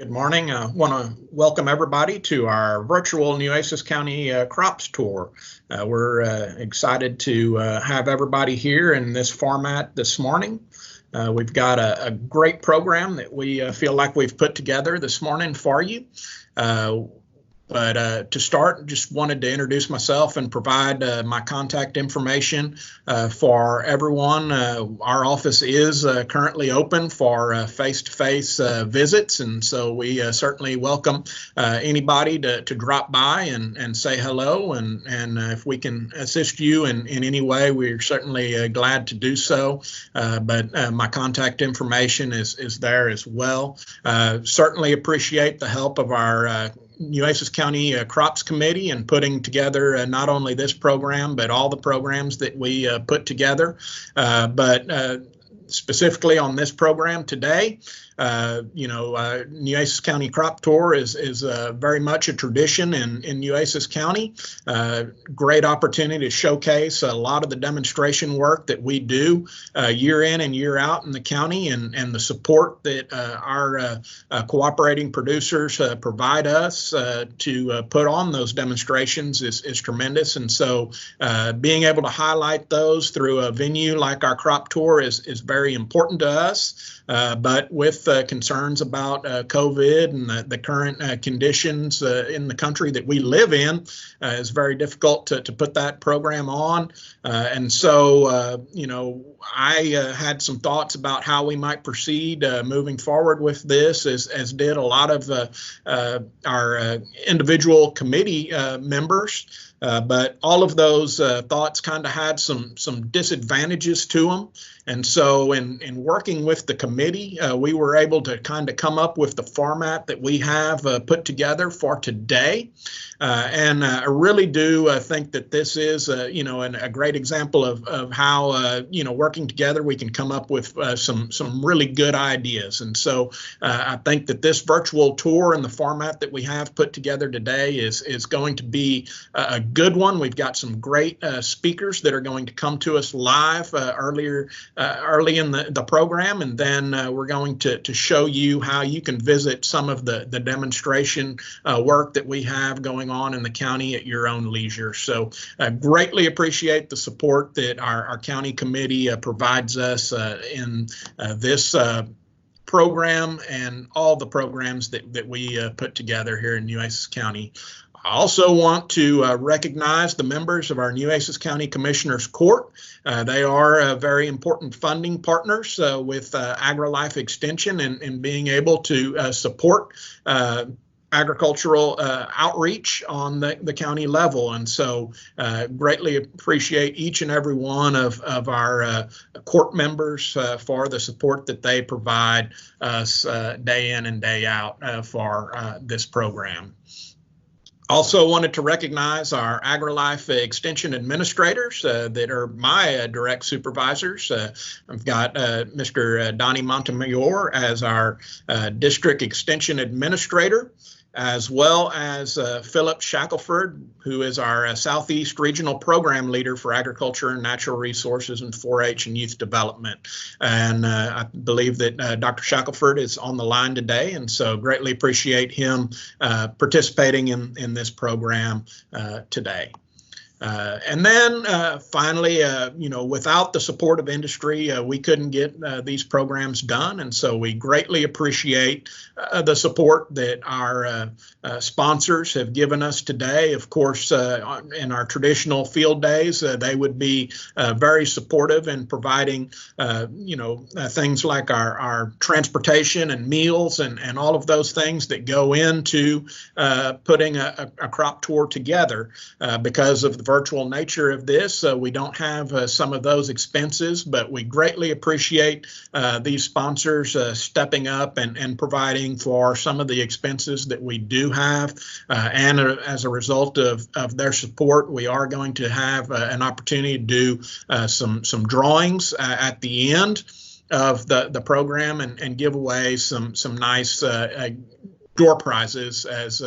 Good morning. I want to welcome everybody to our virtual Nueces County Crops Tour. We're excited to have everybody here in this format this morning. We've got a great program that we feel like we've put together this morning for you. But to start, just wanted to introduce myself and provide my contact information for everyone. Our office is currently open for face-to-face visits, and so we certainly welcome anybody to drop by and say hello. And if we can assist you in any way, we're certainly glad to do so. But my contact information is there as well. Certainly appreciate the help of our Nueces County Crops Committee and putting together not only this program, but all the programs that we put together. But specifically on this program today, Nueces County Crop Tour is very much a tradition in Nueces County. Great opportunity to showcase a lot of the demonstration work that we do year in and year out in the county, and the support that our cooperating producers provide us to put on those demonstrations is tremendous. And so being able to highlight those through a venue like our crop tour is very important to us. But with concerns about COVID and the current conditions in the country that we live in, it's very difficult to put that program on. And so, I had some thoughts about how we might proceed moving forward with this, as did a lot of our individual committee members. But all of those thoughts kind of had some disadvantages to them. And so in working with the committee, we were able to kind of come up with the format that we have put together for today. And I really do think that this is, a great example of how, working together, we can come up with some really good ideas. And so I think that this virtual tour and the format that we have put together today is going to be a good one. We've got some great speakers that are going to come to us live early in the program, and then we're going to show you how you can visit some of the demonstration work that we have going on in the county at your own leisure. So greatly appreciate the support that our county committee provides us in this program and all the programs that we put together here in Nueces County. I also want to recognize the members of our Nueces County Commissioners Court. They are very important funding partners with AgriLife Extension and being able to support agricultural outreach on the county level. And so greatly appreciate each and every one of our court members for the support that they provide us day in and day out for this program. Also wanted to recognize our AgriLife Extension administrators that are my direct supervisors. I've got Mr. Donnie Montemayor as our District Extension Administrator, as well as Philip Shackelford, who is our Southeast Regional Program Leader for Agriculture and Natural Resources and 4-H and Youth Development. And I believe that Dr. Shackelford is on the line today, and so greatly appreciate him participating in this program today. And then finally, without the support of industry, we couldn't get these programs done. And so we greatly appreciate the support that our sponsors have given us today. Of course, in our traditional field days, they would be very supportive in providing, things like our transportation and meals and all of those things that go into putting a crop tour together. Because of the virtual nature of this, we don't have some of those expenses, but we greatly appreciate these sponsors stepping up and providing for some of the expenses that we do have. And as a result of their support, we are going to have an opportunity to do some drawings at the end of the program and give away some nice door prizes as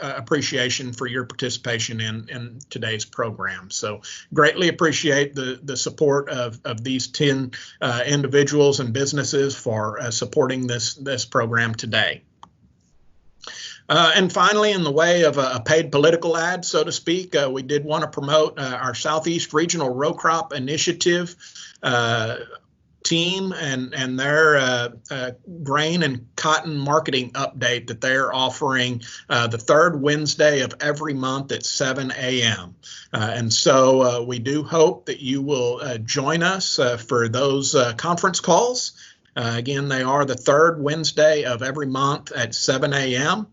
appreciation for your participation in today's program. So greatly appreciate the support of these 10 individuals and businesses for supporting this program today. And finally, in the way of a paid political ad, so to speak, we did want to promote our Southeast Regional Row Crop Initiative team and their grain and cotton marketing update that they're offering the third Wednesday of every month at 7 a.m. And so we do hope that you will join us for those conference calls. Again, they are the third Wednesday of every month at 7 a.m.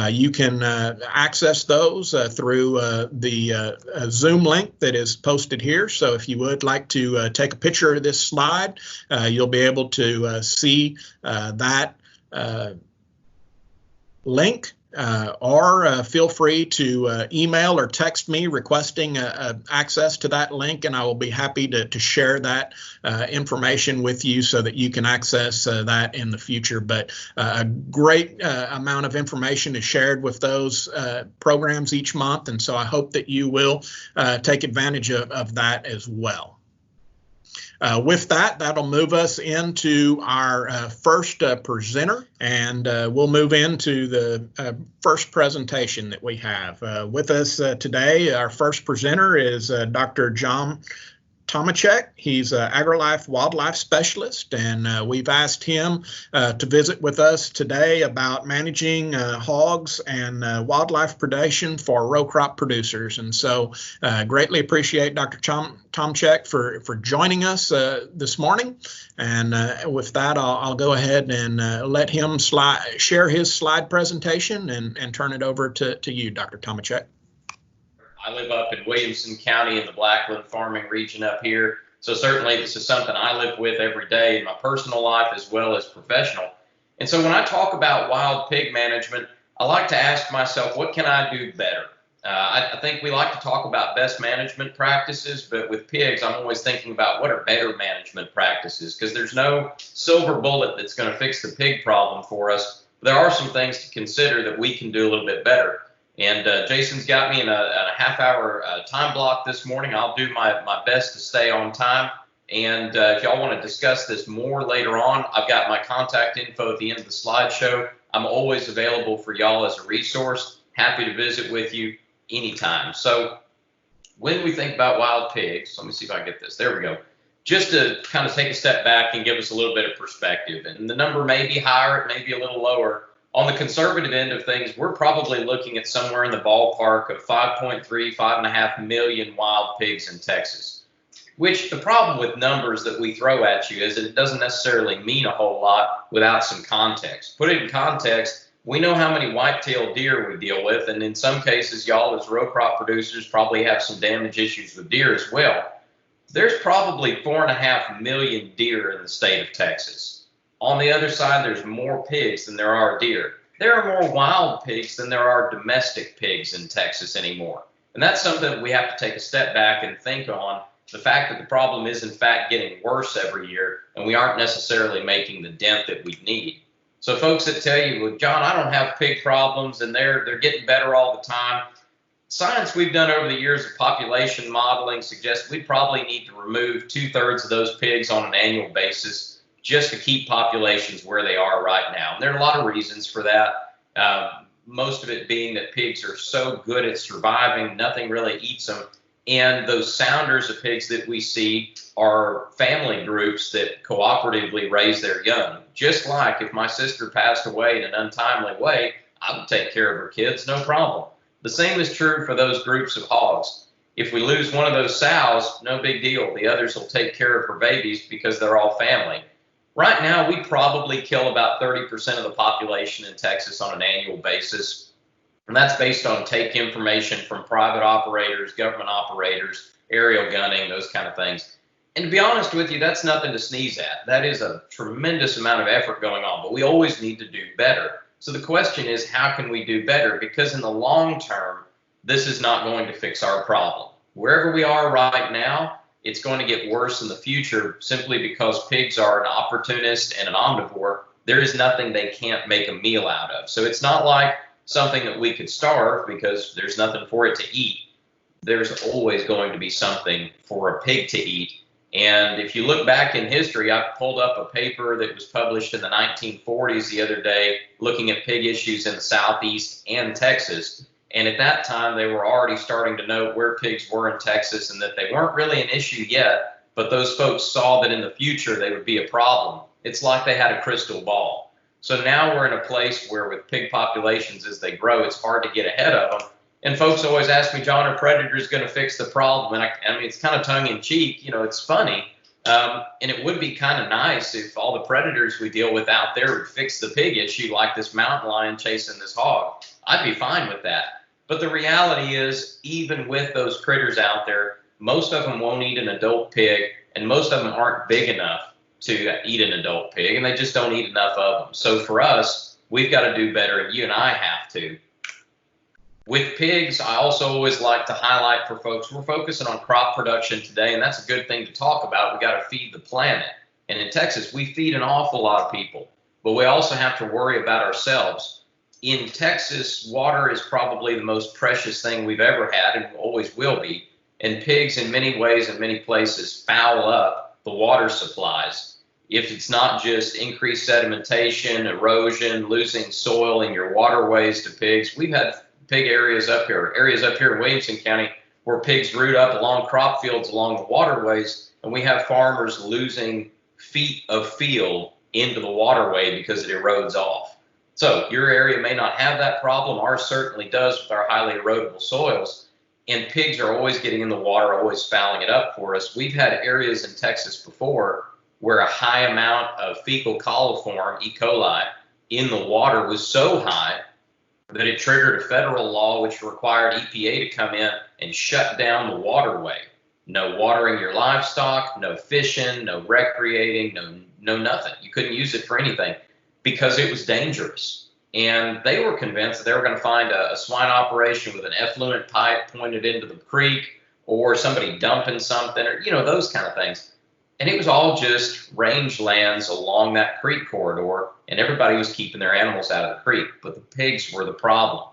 You can access those through the Zoom link that is posted here. So if you would like to take a picture of this slide, you'll be able to see that link. Or feel free to email or text me requesting access to that link, and I will be happy to share that information with you so that you can access that in the future. But a great amount of information is shared with those programs each month, and so I hope that you will take advantage of that as well. With that, that'll move us into our first presenter, and we'll move into the first presentation that we have. With us today, our first presenter is Dr. John Tomachek. He's an AgriLife wildlife specialist, and we've asked him to visit with us today about managing hogs and wildlife predation for row crop producers. And so greatly appreciate Dr. Tomachek for joining us this morning. And with that, I'll go ahead and let him share his slide presentation and turn it over to you, Dr. Tomachek. I live up in Williamson County in the Blackland farming region up here. So certainly this is something I live with every day in my personal life as well as professional. And so when I talk about wild pig management, I like to ask myself, what can I do better? I think we like to talk about best management practices, but with pigs, I'm always thinking about what are better management practices, because there's no silver bullet that's going to fix the pig problem for us. But there are some things to consider that we can do a little bit better. And Jason's got me in a half-hour time block this morning. I'll do my best to stay on time. And if y'all want to discuss this more later on, I've got my contact info at the end of the slideshow. I'm always available for y'all as a resource. Happy to visit with you anytime. So when we think about wild pigs, let me see if I can get this. There we go. Just to kind of take a step back and give us a little bit of perspective. And the number may be higher, it may be a little lower. On the conservative end of things, we're probably looking at somewhere in the ballpark of 5.5 million wild pigs in Texas, which the problem with numbers that we throw at you is that it doesn't necessarily mean a whole lot without some context. Put it in context, we know how many white-tailed deer we deal with, and in some cases, y'all as row crop producers probably have some damage issues with deer as well. There's probably 4.5 million deer in the state of Texas. On the other side, there's more pigs than there are deer. There are more wild pigs than there are domestic pigs in Texas anymore. And that's something that we have to take a step back and think on, the fact that the problem is in fact getting worse every year, and we aren't necessarily making the dent that we need. So folks that tell you, well, John, I don't have pig problems and they're getting better all the time. Science we've done over the years of population modeling suggests we probably need to remove 2/3 of those pigs on an annual basis just to keep populations where they are right now. And there are a lot of reasons for that, most of it being that pigs are so good at surviving, nothing really eats them. And those sounders of pigs that we see are family groups that cooperatively raise their young. Just like if my sister passed away in an untimely way, I would take care of her kids, no problem. The same is true for those groups of hogs. If we lose one of those sows, no big deal. The others will take care of her babies because they're all family. Right now, we probably kill about 30% of the population in Texas on an annual basis. And that's based on take information from private operators, government operators, aerial gunning, those kind of things. And to be honest with you, that's nothing to sneeze at. That is a tremendous amount of effort going on, but we always need to do better. So the question is, how can we do better? Because in the long term, this is not going to fix our problem. Wherever we are right now, it's going to get worse in the future simply because pigs are an opportunist and an omnivore. There is nothing they can't make a meal out of. So it's not like something that we could starve because there's nothing for it to eat. There's always going to be something for a pig to eat. And if you look back in history, I pulled up a paper that was published in the 1940s the other day looking at pig issues in the Southeast and Texas. And at that time, they were already starting to know where pigs were in Texas and that they weren't really an issue yet, but those folks saw that in the future they would be a problem. It's like they had a crystal ball. So now we're in a place where with pig populations as they grow, it's hard to get ahead of them. And folks always ask me, John, are predators going to fix the problem? And I mean, it's kind of tongue in cheek, you know, it's funny. And it would be kind of nice if all the predators we deal with out there would fix the pig issue, like this mountain lion chasing this hog. I'd be fine with that. But the reality is, even with those critters out there, most of them won't eat an adult pig, and most of them aren't big enough to eat an adult pig, and they just don't eat enough of them. So for us, we've got to do better, and you and I have to. With pigs, I also always like to highlight for folks, we're focusing on crop production today, and that's a good thing to talk about. We got to feed the planet. And in Texas, we feed an awful lot of people, but we also have to worry about ourselves. In Texas, water is probably the most precious thing we've ever had and always will be. And pigs, in many ways, in many places, foul up the water supplies. If it's not just increased sedimentation, erosion, losing soil in your waterways to pigs, we've had pig areas up here in Williamson County where pigs root up along crop fields along the waterways, and we have farmers losing feet of field into the waterway because it erodes off. So your area may not have that problem. Ours certainly does with our highly erodible soils, and pigs are always getting in the water, always fouling it up for us. We've had areas in Texas before where a high amount of fecal coliform, E. coli, in the water was so high that it triggered a federal law which required EPA to come in and shut down the waterway. No watering your livestock, no fishing, no recreating, no nothing. You couldn't use it for anything because it was dangerous. And they were convinced that they were going to find a swine operation with an effluent pipe pointed into the creek or somebody dumping something or, you know, those kind of things. And it was all just rangelands along that creek corridor, and everybody was keeping their animals out of the creek, but the pigs were the problem.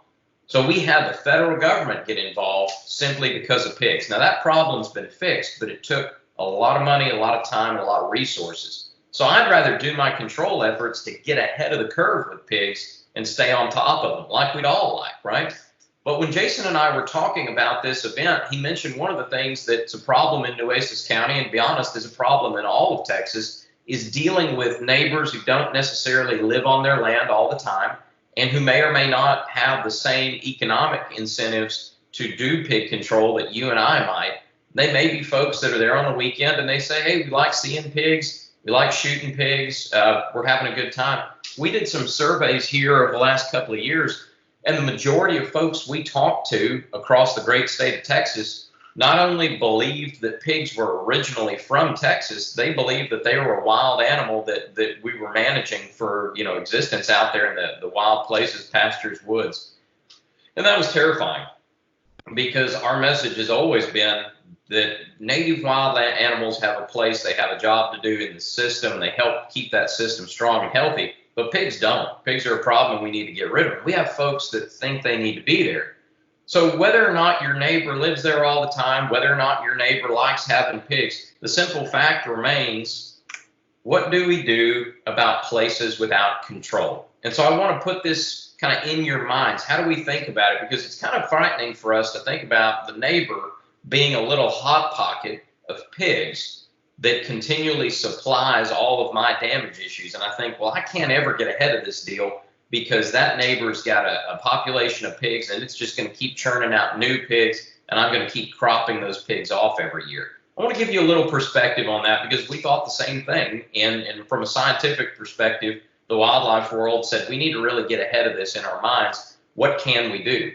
So we had the federal government get involved simply because of pigs. Now that problem's been fixed, but it took a lot of money, a lot of time, and a lot of resources. So I'd rather do my control efforts to get ahead of the curve with pigs and stay on top of them, like we'd all like, right? But when Jason and I were talking about this event, he mentioned one of the things that's a problem in Nueces County, and to be honest, is a problem in all of Texas, is dealing with neighbors who don't necessarily live on their land all the time and who may or may not have the same economic incentives to do pig control that you and I might. They may be folks that are there on the weekend and they say, hey, we like seeing pigs, we like shooting pigs, we're having a good time. We did some surveys here over the last couple of years, and the majority of folks we talked to across the great state of Texas not only believed that pigs were originally from Texas, they believed that they were a wild animal that we were managing for, you know, existence out there in the wild places, pastures, woods. And that was terrifying because our message has always been that native wild animals have a place, they have a job to do in the system, they help keep that system strong and healthy. But pigs don't. Pigs are a problem. We need to get rid of them. We have folks that think they need to be there. So whether or not your neighbor lives there all the time, whether or not your neighbor likes having pigs, the simple fact remains, what do we do about places without control? And so I want to put this kind of in your minds. How do we think about it? Because it's kind of frightening for us to think about the neighbor being a little hot pocket of pigs that continually supplies all of my damage issues. And I think, well, I can't ever get ahead of this deal because that neighbor's got a population of pigs and it's just going to keep churning out new pigs, and I'm going to keep cropping those pigs off every year. I want to give you a little perspective on that because we thought the same thing. And from a scientific perspective, the wildlife world said we need to really get ahead of this in our minds. What can we do?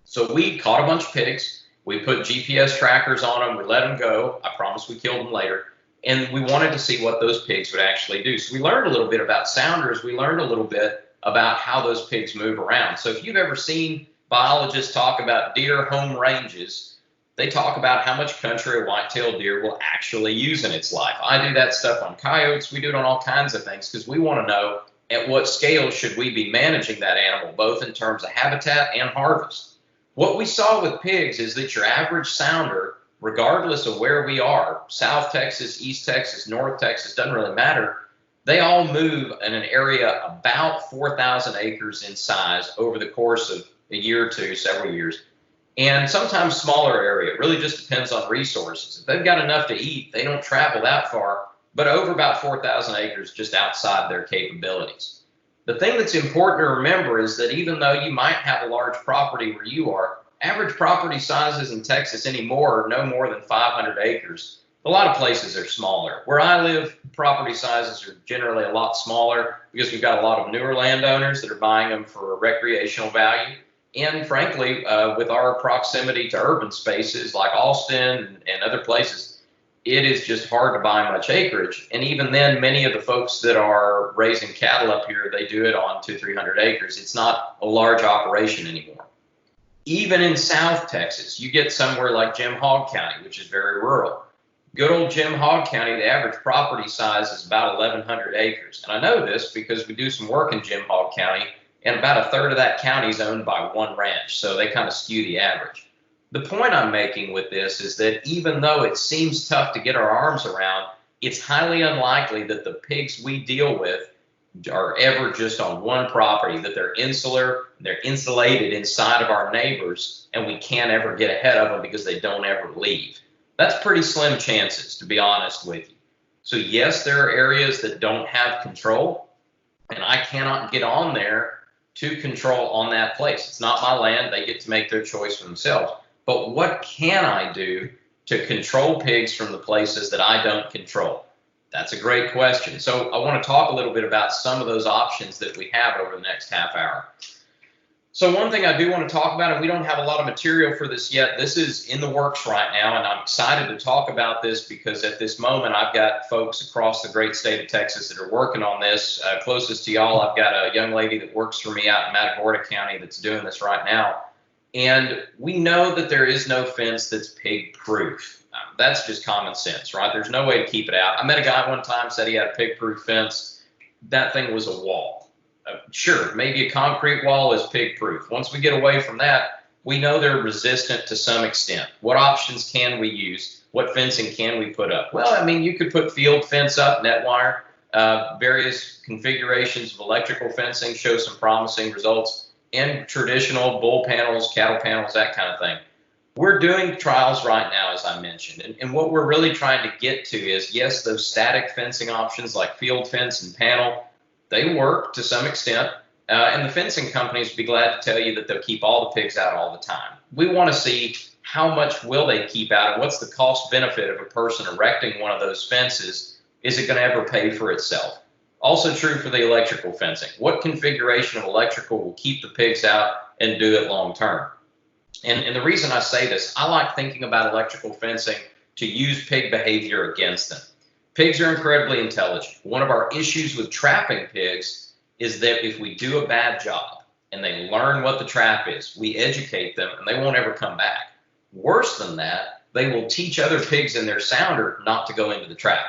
So we caught a bunch of pigs. We put GPS trackers on them. We let them go. I promise we killed them later. And we wanted to see what those pigs would actually do. So we learned a little bit about sounders. We learned a little bit about how those pigs move around. So if you've ever seen biologists talk about deer home ranges, they talk about how much country a white-tailed deer will actually use in its life. I do that stuff on coyotes. We do it on all kinds of things because we want to know at what scale should we be managing that animal, both in terms of habitat and harvest. What we saw with pigs is that your average sounder regardless of where we are, South Texas, East Texas, North Texas, doesn't really matter. They all move in an area about 4,000 acres in size over the course of a year or two, several years. And sometimes smaller area. It really just depends on resources. If they've got enough to eat, they don't travel that far, but over about 4,000 acres just outside their capabilities. The thing that's important to remember is that even though you might have a large property where you are, average property sizes in Texas anymore are no more than 500 acres. A lot of places are smaller. Where I live, property sizes are generally a lot smaller because we've got a lot of newer landowners that are buying them for recreational value. And frankly, with our proximity to urban spaces like Austin and other places, it is just hard to buy much acreage. And even then, many of the folks that are raising cattle up here, they do it on 200-300 acres. It's not a large operation anymore. Even in South Texas, you get somewhere like Jim Hogg County, which is very rural. Good old Jim Hogg County, the average property size is about 1,100 acres. And I know this because we do some work in Jim Hogg County, and about a third of that county is owned by one ranch, so they kind of skew the average. The point I'm making with this is that even though it seems tough to get our arms around, it's highly unlikely that the pigs we deal with are ever just on one property, that they're insular, they're insulated inside of our neighbors, and we can't ever get ahead of them because they don't ever leave. That's pretty slim chances, to be honest with you. So yes, there are areas that don't have control, and I cannot get on there to control on that place. It's not my land. They get to make their choice for themselves. But what can I do to control pigs from the places that I don't control? That's a great question. So I want to talk a little bit about some of those options that we have over the next half hour. So one thing I do want to talk about, and we don't have a lot of material for this yet, this is in the works right now, and I'm excited to talk about this because at this moment I've got folks across the great state of Texas that are working on this. Closest to y'all, I've got a young lady that works for me out in Matagorda County that's doing this right now. And we know that there is no fence that's pig proof. That's just common sense, right? There's no way to keep it out. I met a guy one time, said he had a pig proof fence. That thing was a wall. Sure, maybe a concrete wall is pig proof. Once we get away from that, we know they're resistant to some extent. What options can we use? What fencing can we put up? Well, I mean, you could put field fence up, net wire, various configurations of electrical fencing show some promising results, and traditional bull panels, cattle panels, that kind of thing. We're doing trials right now, as I mentioned, and what we're really trying to get to is, yes, those static fencing options like field fence and panel, they work to some extent, and the fencing companies will be glad to tell you that they'll keep all the pigs out all the time. We want to see how much will they keep out and what's the cost benefit of a person erecting one of those fences. Is it going to ever pay for itself? Also true for the electrical fencing. What configuration of electrical will keep the pigs out and do it long term? And the reason I say this, I like thinking about electrical fencing to use pig behavior against them. Pigs are incredibly intelligent. One of our issues with trapping pigs is that if we do a bad job and they learn what the trap is, we educate them and they won't ever come back. Worse than that, they will teach other pigs in their sounder not to go into the trap.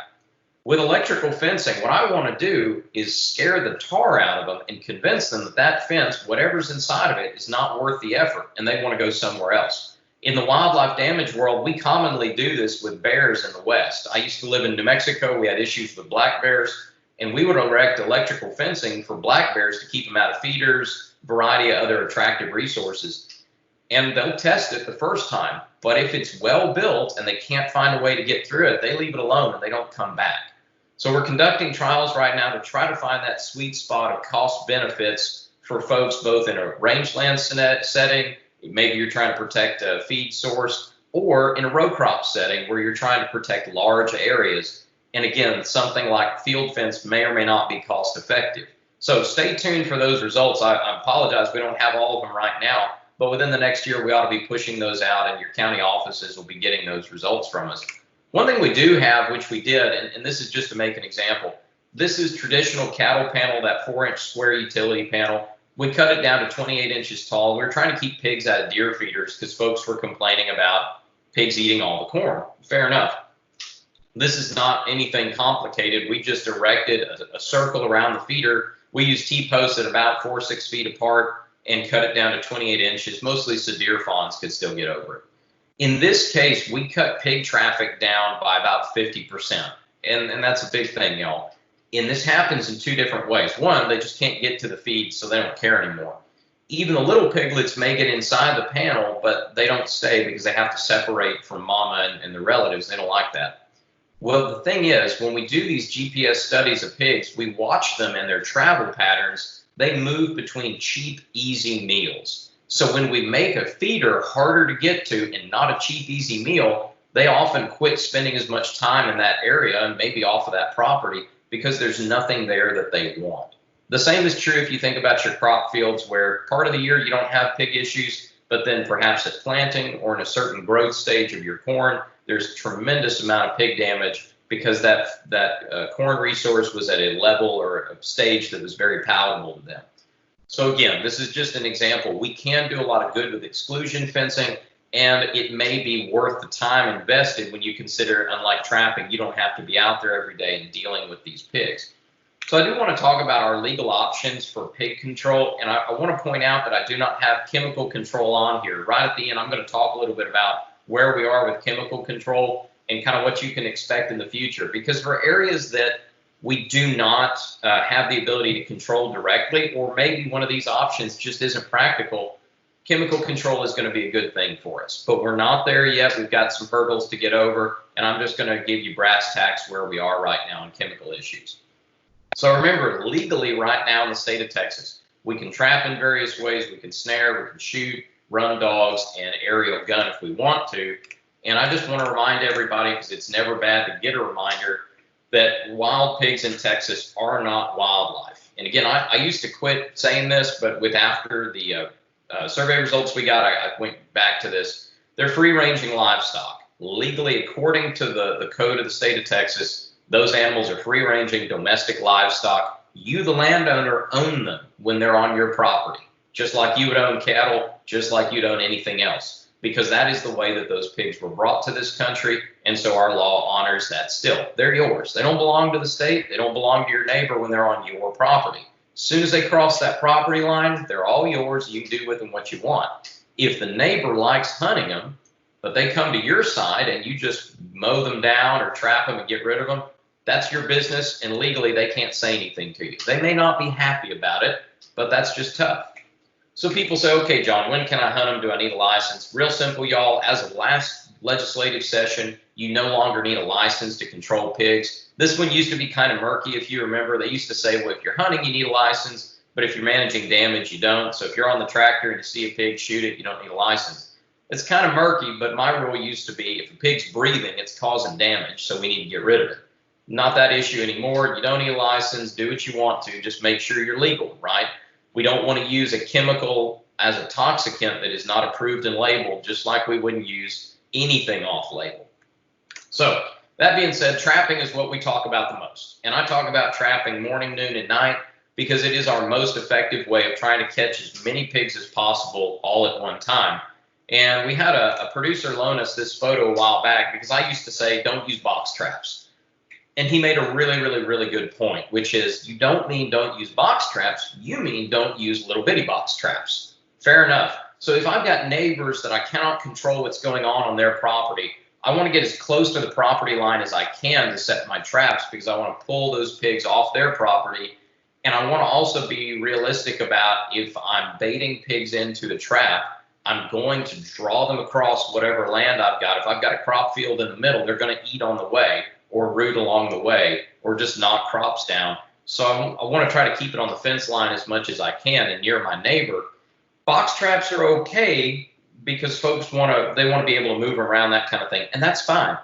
With electrical fencing, what I want to do is scare the tar out of them and convince them that that fence, whatever's inside of it, is not worth the effort and they want to go somewhere else. In the wildlife damage world, we commonly do this with bears in the West. I used to live in New Mexico. We had issues with black bears, and we would erect electrical fencing for black bears to keep them out of feeders, a variety of other attractive resources. And they'll test it the first time, but if it's well built and they can't find a way to get through it, they leave it alone and they don't come back. So we're conducting trials right now to try to find that sweet spot of cost benefits for folks both in a rangeland setting, maybe you're trying to protect a feed source, or in a row crop setting where you're trying to protect large areas. And again, something like field fence may or may not be cost effective. So stay tuned for those results. I apologize, we don't have all of them right now, but within the next year, we ought to be pushing those out and your county offices will be getting those results from us. One thing we do have, which we did, and this is just to make an example, this is traditional cattle panel, that 4-inch square utility panel. We cut it down to 28 inches tall. We're trying to keep pigs out of deer feeders because folks were complaining about pigs eating all the corn. Fair enough. This is not anything complicated. We just erected a circle around the feeder. We used T-posts at about 4 or 6 feet apart and cut it down to 28 inches, mostly so deer fawns could still get over it. In this case, we cut pig traffic down by about 50%. And that's a big thing, y'all. And this happens in two different ways. One, they just can't get to the feed, so they don't care anymore. Even the little piglets may get inside the panel, but they don't stay because they have to separate from mama and the relatives. They don't like that. Well, the thing is, when we do these GPS studies of pigs, we watch them and their travel patterns. They move between cheap, easy meals. So when we make a feeder harder to get to and not a cheap, easy meal, they often quit spending as much time in that area and maybe off of that property because there's nothing there that they want. The same is true if you think about your crop fields, where part of the year you don't have pig issues, but then perhaps at planting or in a certain growth stage of your corn, there's a tremendous amount of pig damage because that corn resource was at a level or a stage that was very palatable to them. So again, this is just an example. We can do a lot of good with exclusion fencing, and it may be worth the time invested when you consider, unlike trapping, you don't have to be out there every day and dealing with these pigs. So I do want to talk about our legal options for pig control, and I want to point out that I do not have chemical control on here. Right at the end, I'm going to talk a little bit about where we are with chemical control and kind of what you can expect in the future. Because for areas that we do not have the ability to control directly, or maybe one of these options just isn't practical, chemical control is going to be a good thing for us. But we're not there yet. We've got some hurdles to get over, and I'm just going to give you brass tacks where we are right now on chemical issues. So remember, legally right now in the state of Texas, we can trap in various ways. We can snare, we can shoot, run dogs, and aerial gun if we want to. And I just want to remind everybody, because it's never bad to get a reminder, that wild pigs in Texas are not wildlife. And again, I used to quit saying this, but after the survey results we got, I went back to this. They're free-ranging livestock. Legally, according to the code of the state of Texas, those animals are free-ranging domestic livestock. You, the landowner, own them when they're on your property, just like you would own cattle, just like you'd own anything else, because that is the way that those pigs were brought to this country, and so our law honors that still. They're yours. They don't belong to the state. They don't belong to your neighbor when they're on your property. As soon as they cross that property line, they're all yours. You can do with them what you want. If the neighbor likes hunting them, but they come to your side and you just mow them down or trap them and get rid of them, that's your business, and legally they can't say anything to you. They may not be happy about it, but that's just tough. So people say, okay, John, when can I hunt them? Do I need a license? Real simple, y'all. As of last legislative session, you no longer need a license to control pigs. This one used to be kind of murky, if you remember. They used to say, well, if you're hunting, you need a license, but if you're managing damage, you don't. So if you're on the tractor and you see a pig, shoot it, you don't need a license. It's kind of murky, but my rule used to be if a pig's breathing, it's causing damage, so we need to get rid of it. Not that issue anymore. You don't need a license. Do what you want to. Just make sure you're legal, right? We don't want to use a chemical as a toxicant that is not approved and labeled, just like we wouldn't use anything off label. So that being said, trapping is what we talk about the most. And I talk about trapping morning, noon, and night because it is our most effective way of trying to catch as many pigs as possible all at one time. And we had a producer loan us this photo a while back because I used to say, don't use box traps. And he made a really, really, really good point, which is you don't mean don't use box traps. You mean don't use little bitty box traps. Fair enough. So if I've got neighbors that I cannot control what's going on their property, I want to get as close to the property line as I can to set my traps because I want to pull those pigs off their property. And I want to also be realistic about if I'm baiting pigs into the trap, I'm going to draw them across whatever land I've got. If I've got a crop field in the middle, they're going to eat on the way, or root along the way, or just knock crops down. So I want to try to keep it on the fence line as much as I can and near my neighbor. Box traps are okay because folks want to be able to move around, that kind of thing, and that's fine.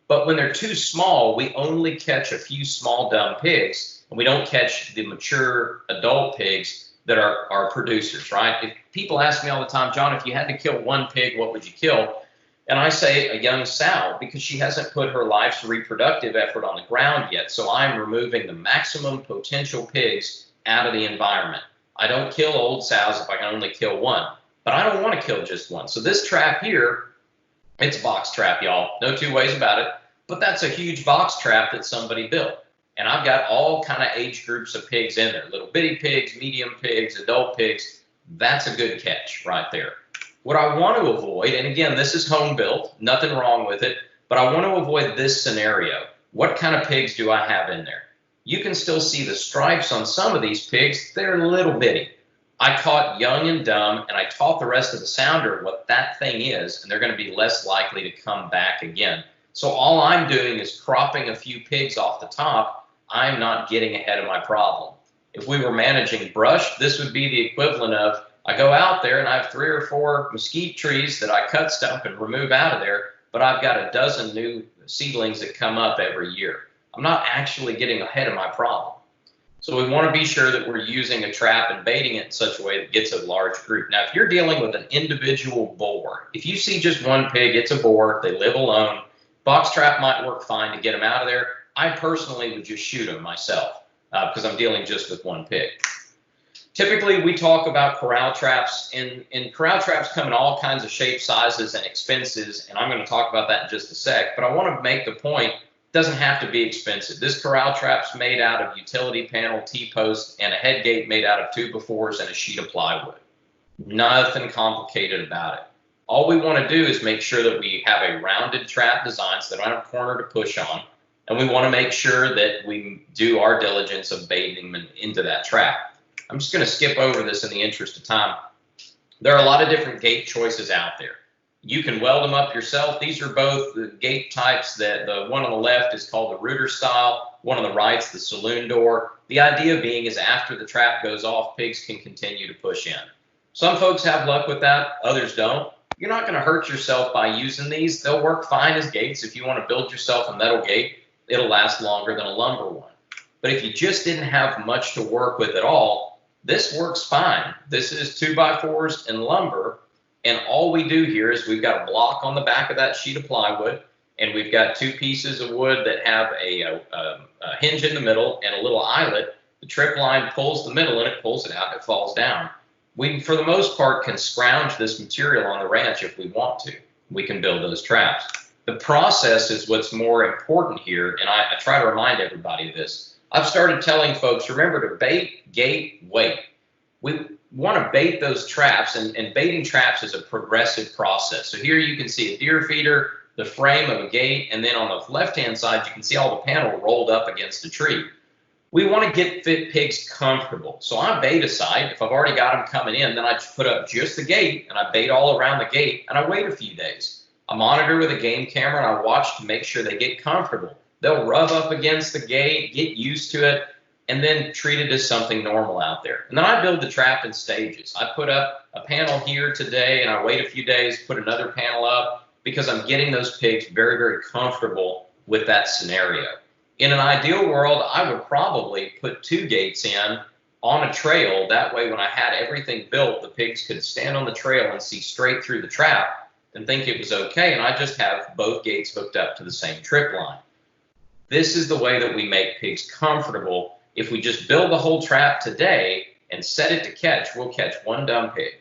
But when they're too small, we only catch a few small dumb pigs, and we don't catch the mature adult pigs that are producers, right? If people ask me all the time, John, if you had to kill one pig, what would you kill? And I say a young sow because she hasn't put her life's reproductive effort on the ground yet. So I'm removing the maximum potential pigs out of the environment. I don't kill old sows if I can only kill one, but I don't want to kill just one. So this trap here, it's a box trap, y'all. No two ways about it. But that's a huge box trap that somebody built. And I've got all kind of age groups of pigs in there. Little bitty pigs, medium pigs, adult pigs. That's a good catch right there. What I want to avoid, and again, this is home built, nothing wrong with it, but I want to avoid this scenario. What kind of pigs do I have in there? You can still see the stripes on some of these pigs. They're little bitty. I caught young and dumb, and I taught the rest of the sounder what that thing is, and they're going to be less likely to come back again. So all I'm doing is cropping a few pigs off the top. I'm not getting ahead of my problem. If we were managing brush, this would be the equivalent of I go out there and I have 3 or 4 mesquite trees that I cut stump and remove out of there, but I've got a dozen new seedlings that come up every year. I'm not actually getting ahead of my problem. So we want to be sure that we're using a trap and baiting it in such a way that gets a large group. Now, if you're dealing with an individual boar, if you see just one pig, it's a boar, they live alone, box trap might work fine to get them out of there. I personally would just shoot them myself because I'm dealing just with one pig. Typically, we talk about corral traps, and corral traps come in all kinds of shapes, sizes, and expenses, and I'm going to talk about that in just a sec, but I want to make the point, it doesn't have to be expensive. This corral trap's made out of utility panel, T-post, and a head gate made out of 2x4s and a sheet of plywood. Nothing complicated about it. All we want to do is make sure that we have a rounded trap design so they don't have a corner to push on, and we want to make sure that we do our diligence of baiting them into that trap. I'm just going to skip over this in the interest of time. There are a lot of different gate choices out there. You can weld them up yourself. These are both the gate types. That the one on the left is called the rooter style. One on the right is the saloon door. The idea being is after the trap goes off, pigs can continue to push in. Some folks have luck with that. Others don't. You're not going to hurt yourself by using these. They'll work fine as gates. If you want to build yourself a metal gate, it'll last longer than a lumber one. But if you just didn't have much to work with at all, this works fine. This is 2x4s and lumber, and all we do here is we've got a block on the back of that sheet of plywood, and we've got 2 pieces of wood that have a hinge in the middle and a little eyelet. The trip line pulls the middle, and it pulls it out, and it falls down. We, for the most part, can scrounge this material on the ranch if we want to. We can build those traps. The process is what's more important here, and I try to remind everybody of this. I've started telling folks, remember to bait, gate, wait. We want to bait those traps, and baiting traps is a progressive process. So here you can see a deer feeder, the frame of a gate, and then on the left-hand side, you can see all the panel rolled up against a tree. We want to get pigs comfortable. So I bait a site. If I've already got them coming in, then I put up just the gate, and I bait all around the gate, and I wait a few days. I monitor with a game camera, and I watch to make sure they get comfortable. They'll rub up against the gate, get used to it, and then treat it as something normal out there. And then I build the trap in stages. I put up a panel here today, and I wait a few days, put another panel up, because I'm getting those pigs very, very comfortable with that scenario. In an ideal world, I would probably put 2 gates in on a trail. That way, when I had everything built, the pigs could stand on the trail and see straight through the trap and think it was okay, and I just have both gates hooked up to the same trip line. This is the way that we make pigs comfortable. If we just build the whole trap today and set it to catch, we'll catch 1 dumb pig,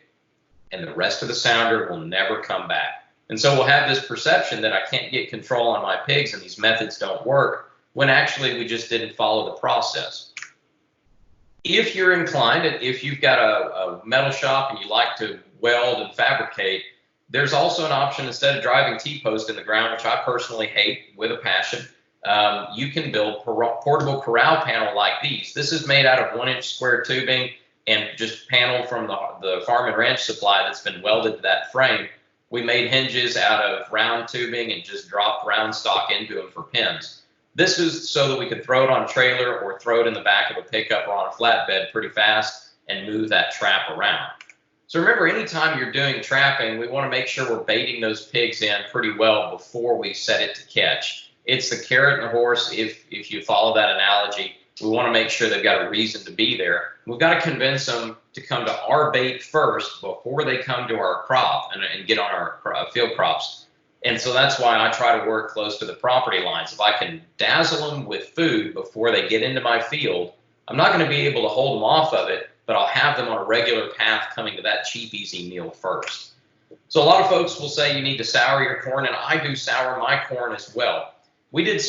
and the rest of the sounder will never come back. And so we'll have this perception that I can't get control on my pigs and these methods don't work, when actually we just didn't follow the process. If you're inclined, if you've got a metal shop and you like to weld and fabricate, there's also an option, instead of driving T-post in the ground, which I personally hate with a passion, you can build portable corral panel like these. This is made out of 1-inch square tubing and just panel from the farm and ranch supply that's been welded to that frame. We made hinges out of round tubing and just dropped round stock into them for pins. This is so that we could throw it on a trailer or throw it in the back of a pickup or on a flatbed pretty fast and move that trap around. So remember, anytime you're doing trapping, we want to make sure we're baiting those pigs in pretty well before we set it to catch. It's the carrot and the horse. If you follow that analogy, we want to make sure they've got a reason to be there. We've got to convince them to come to our bait first before they come to our crop and get on our field crops. And so that's why I try to work close to the property lines. If I can dazzle them with food before they get into my field, I'm not going to be able to hold them off of it, but I'll have them on a regular path coming to that cheap, easy meal first. So a lot of folks will say you need to sour your corn, and I do sour my corn as well. We did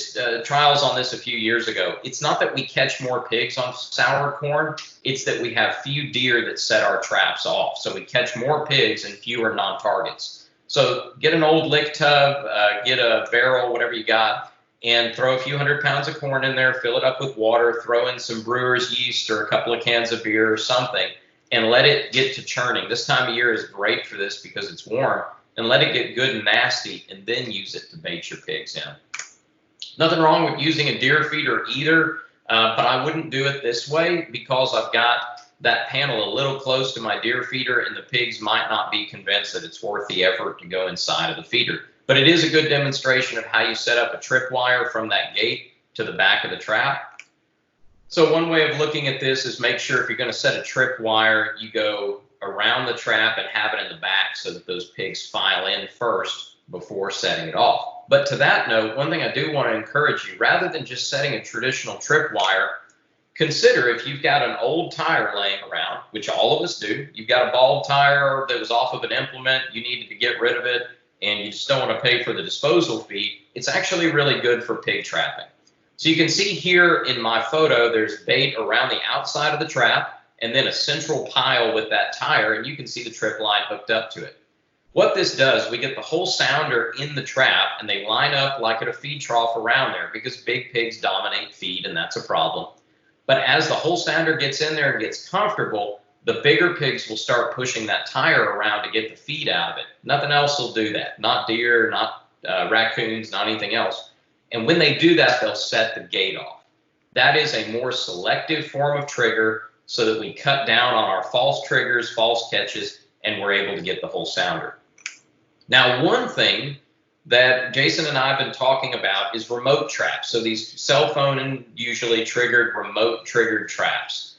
trials on this a few years ago. It's not that we catch more pigs on sour corn, it's that we have few deer that set our traps off. So we catch more pigs and fewer non-targets. So get an old lick tub, get a barrel, whatever you got, and throw a few 100 pounds of corn in there, fill it up with water, throw in some brewer's yeast or a couple of cans of beer or something, and let it get to churning. This time of year is great for this because it's warm, and let it get good and nasty, and then use it to bait your pigs in. Nothing wrong with using a deer feeder either, but I wouldn't do it this way because I've got that panel a little close to my deer feeder, and the pigs might not be convinced that it's worth the effort to go inside of the feeder. But it is a good demonstration of how you set up a tripwire from that gate to the back of the trap. So one way of looking at this is make sure if you're going to set a tripwire, you go around the trap and have it in the back so that those pigs file in first before setting it off. But to that note, one thing I do want to encourage you, rather than just setting a traditional tripwire, consider if you've got an old tire laying around, which all of us do. You've got a bald tire that was off of an implement, you needed to get rid of it, and you just don't want to pay for the disposal fee. It's actually really good for pig trapping. So you can see here in my photo, there's bait around the outside of the trap and then a central pile with that tire, and you can see the trip line hooked up to it. What this does, we get the whole sounder in the trap, and they line up like at a feed trough around there because big pigs dominate feed, and that's a problem. But as the whole sounder gets in there and gets comfortable, the bigger pigs will start pushing that tire around to get the feed out of it. Nothing else will do that. Not deer, not raccoons, not anything else. And when they do that, they'll set the gate off. That is a more selective form of trigger so that we cut down on our false triggers, false catches, and we're able to get the whole sounder. Now, one thing that Jason and I have been talking about is remote traps. So these cell phone and usually triggered, remote triggered traps.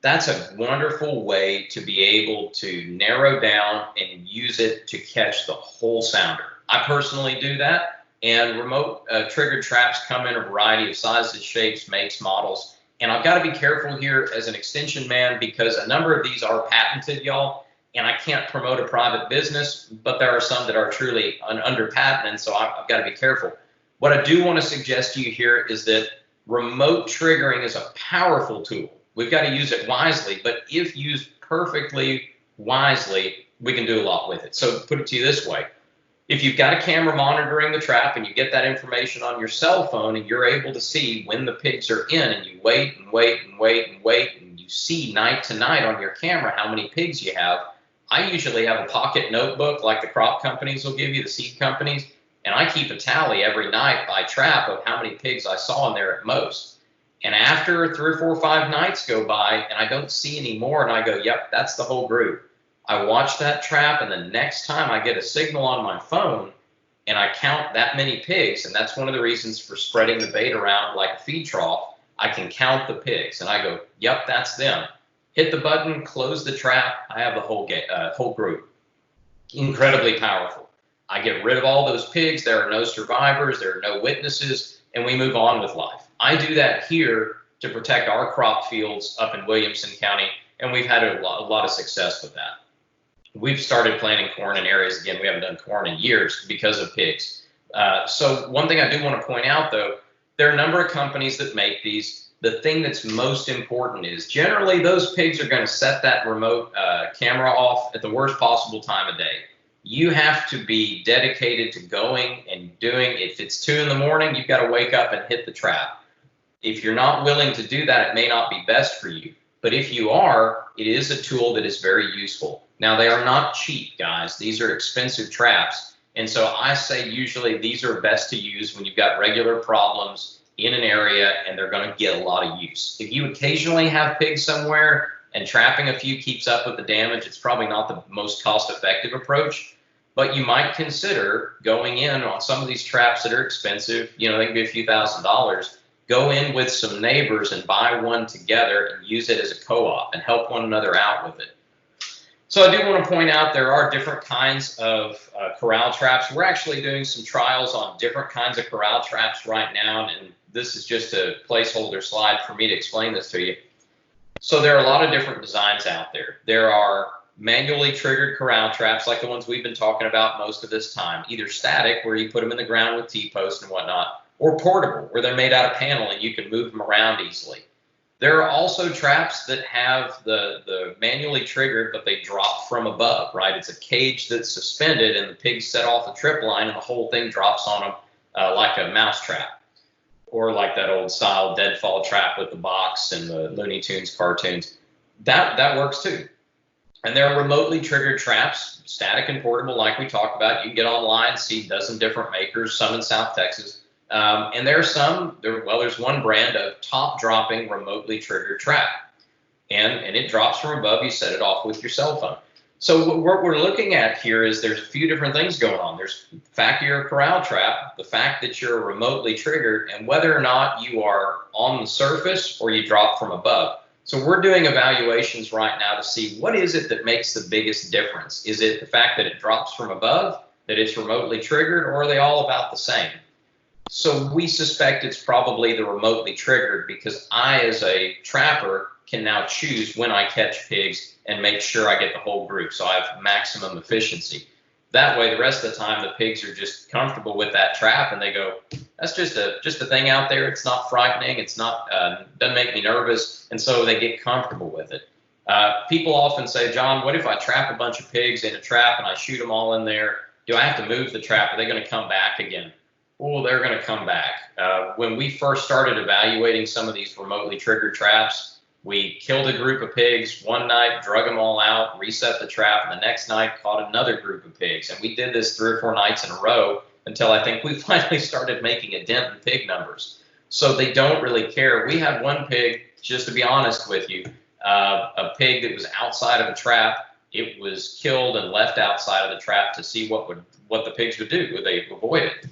That's a wonderful way to be able to narrow down and use it to catch the whole sounder. I personally do that, and remote triggered traps come in a variety of sizes, shapes, makes, models. And I've got to be careful here as an extension man because a number of these are patented, y'all. And I can't promote a private business, but there are some that are truly under patent, and so I've got to be careful. What I do want to suggest to you here is that remote triggering is a powerful tool. We've got to use it wisely, but if used perfectly wisely, we can do a lot with it. So put it to you this way. If you've got a camera monitoring the trap and you get that information on your cell phone and you're able to see when the pigs are in, and you wait and wait and wait and wait, and you see night to night on your camera how many pigs you have, I usually have a pocket notebook like the crop companies will give you, the seed companies, and I keep a tally every night by trap of how many pigs I saw in there at most. And after 3 or 4 or 5 nights go by and I don't see any more, and I go, yep, that's the whole group. I watch that trap, and the next time I get a signal on my phone and I count that many pigs, and that's one of the reasons for spreading the bait around like a feed trough, I can count the pigs, and I go, yep, that's them. Hit the button, close the trap, I have the whole group. Incredibly powerful. I get rid of all those pigs, there are no survivors, there are no witnesses, and we move on with life. I do that here to protect our crop fields up in Williamson County, and we've had a lot of success with that. We've started planting corn in areas, again, we haven't done corn in years because of pigs. So one thing I do want to point out, though, there are a number of companies that make these. The thing that's most important is generally those pigs are going to set that remote camera off at the worst possible time of day. You have to be dedicated to going and doing. If it's 2 in the morning, you've got to wake up and hit the trap. If you're not willing to do that, it may not be best for you. But if you are, it is a tool that is very useful. Now, they are not cheap, guys. These are expensive traps. And so I say usually these are best to use when you've got regular problems in an area and they're going to get a lot of use. If you occasionally have pigs somewhere and trapping a few keeps up with the damage, it's probably not the most cost-effective approach, but you might consider going in on some of these traps that are expensive. You know, they can be a few $1,000s. Go in with some neighbors and buy one together and use it as a co-op and help one another out with it. So I do want to point out there are different kinds of corral traps. We're actually doing some trials on different kinds of corral traps right now, and this is just a placeholder slide for me to explain this to you. So there are a lot of different designs out there. There are manually triggered corral traps like the ones we've been talking about most of this time, either static, where you put them in the ground with T-posts and whatnot, or portable, where they're made out of panel and you can move them around easily. There are also traps that have the manually triggered, but they drop from above, right? It's a cage that's suspended and the pigs set off a trip line and the whole thing drops on them like a mouse trap, or like that old style deadfall trap with the box and the Looney Tunes cartoons. That works too. And there are remotely triggered traps, static and portable, like we talked about. You can get online, see a dozen different makers, some in South Texas. And there's one brand of top dropping remotely triggered trap. And it drops from above. You set it off with your cell phone. So what we're looking at here is there's a few different things going on. There's the fact you're a corral trap, the fact that you're remotely triggered, and whether or not you are on the surface or you drop from above. So we're doing evaluations right now to see what is it that makes the biggest difference. Is it the fact that it drops from above, that it's remotely triggered, or are they all about the same? So we suspect it's probably the remotely triggered, because I, as a trapper, can now choose when I catch pigs and make sure I get the whole group, so I have maximum efficiency. That way, the rest of the time, the pigs are just comfortable with that trap, and they go, that's just a thing out there. It's not frightening. It's not doesn't make me nervous, and so they get comfortable with it. People often say, John, what if I trap a bunch of pigs in a trap and I shoot them all in there? Do I have to move the trap? Are they going to come back again? Oh, they're going to come back. When we first started evaluating some of these remotely triggered traps, we killed a group of pigs one night, drug them all out, reset the trap, and the next night caught another group of pigs. And we did this 3 or 4 nights in a row until I think we finally started making a dent in pig numbers. So they don't really care. We had one pig, just to be honest with you, a pig that was outside of a trap. It was killed and left outside of the trap to see what the pigs would do. Would they avoid it?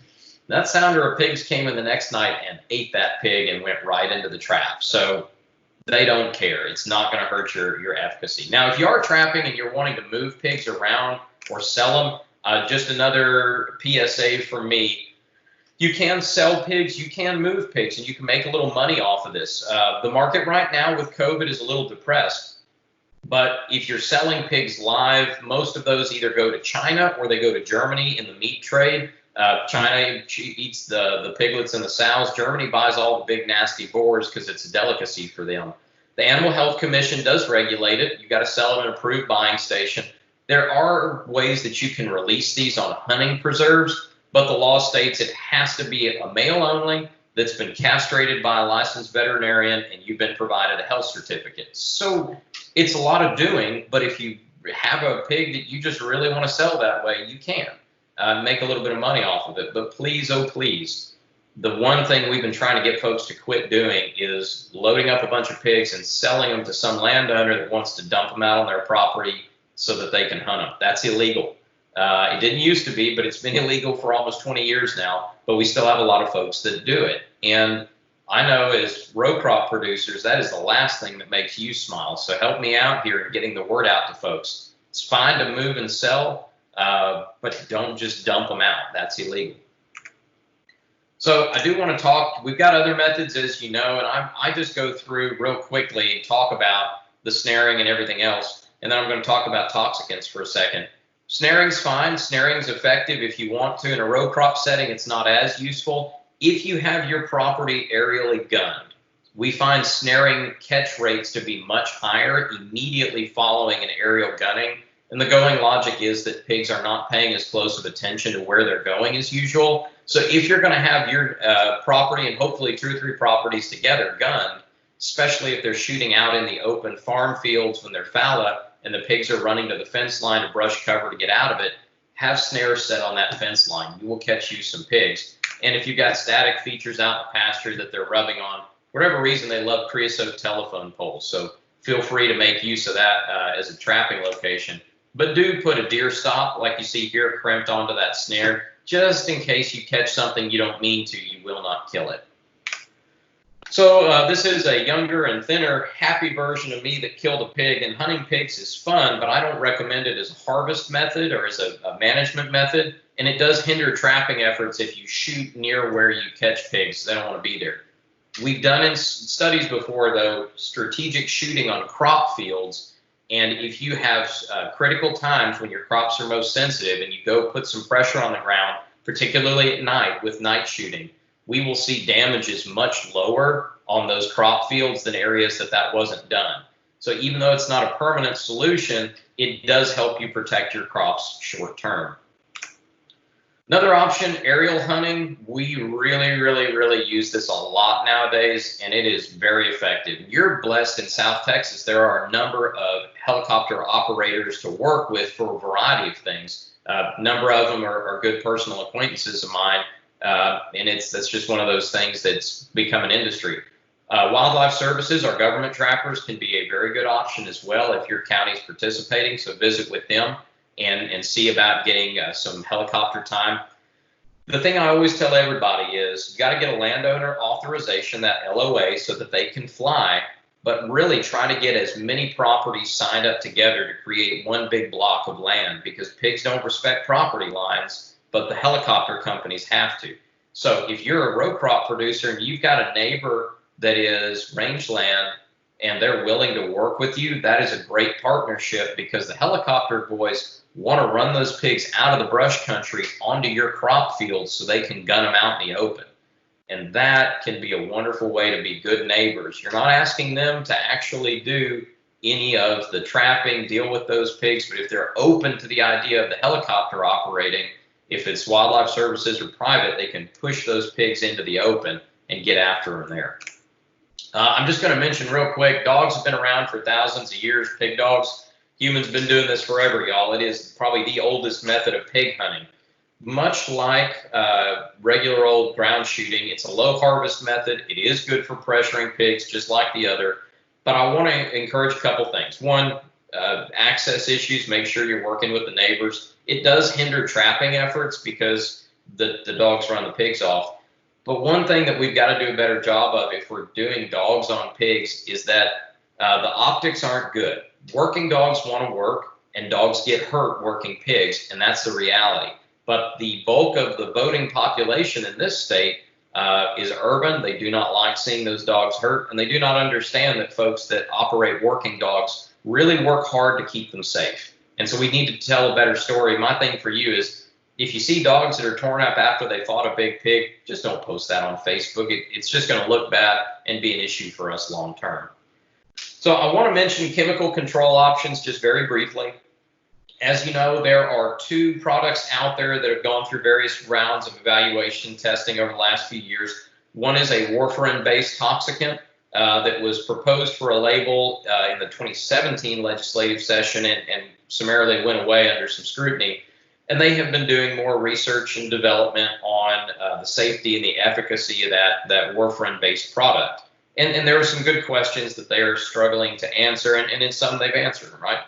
That sounder of pigs came in the next night and ate that pig and went right into the trap. So they don't care. It's not going to hurt your efficacy. Now, if you are trapping and you're wanting to move pigs around or sell them, just another PSA for me. You can sell pigs, you can move pigs, and you can make a little money off of this. The market right now with COVID is a little depressed, but if you're selling pigs live, most of those either go to China or they go to Germany in the meat trade. China eats the piglets and the sows. Germany buys all the big nasty boars because it's a delicacy for them. The Animal Health Commission does regulate it. You got to sell it in an approved buying station. There are ways that you can release these on hunting preserves, but the law states it has to be a male only that's been castrated by a licensed veterinarian and you've been provided a health certificate. So it's a lot of doing, but if you have a pig that you just really want to sell that way, you can. Make a little bit of money off of it. But please, oh please, the one thing we've been trying to get folks to quit doing is loading up a bunch of pigs and selling them to some landowner that wants to dump them out on their property so that they can hunt them. That's illegal. It didn't used to be, but it's been illegal for almost 20 years now, but we still have a lot of folks that do it. And I know as row crop producers, that is the last thing that makes you smile. So help me out here in getting the word out to folks. It's fine to move and sell, but don't just dump them out. That's illegal. So I do want to talk, we've got other methods, as you know, and I just go through real quickly and talk about the snaring and everything else. And then I'm going to talk about toxicants for a second. Snaring's fine. Snaring's effective if you want to. In a row crop setting, it's not as useful. If you have your property aerially gunned, we find snaring catch rates to be much higher immediately following an aerial gunning. And the going logic is that pigs are not paying as close of attention to where they're going as usual. So if you're going to have your property and hopefully 2 or 3 properties together gunned, especially if they're shooting out in the open farm fields when they're fallow and the pigs are running to the fence line to brush cover to get out of it, have snares set on that fence line. You will catch you some pigs. And if you've got static features out in the pasture that they're rubbing on, for whatever reason, they love creosote telephone poles. So feel free to make use of that as a trapping location. But do put a deer stop, like you see here, crimped onto that snare, just in case you catch something you don't mean to, you will not kill it. So this is a younger and thinner, happy version of me that killed a pig. And hunting pigs is fun, but I don't recommend it as a harvest method or as a management method. And it does hinder trapping efforts if you shoot near where you catch pigs. They don't want to be there. We've done in studies before, though, strategic shooting on crop fields. And if you have critical times when your crops are most sensitive and you go put some pressure on the ground, particularly at night with night shooting, we will see damages much lower on those crop fields than areas that wasn't done. So even though it's not a permanent solution, it does help you protect your crops short term. Another option, aerial hunting. We really use this a lot nowadays, and it is very effective. You're blessed in South Texas. There are a number of helicopter operators to work with for a variety of things. A number of them are good personal acquaintances of mine, and that's just one of those things that's become an industry. Wildlife Services, our government trappers, can be a very good option as well if your county's participating, so visit with them and see about getting some helicopter time. The thing I always tell everybody is you got to get a landowner authorization, that LOA, so that they can fly, but really try to get as many properties signed up together to create one big block of land, because pigs don't respect property lines, but the helicopter companies have to. So if you're a row crop producer and you've got a neighbor that is rangeland and they're willing to work with you, that is a great partnership, because the helicopter boys want to run those pigs out of the brush country onto your crop fields so they can gun them out in the open. And that can be a wonderful way to be good neighbors. You're not asking them to actually do any of the trapping, deal with those pigs, but if they're open to the idea of the helicopter operating, if it's Wildlife Services or private, they can push those pigs into the open and get after them there. I'm just going to mention real quick, dogs have been around for thousands of years, pig dogs. Humans been doing this forever, y'all. It is probably the oldest method of pig hunting. Much like regular old ground shooting, it's a low harvest method. It is good for pressuring pigs, just like the other. But I want to encourage a couple things. One, access issues. Make sure you're working with the neighbors. It does hinder trapping efforts because the dogs run the pigs off. But one thing that we've got to do a better job of if we're doing dogs on pigs is that the optics aren't good. Working dogs want to work, and dogs get hurt working pigs, and that's the reality. But the bulk of the voting population in this state is urban. They do not like seeing those dogs hurt, and they do not understand that folks that operate working dogs really work hard to keep them safe. And so we need to tell a better story. My thing for you is, if you see dogs that are torn up after they fought a big pig, just don't post that on Facebook. It's just going to look bad and be an issue for us long term. So I want to mention chemical control options just very briefly. As you know, there are two products out there that have gone through various rounds of evaluation testing over the last few years. One is a warfarin-based toxicant that was proposed for a label in the 2017 legislative session and summarily went away under some scrutiny. And they have been doing more research and development on the safety and the efficacy of that warfarin-based product. And there are some good questions that they are struggling to answer, and in some they've answered, right?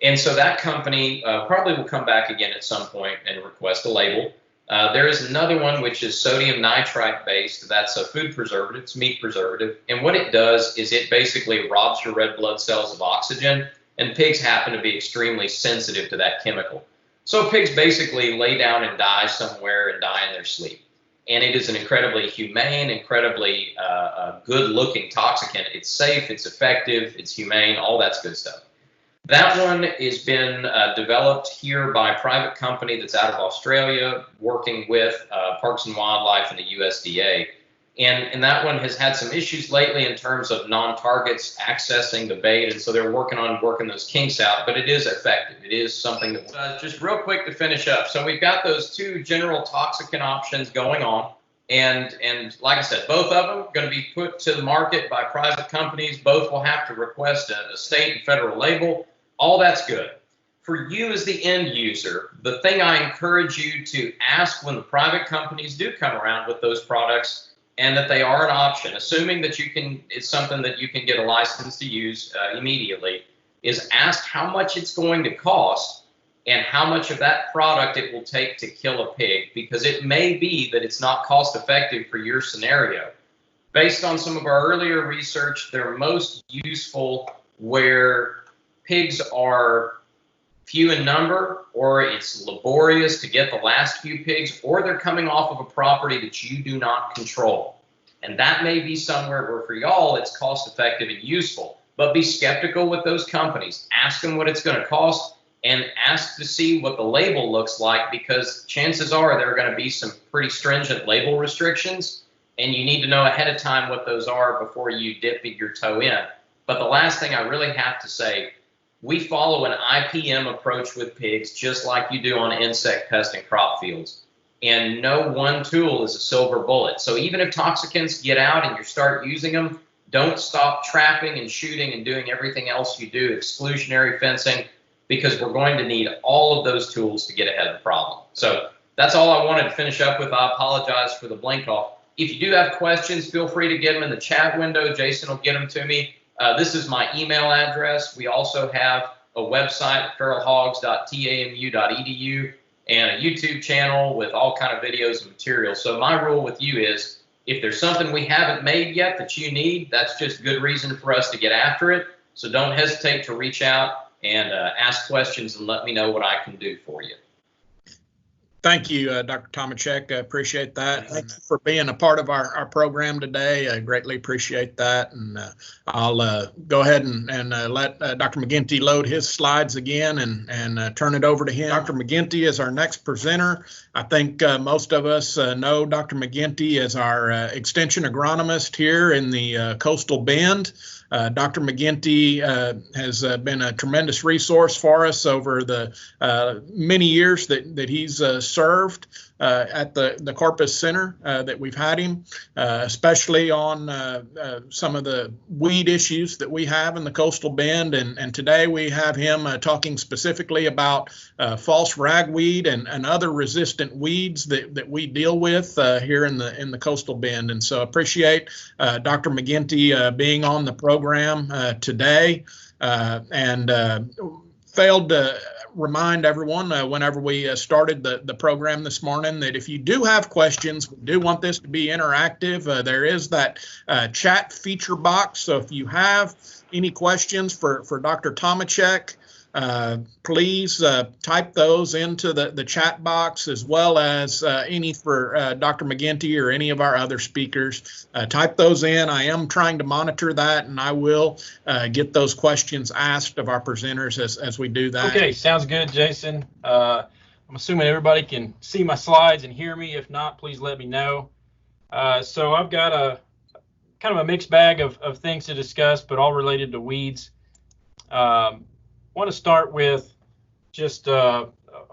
And so that company probably will come back again at some point and request a label. There is another one which is sodium nitrite based. That's a food preservative, it's meat preservative. And what it does is it basically robs your red blood cells of oxygen, and pigs happen to be extremely sensitive to that chemical. So pigs basically lay down and die somewhere and die in their sleep. And it is an incredibly humane, incredibly good-looking toxicant. It's safe, it's effective, it's humane, all that's good stuff. That one has been developed here by a private company that's out of Australia, working with Parks and Wildlife and the USDA. And that one has had some issues lately in terms of non-targets accessing the bait, and so they're working those kinks out, but it is effective. It is something that, just real quick to finish up. So we've got those two general toxicant options going on, and like I said, both of them going to be put to the market by private companies. Both will have to request a state and federal label. All that's good. For you as the end user, the thing I encourage you to ask when the private companies do come around with those products, and that they are an option, assuming that it's something that you can get a license to use immediately, is ask how much it's going to cost and how much of that product it will take to kill a pig, because it may be that it's not cost effective for your scenario. Based on some of our earlier research, they're most useful where pigs are few in number, or it's laborious to get the last few pigs, or they're coming off of a property that you do not control. And that may be somewhere where for y'all it's cost effective and useful. But be skeptical with those companies. Ask them what it's going to cost and ask to see what the label looks like, because chances are there are going to be some pretty stringent label restrictions. and you need to know ahead of time what those are before you dip your toe in. But the last thing I really have to say, we follow an IPM approach with pigs just like you do on insect, pest, and crop fields. And no one tool is a silver bullet. So even if toxicants get out and you start using them, don't stop trapping and shooting and doing everything else you do, exclusionary fencing, because we're going to need all of those tools to get ahead of the problem. So that's all I wanted to finish up with. I apologize for the blink off. If you do have questions, feel free to get them in the chat window. Jason will get them to me. This is my email address. We also have a website, feralhogs.tamu.edu, and a YouTube channel with all kind of videos and materials. So my rule with you is, if there's something we haven't made yet that you need, that's just good reason for us to get after it. So don't hesitate to reach out and ask questions and let me know what I can do for you. Thank you, Dr. Tomachek. I appreciate that. Thank you for being a part of our program today. I greatly appreciate that. And I'll go ahead and let Dr. McGinty load his slides again and turn it over to him. Dr. McGinty is our next presenter. I think most of us know Dr. McGinty as our extension agronomist here in the Coastal Bend. Dr. McGinty has been a tremendous resource for us over the many years that he's served at the Corpus Center that we've had him, especially on some of the weed issues that we have in the Coastal Bend. And today we have him talking specifically about false ragweed and other resistant weeds that we deal with here in the Coastal Bend. And so appreciate Dr. McGinty being on the program today, and failed to remind everyone whenever we started the program this morning that if you do have questions, we do want this to be interactive. There is that chat feature box. So if you have any questions for Dr. Tomachek, please type those into the chat box, as well as any for Dr. McGinty or any of our other speakers. Type those in. I am trying to monitor that, and I will get those questions asked of our presenters as we do that. Okay, sounds good, Jason. I'm assuming everybody can see my slides and hear me. If not, please let me know. So I've got a kind of a mixed bag of things to discuss, but all related to weeds. Want to start with just a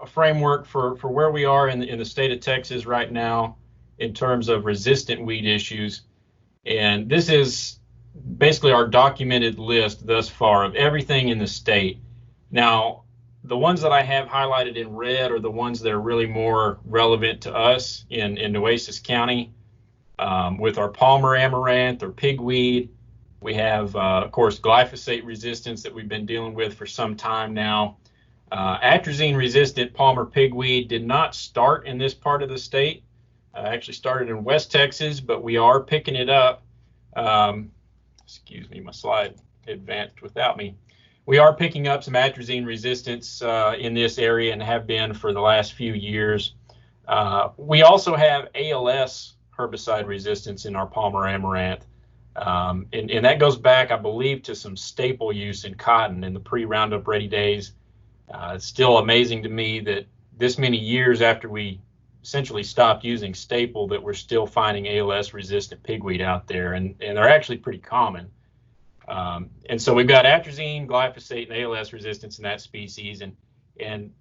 framework for where we are in the state of Texas right now in terms of resistant weed issues. And this is basically our documented list thus far of everything in the state. Now, the ones that I have highlighted in red are the ones that are really more relevant to us in Nueces County, with our Palmer amaranth or pigweed. We have, of course, glyphosate resistance that we've been dealing with for some time now. Atrazine-resistant Palmer pigweed did not start in this part of the state. Actually started in West Texas, but we are picking it up. Excuse me, my slide advanced without me. We are picking up some atrazine resistance in this area and have been for the last few years. We also have ALS herbicide resistance in our Palmer amaranth. And that goes back, I believe, to some staple use in cotton in the pre-Roundup Ready days. It's still amazing to me that this many years after we essentially stopped using staple that we're still finding ALS resistant pigweed out there, and they're actually pretty common. And so we've got atrazine, glyphosate, and ALS resistance in that species, and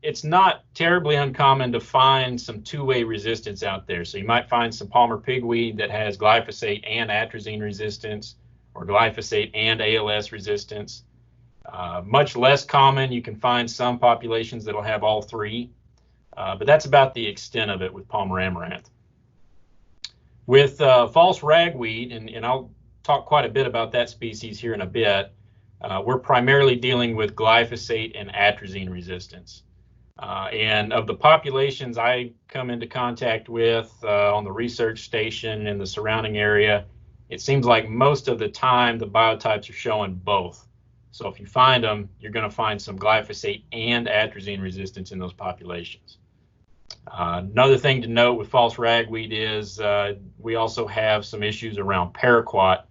it's not terribly uncommon to find some two-way resistance out there. So you might find some Palmer pigweed that has glyphosate and atrazine resistance, or glyphosate and ALS resistance. Much less common, you can find some populations that'll have all three, but that's about the extent of it with Palmer amaranth. With false ragweed, and I'll talk quite a bit about that species here in a bit, we're primarily dealing with glyphosate and atrazine resistance. And of the populations I come into contact with on the research station in the surrounding area, it seems like most of the time the biotypes are showing both. So if you find them, you're going to find some glyphosate and atrazine resistance in those populations. Another thing to note with false ragweed is we also have some issues around paraquat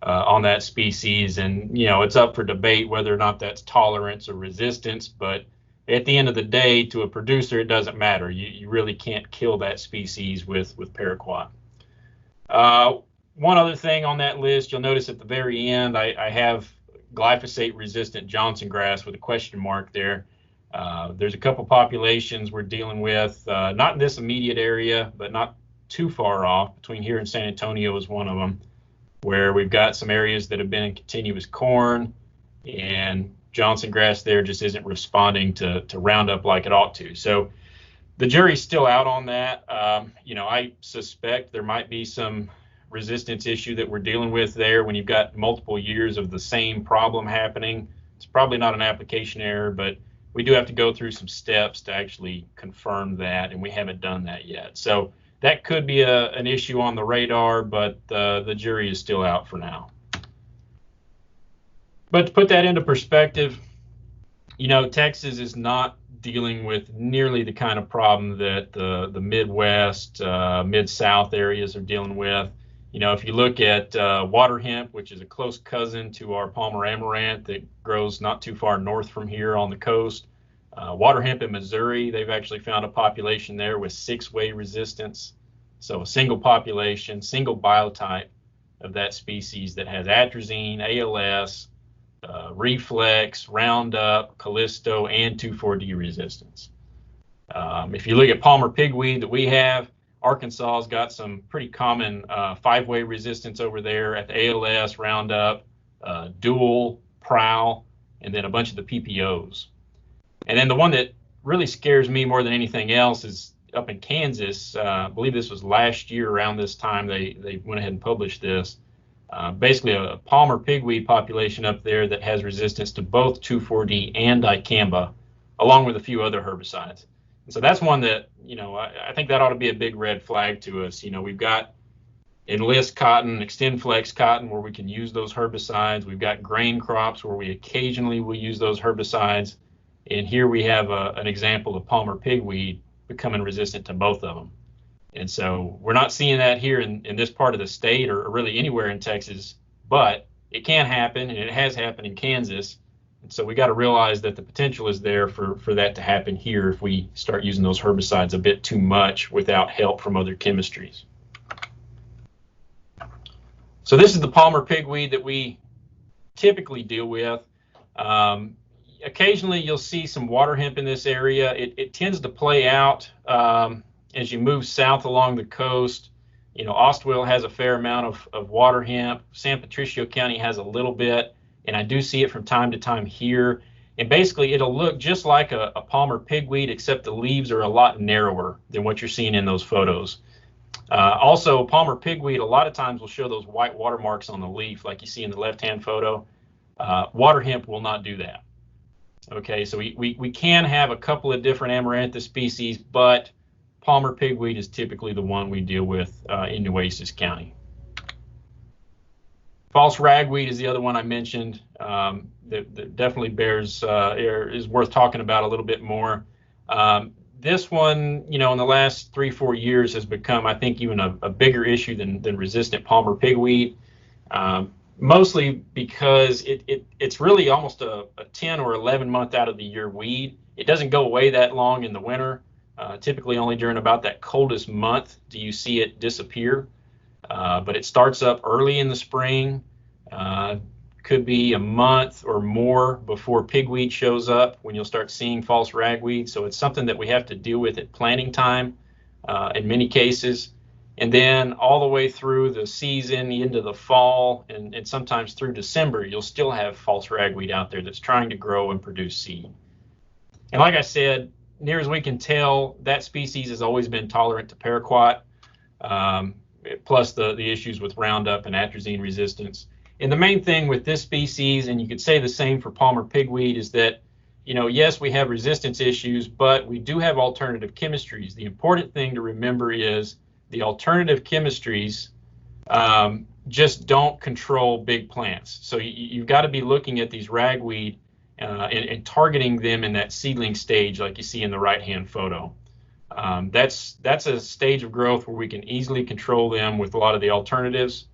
on that species, and it's up for debate whether or not that's tolerance or resistance, but at the end of the day, to a producer, it doesn't matter. You really can't kill that species with paraquat. One other thing on that list, you'll notice at the very end, I have glyphosate-resistant Johnson grass with a question mark there. There's a couple populations we're dealing with, not in this immediate area, but not too far off. Between here and San Antonio is one of them, where we've got some areas that have been in continuous corn, and Johnson grass there just isn't responding to Roundup like it ought to. So the jury's still out on that. I suspect there might be some resistance issue that we're dealing with there when you've got multiple years of the same problem happening. It's probably not an application error, but we do have to go through some steps to actually confirm that, and we haven't done that yet. So that could be an issue on the radar, but the jury is still out for now. But to put that into perspective, Texas is not dealing with nearly the kind of problem that the Midwest, Mid-South areas are dealing with. If you look at water hemp, which is a close cousin to our Palmer amaranth that grows not too far north from here on the coast, water hemp in Missouri, they've actually found a population there with 6-way resistance. So a single population, single biotype of that species that has atrazine, ALS, reflex, Roundup, Callisto, and 2,4-D resistance. If you look at Palmer pigweed that we have, Arkansas has got some pretty common 5-way resistance over there at the ALS, Roundup, Dual, Prowl, and then a bunch of the PPOs. And then the one that really scares me more than anything else is up in Kansas. I believe this was last year around this time they went ahead and published this. Basically a Palmer pigweed population up there that has resistance to both 2,4-D and dicamba, along with a few other herbicides. And so that's one that, I think that ought to be a big red flag to us. We've got Enlist cotton, XtendFlex cotton, where we can use those herbicides. We've got grain crops where we occasionally will use those herbicides. And here we have an example of Palmer pigweed becoming resistant to both of them. And so we're not seeing that here in this part of the state or really anywhere in Texas, but it can happen, and it has happened in Kansas. And so we got to realize that the potential is there for that to happen here if we start using those herbicides a bit too much without help from other chemistries. So this is the Palmer pigweed that we typically deal with. Occasionally you'll see some water hemp in this area. It tends to play out as you move south along the coast. Ostwell has a fair amount of water hemp. San Patricio County has a little bit, and I do see it from time to time here. And basically it'll look just like a Palmer pigweed, except the leaves are a lot narrower than what you're seeing in those photos. Also, Palmer pigweed a lot of times will show those white watermarks on the leaf like you see in the left-hand photo. Water hemp will not do that. Okay, so we can have a couple of different amaranthus species, but Palmer pigweed is typically the one we deal with in Nueces County. False ragweed is the other one I mentioned that definitely is worth talking about a little bit more. This one, in the last 3-4 years has become, I think, even a bigger issue than resistant Palmer pigweed. Mostly because it's really almost a 10 or 11 month out of the year weed. It doesn't go away that long in the winter. Typically only during about that coldest month do you see it disappear. But it starts up early in the spring. Could be a month or more before pigweed shows up when you'll start seeing false ragweed. So it's something that we have to deal with at planting time in many cases. And then all the way through the season, into the fall, and sometimes through December, you'll still have false ragweed out there that's trying to grow and produce seed. And like I said, near as we can tell, that species has always been tolerant to paraquat, plus the issues with Roundup and atrazine resistance. And the main thing with this species, and you could say the same for Palmer pigweed, is that, yes, we have resistance issues, but we do have alternative chemistries. The important thing to remember is the alternative chemistries just don't control big plants. So you've got to be looking at these ragweed and targeting them in that seedling stage like you see in the right-hand photo. That's a stage of growth where we can easily control them with a lot of the alternatives.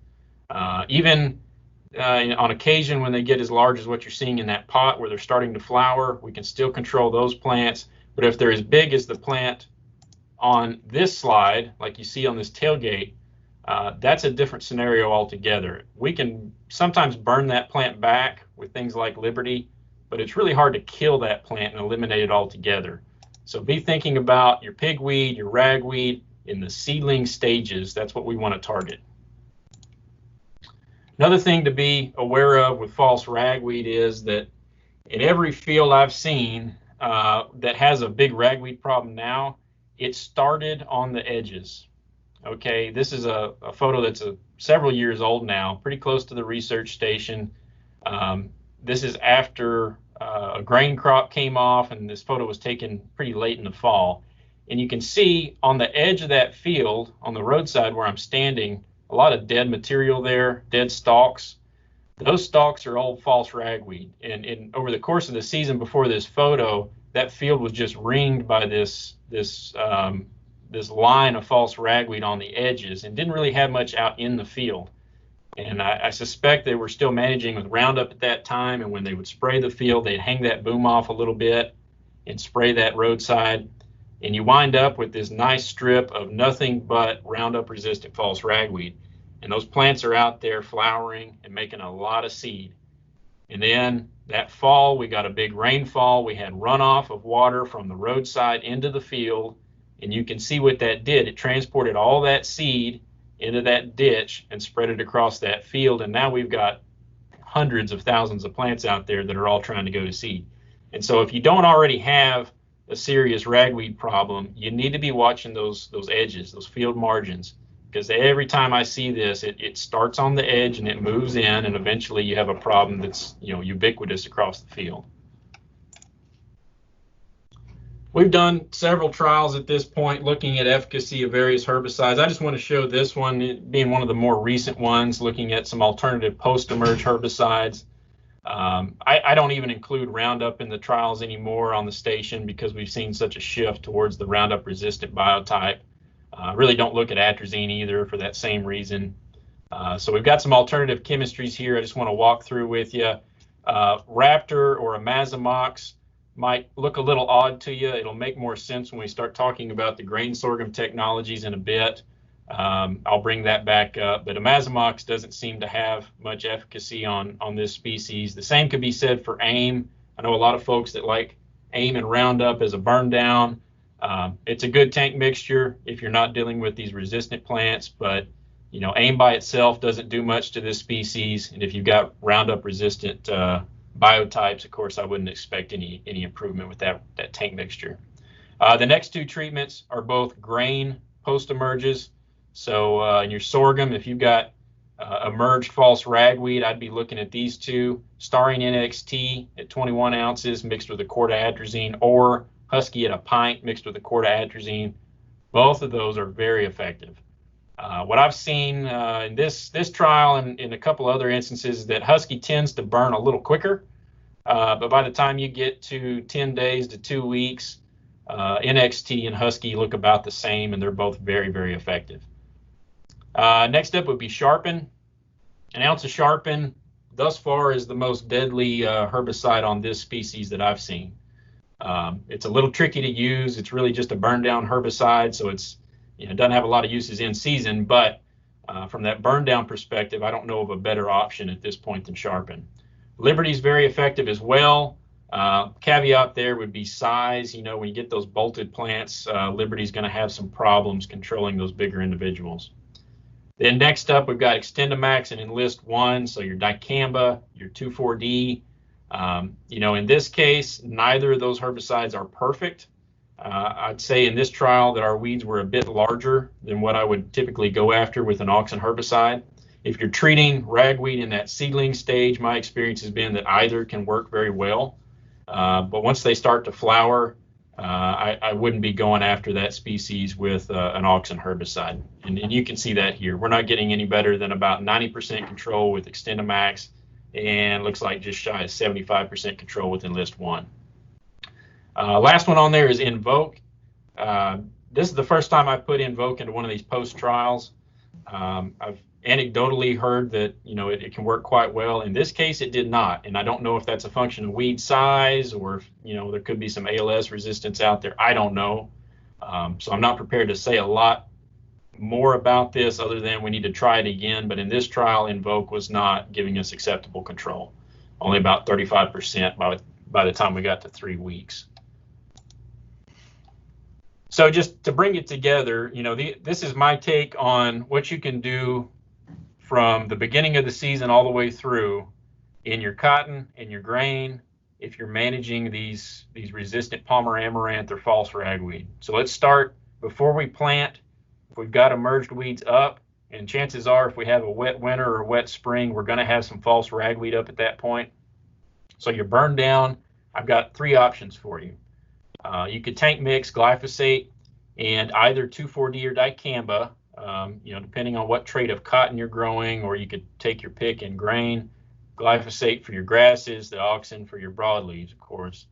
Even on occasion when they get as large as what you're seeing in that pot where they're starting to flower, we can still control those plants. But if they're as big as the plant on this slide, like you see on this tailgate, that's a different scenario altogether. We can sometimes burn that plant back with things like Liberty, but it's really hard to kill that plant and eliminate it altogether. So be thinking about your pigweed, your ragweed in the seedling stages. That's what we want to target. Another thing to be aware of with false ragweed is that in every field I've seen that has a big ragweed problem now, it started on the edges. Okay, this is a photo that's several years old now, pretty close to the research station. This is after a grain crop came off, and this photo was taken pretty late in the fall. And you can see on the edge of that field, on the roadside where I'm standing, a lot of dead material there, dead stalks. Those stalks are old false ragweed. And over the course of the season before this photo, that field was just ringed by this line of false ragweed on the edges and didn't really have much out in the field. And I suspect they were still managing with Roundup at that time, and when they would spray the field, they'd hang that boom off a little bit and spray that roadside, and you wind up with this nice strip of nothing but Roundup resistant false ragweed. And those plants are out there flowering and making a lot of seed. And then that fall, we got a big rainfall. We had runoff of water from the roadside into the field, and you can see what that did. It transported all that seed into that ditch and spread it across that field, and now we've got hundreds of thousands of plants out there that are all trying to go to seed. And so if you don't already have a serious ragweed problem, you need to be watching those edges, those field margins, because every time I see this, it starts on the edge and it moves in, and eventually you have a problem that's ubiquitous across the field. We've done several trials at this point looking at efficacy of various herbicides. I just want to show this one being one of the more recent ones, looking at some alternative post-emerge herbicides. I don't even include Roundup in the trials anymore on the station because we've seen such a shift towards the Roundup resistant biotype. I really don't look at atrazine either for that same reason. So we've got some alternative chemistries here I just want to walk through with you. Raptor or Amazamox might look a little odd to you. It'll make more sense when we start talking about the grain sorghum technologies in a bit. I'll bring that back up, but Amazamox doesn't seem to have much efficacy on this species. The same could be said for AIM. I know a lot of folks that like AIM and Roundup as a burn down. It's a good tank mixture if you're not dealing with these resistant plants, but AIM by itself doesn't do much to this species, and if you've got Roundup resistant biotypes, of course, I wouldn't expect any improvement with that tank mixture. The next two treatments are both grain post-emerges. So in your sorghum, if you've got emerged false ragweed, I'd be looking at these two, Starring NXT at 21 ounces mixed with a quart of atrazine, or Husky at a pint mixed with a quart of atrazine. Both of those are very effective. What I've seen in this trial and in a couple other instances is that Husky tends to burn a little quicker, but by the time you get to 10 days to 2 weeks, NXT and Husky look about the same, and they're both very, very effective. Next up would be Sharpen. An ounce of Sharpen thus far is the most deadly herbicide on this species that I've seen. It's a little tricky to use. It's really just a burn down herbicide, so it doesn't have a lot of uses in season, but from that burn down perspective, I don't know of a better option at this point than Sharpen. Liberty is very effective as well. Caveat there would be size. When you get those bolted plants, Liberty is going to have some problems controlling those bigger individuals. Then next up, we've got Extendamax and Enlist 1, so your dicamba, your 2,4-D. In this case, neither of those herbicides are perfect. I'd say in this trial that our weeds were a bit larger than what I would typically go after with an auxin herbicide. If you're treating ragweed in that seedling stage, my experience has been that either can work very well. But once they start to flower, I wouldn't be going after that species with an auxin herbicide. And you can see that here. We're not getting any better than about 90% control with Extendamax, and looks like just shy of 75% control with Enlist 1. Last one on there is Invoke. This is the first time I put Invoke into one of these post trials. I've anecdotally heard that it can work quite well. In this case, it did not, and I don't know if that's a function of weed size or if there could be some ALS resistance out there. I don't know, so I'm not prepared to say a lot more about this other than we need to try it again. But in this trial, Invoke was not giving us acceptable control, only about 35% by the time we got to 3 weeks. So just to bring it together, this is my take on what you can do from the beginning of the season all the way through in your cotton, in your grain, if you're managing these resistant Palmer amaranth or false ragweed. So let's start before we plant. If we've got emerged weeds up, and chances are if we have a wet winter or a wet spring, we're going to have some false ragweed up at that point. So you're burned down. I've got 3 options for you. You could tank mix glyphosate and either 2,4-D or dicamba, depending on what trait of cotton you're growing, or you could take your pick in grain. Glyphosate for your grasses, the auxin for your broadleaves, of course.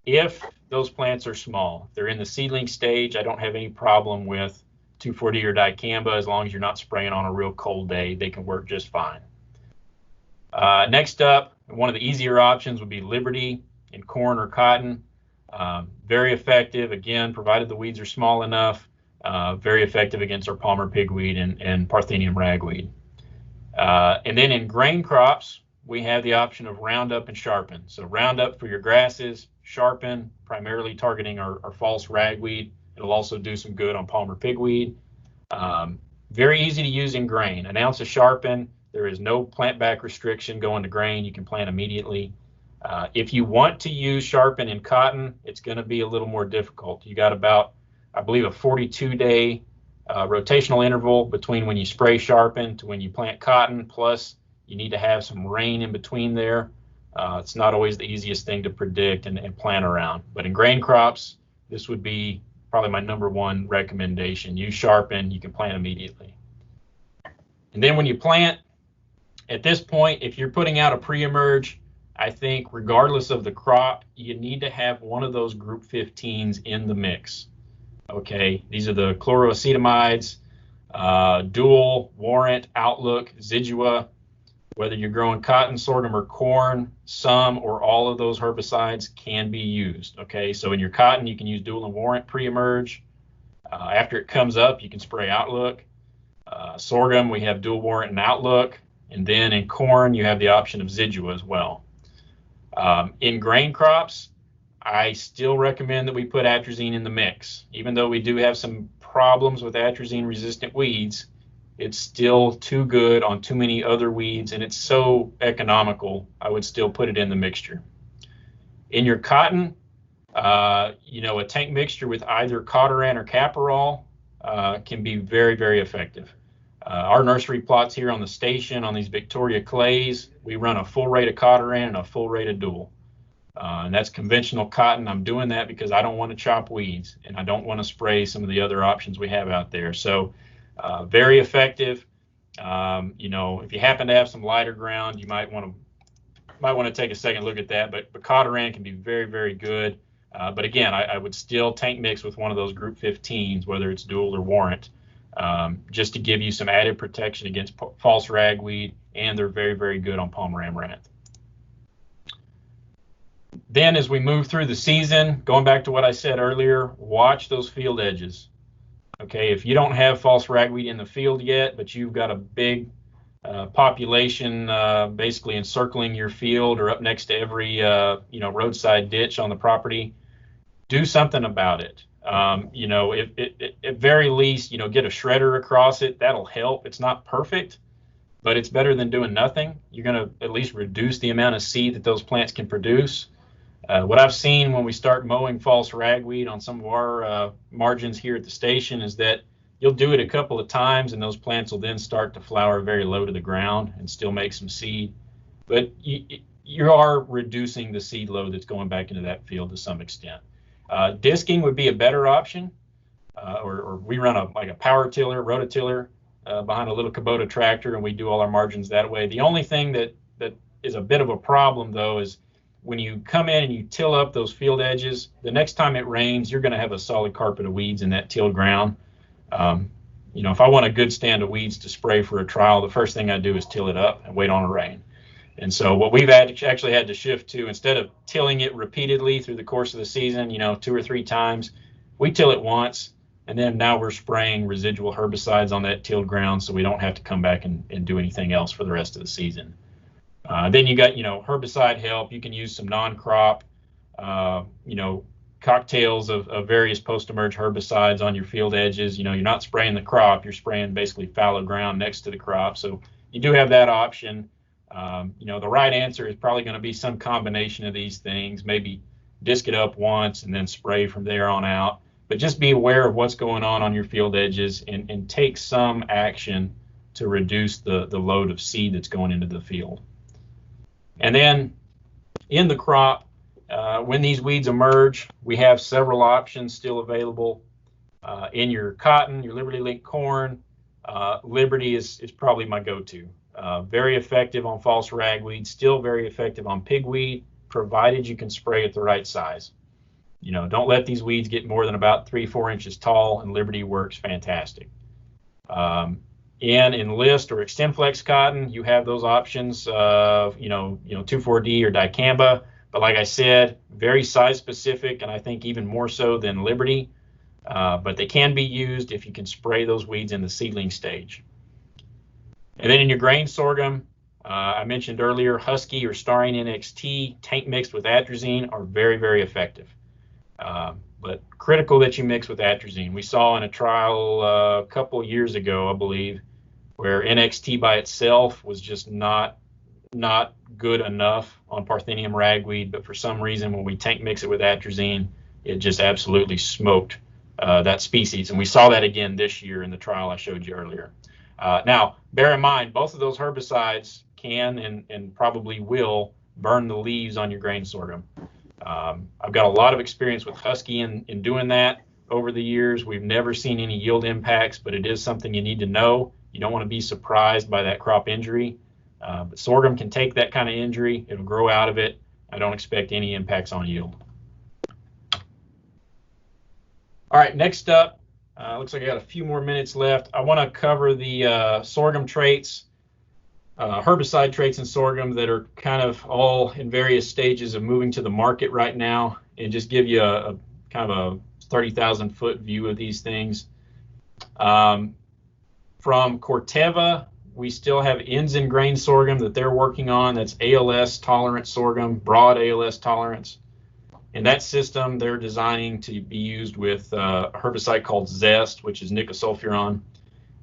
If those plants are small, if they're in the seedling stage, I don't have any problem with 2,4-D or dicamba as long as you're not spraying on a real cold day. They can work just fine. Next up, one of the easier options would be Liberty in corn or cotton. Very effective, again, provided the weeds are small enough. Very effective against our Palmer pigweed and Parthenium ragweed. And then in grain crops, we have the option of Roundup and Sharpen. So Roundup for your grasses, Sharpen primarily targeting our false ragweed. It'll also do some good on Palmer pigweed. Very easy to use in grain. An ounce of Sharpen, there is no plant back restriction going to grain. You can plant immediately. If you want to use Sharpen in cotton, it's going to be a little more difficult. You got about, I believe, a 42-day rotational interval between when you spray Sharpen to when you plant cotton, plus you need to have some rain in between there. It's not always the easiest thing to predict and plan around. But in grain crops, this would be probably my #1 recommendation. Use Sharpen, you can plant immediately. And then when you plant, at this point, if you're putting out a pre-emerge, I think regardless of the crop, you need to have one of those group 15s in the mix. Okay, these are the chloroacetamides, Dual, Warrant, Outlook, Zidua. Whether you're growing cotton, sorghum, or corn, some or all of those herbicides can be used. Okay, so in your cotton, you can use Dual and Warrant pre-emerge. After it comes up, you can spray Outlook. Sorghum, we have Dual, Warrant, and Outlook. And then in corn, you have the option of Zidua as well. In grain crops, I still recommend that we put atrazine in the mix. Even though we do have some problems with atrazine-resistant weeds, it's still too good on too many other weeds, and it's so economical, I would still put it in the mixture. In your cotton, a tank mixture with either Cotoran or Caparol can be very, very effective. Our nursery plots here on the station on these Victoria clays, we run a full rate of Cotoran and a full rate of Dual. And that's conventional cotton. I'm doing that because I don't want to chop weeds and I don't want to spray some of the other options we have out there. So very effective. If you happen to have some lighter ground, you might want to take a second look at that. But Cotoran can be very, very good. But again, I would still tank mix with one of those group 15s, whether it's Dual or Warrant, just to give you some added protection against false ragweed, and they're very, very good on Palmer amaranth. Then as we move through the season, going back to what I said earlier, watch those field edges. Okay, if you don't have false ragweed in the field yet, but you've got a big population basically encircling your field or up next to every roadside ditch on the property, do something about it. At very least, get a shredder across it. That'll help. It's not perfect, but it's better than doing nothing. You're going to at least reduce the amount of seed that those plants can produce. What I've seen when we start mowing false ragweed on some of our margins here at the station is that you'll do it a couple of times and those plants will then start to flower very low to the ground and still make some seed. But you are reducing the seed load that's going back into that field to some extent. Disking would be a better option, or we run a power tiller, rototiller behind a little Kubota tractor, and we do all our margins that way. The only thing that is a bit of a problem, though, is when you come in and you till up those field edges, the next time it rains, you're going to have a solid carpet of weeds in that tilled ground. If I want a good stand of weeds to spray for a trial, the first thing I do is till it up and wait on a rain. And so what we've actually had to shift to, instead of tilling it repeatedly through the course of the season, 2 or 3 times, we till it once And then now we're spraying residual herbicides on that tilled ground so we don't have to come back and do anything else for the rest of the season. Then you got, herbicide help. You can use some non-crop, cocktails of various post-emerge herbicides on your field edges. You're not spraying the crop, you're spraying basically fallow ground next to the crop. So you do have that option. The right answer is probably going to be some combination of these things, maybe disc it up once and then spray from there on out. But just be aware of what's going on your field edges and take some action to reduce the load of seed that's going into the field. And then in the crop, when these weeds emerge, we have several options still available. In your cotton, your Liberty Link corn, Liberty is probably my go-to. Very effective on false ragweed, still very effective on pigweed, provided you can spray at the right size. Don't let these weeds get more than about 3-4 inches tall, and Liberty works fantastic. In Enlist or XtendFlex cotton, you have those options of 2,4-D or dicamba. But like I said, very size specific, and I think even more so than Liberty. But they can be used if you can spray those weeds in the seedling stage. And then in your grain sorghum, I mentioned earlier, Husky or Starring NXT tank mixed with atrazine are very, very effective. But critical that you mix with atrazine. We saw in a trial a couple years ago, I believe, where NXT by itself was just not good enough on Parthenium ragweed, but for some reason when we tank mix it with atrazine, it just absolutely smoked that species. And we saw that again this year in the trial I showed you earlier. Now, bear in mind, both of those herbicides can and probably will burn the leaves on your grain sorghum. I've got a lot of experience with Husky in doing that over the years. We've never seen any yield impacts, but it is something you need to know. You don't want to be surprised by that crop injury. But sorghum can take that kind of injury. It'll grow out of it. I don't expect any impacts on yield. All right, next up, looks like I got a few more minutes left. I want to cover the sorghum traits, herbicide traits in sorghum that are kind of all in various stages of moving to the market right now, and just give you a kind of a 30,000 foot view of these things. From Corteva, we still have Ensign grain sorghum that they're working on. That's ALS tolerant sorghum, broad ALS tolerance. In that system, they're designing to be used with a herbicide called Zest, which is nicosulfuron,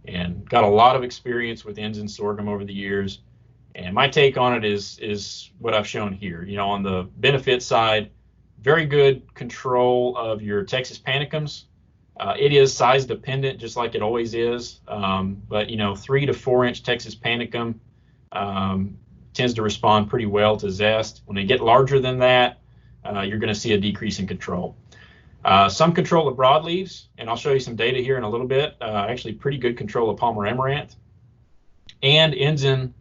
and got a lot of experience with Ensign sorghum over the years. And my take on it is what I've shown here. On the benefit side, very good control of your Texas panicums. It is size dependent, just like it always is. But 3 to 4 inch Texas panicum tends to respond pretty well to Zest. When they get larger than that, you're going to see a decrease in control. Some control of broadleaves, and I'll show you some data here in a little bit. Actually, pretty good control of Palmer amaranth. And Ensign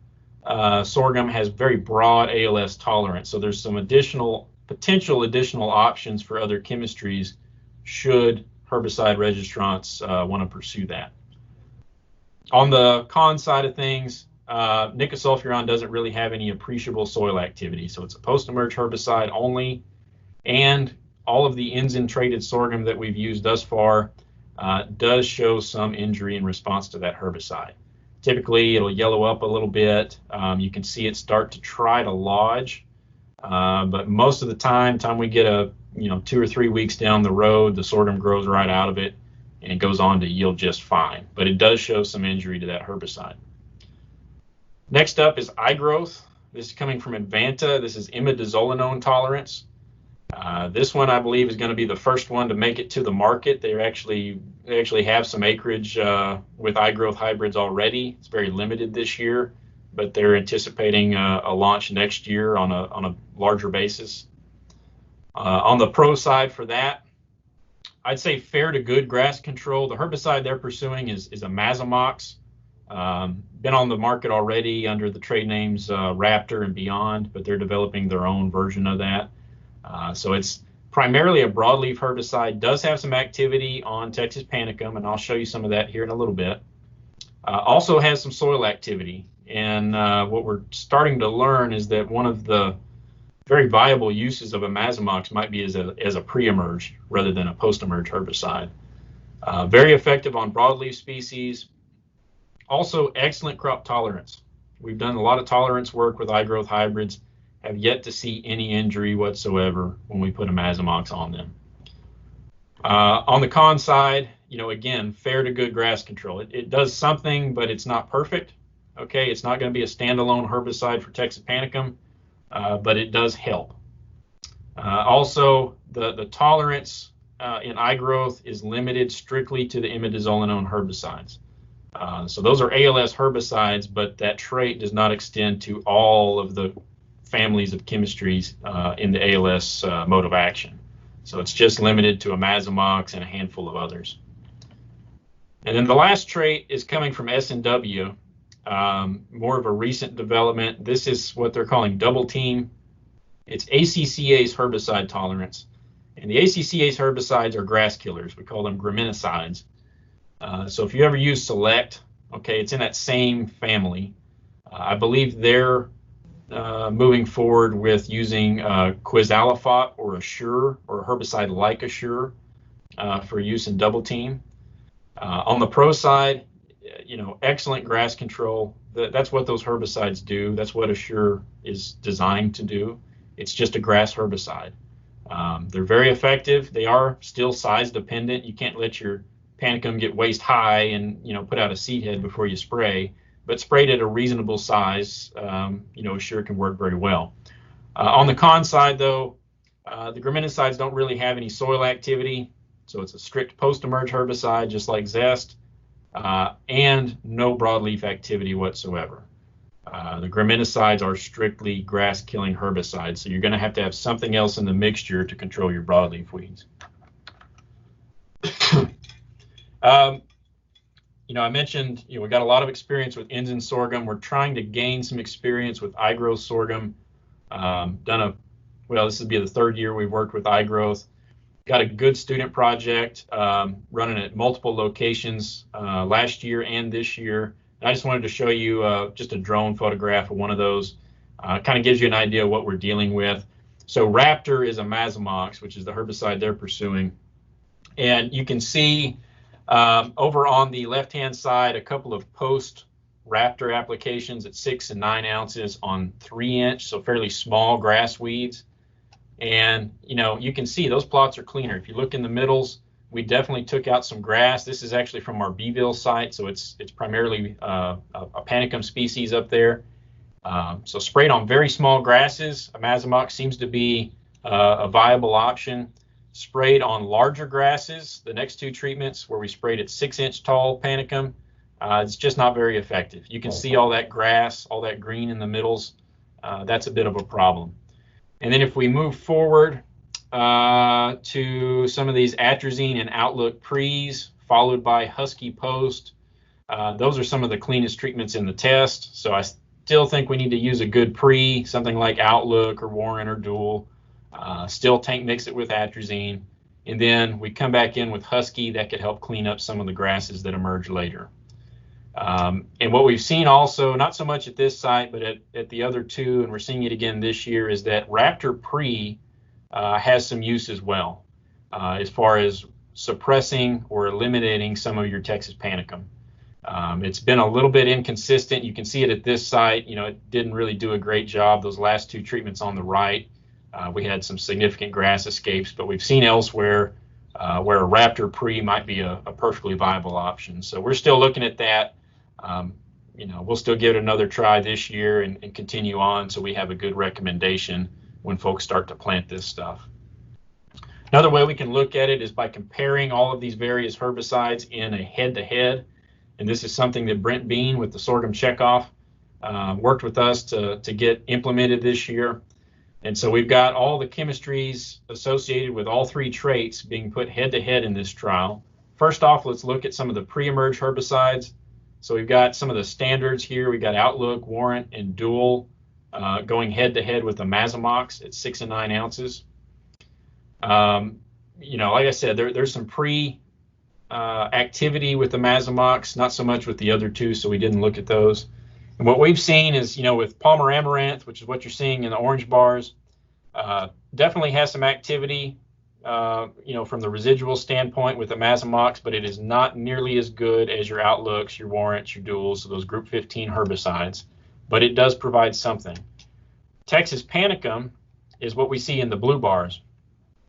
sorghum has very broad ALS tolerance, so there's some potential additional options for other chemistries should herbicide registrants want to pursue that. On the con side of things, nicosulfuron doesn't really have any appreciable soil activity, so it's a post-emerge herbicide only, and all of the Ensign traded sorghum that we've used thus far does show some injury in response to that herbicide. Typically, it'll yellow up a little bit. You can see it start to try to lodge, but most of the time we get 2 or 3 weeks down the road, the sorghum grows right out of it and it goes on to yield just fine. But it does show some injury to that herbicide. Next up is eye growth. This is coming from Advanta. This is imidazolinone tolerance. This one, I believe, is going to be the first one to make it to the market. They actually have some acreage with eye growth hybrids already. It's very limited this year, but they're anticipating a launch next year on a larger basis. On the pro side for that, I'd say fair to good grass control. The herbicide they're pursuing is a Mazamox. Been on the market already under the trade names Raptor and Beyond, but they're developing their own version of that. So it's primarily a broadleaf herbicide, does have some activity on Texas panicum, and I'll show you some of that here in a little bit. Also has some soil activity, and what we're starting to learn is that one of the very viable uses of a Mazamox might be as a pre-emerge rather than a post-emerge herbicide. Very effective on broadleaf species. Also excellent crop tolerance. We've done a lot of tolerance work with iGrowth hybrids, have yet to see any injury whatsoever when we put a Mazamox on them. On the con side, again, fair to good grass control. It does something, but it's not perfect. Okay, it's not going to be a standalone herbicide for Texas panicum, but it does help. Also, the tolerance in iGrowth is limited strictly to the imidazolone herbicides. So those are ALS herbicides, but that trait does not extend to all of the families of chemistries in the ALS mode of action. So it's just limited to a Mazamox and a handful of others. And then the last trait is coming from S&W, more of a recent development. This is what they're calling double team. It's ACCA's herbicide tolerance. And the ACCA's herbicides are grass killers. We call them graminicides. So if you ever use Select, okay, it's in that same family. I believe they're moving forward with using Quizalifot or Assure, or a herbicide like Assure, for use in double team. On the pro side, excellent grass control. That's what those herbicides do. That's what Assure is designed to do. It's just a grass herbicide. They're very effective. They are still size dependent. You can't let your panicum get waist high and put out a seed head before you spray, but sprayed at a reasonable size, Assure can work very well. On the con side, though, the graminicides don't really have any soil activity, so it's a strict post-emerge herbicide, just like Zest, and no broadleaf activity whatsoever. The graminicides are strictly grass-killing herbicides, so you're going to have something else in the mixture to control your broadleaf weeds. I mentioned we got a lot of experience with Ensign sorghum. We're trying to gain some experience with iGrowth sorghum. This would be the third year we've worked with iGrowth. Got a good student project running at multiple locations last year and this year. And I just wanted to show you just a drone photograph of one of those. Kind of gives you an idea of what we're dealing with. So Raptor is a Mazamox, which is the herbicide they're pursuing. And you can see over on the left-hand side, a couple of post-Raptor applications at 6 and 9 ounces on 3-inch, so fairly small grass weeds. And, you can see those plots are cleaner. If you look in the middles, we definitely took out some grass. This is actually from our Beeville site, so it's primarily a panicum species up there. So sprayed on very small grasses, a Mazamox seems to be a viable option. Sprayed on larger grasses, the next two treatments where we sprayed at 6-inch tall panicum, it's just not very effective. You can see all that grass, all that green in the middles. That's a bit of a problem. And then if we move forward to some of these atrazine and Outlook pre's, followed by Husky Post, those are some of the cleanest treatments in the test. So I still think we need to use a good pre, something like Outlook or Warren or Dual. Still tank mix it with atrazine, and then we come back in with Husky that could help clean up some of the grasses that emerge later. And what we've seen also, not so much at this site, but at the other two, and we're seeing it again this year, is that Raptor Pre has some use as well, as far as suppressing or eliminating some of your Texas panicum. It's been a little bit inconsistent. You can see it at this site. It didn't really do a great job. Those last two treatments on the right, we had some significant grass escapes, but we've seen elsewhere where a Raptor Pre might be a perfectly viable option. So we're still looking at that. We'll still give it another try this year and continue on so we have a good recommendation when folks start to plant this stuff. Another way we can look at it is by comparing all of these various herbicides in a head-to-head. And this is something that Brent Bean with the sorghum checkoff worked with us to get implemented this year. And so we've got all the chemistries associated with all three traits being put head-to-head in this trial. First off, let's look at some of the pre-emerge herbicides. So we've got some of the standards here. We've got Outlook, Warrant, and Dual going head-to-head with the Mazamox at 6 and 9 ounces. Like I said, there's some activity with the Mazamox, not so much with the other two, so we didn't look at those. And what we've seen is, with Palmer Amaranth, which is what you're seeing in the orange bars, definitely has some activity, from the residual standpoint with the Mazamox, but it is not nearly as good as your Outlooks, your Warrants, your Duals, so those Group 15 herbicides, but it does provide something. Texas Panicum is what we see in the blue bars.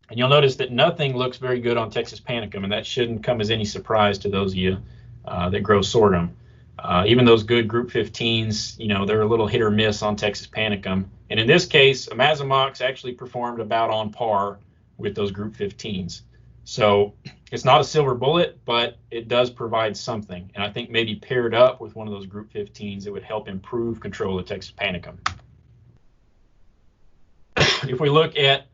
And you'll notice that nothing looks very good on Texas Panicum, and that shouldn't come as any surprise to those of you that grow sorghum. Even those good Group 15s, they're a little hit or miss on Texas Panicum. And in this case, a Mazamox actually performed about on par with those Group 15s. So it's not a silver bullet, but it does provide something. And I think maybe paired up with one of those Group 15s, it would help improve control of Texas Panicum. If we look at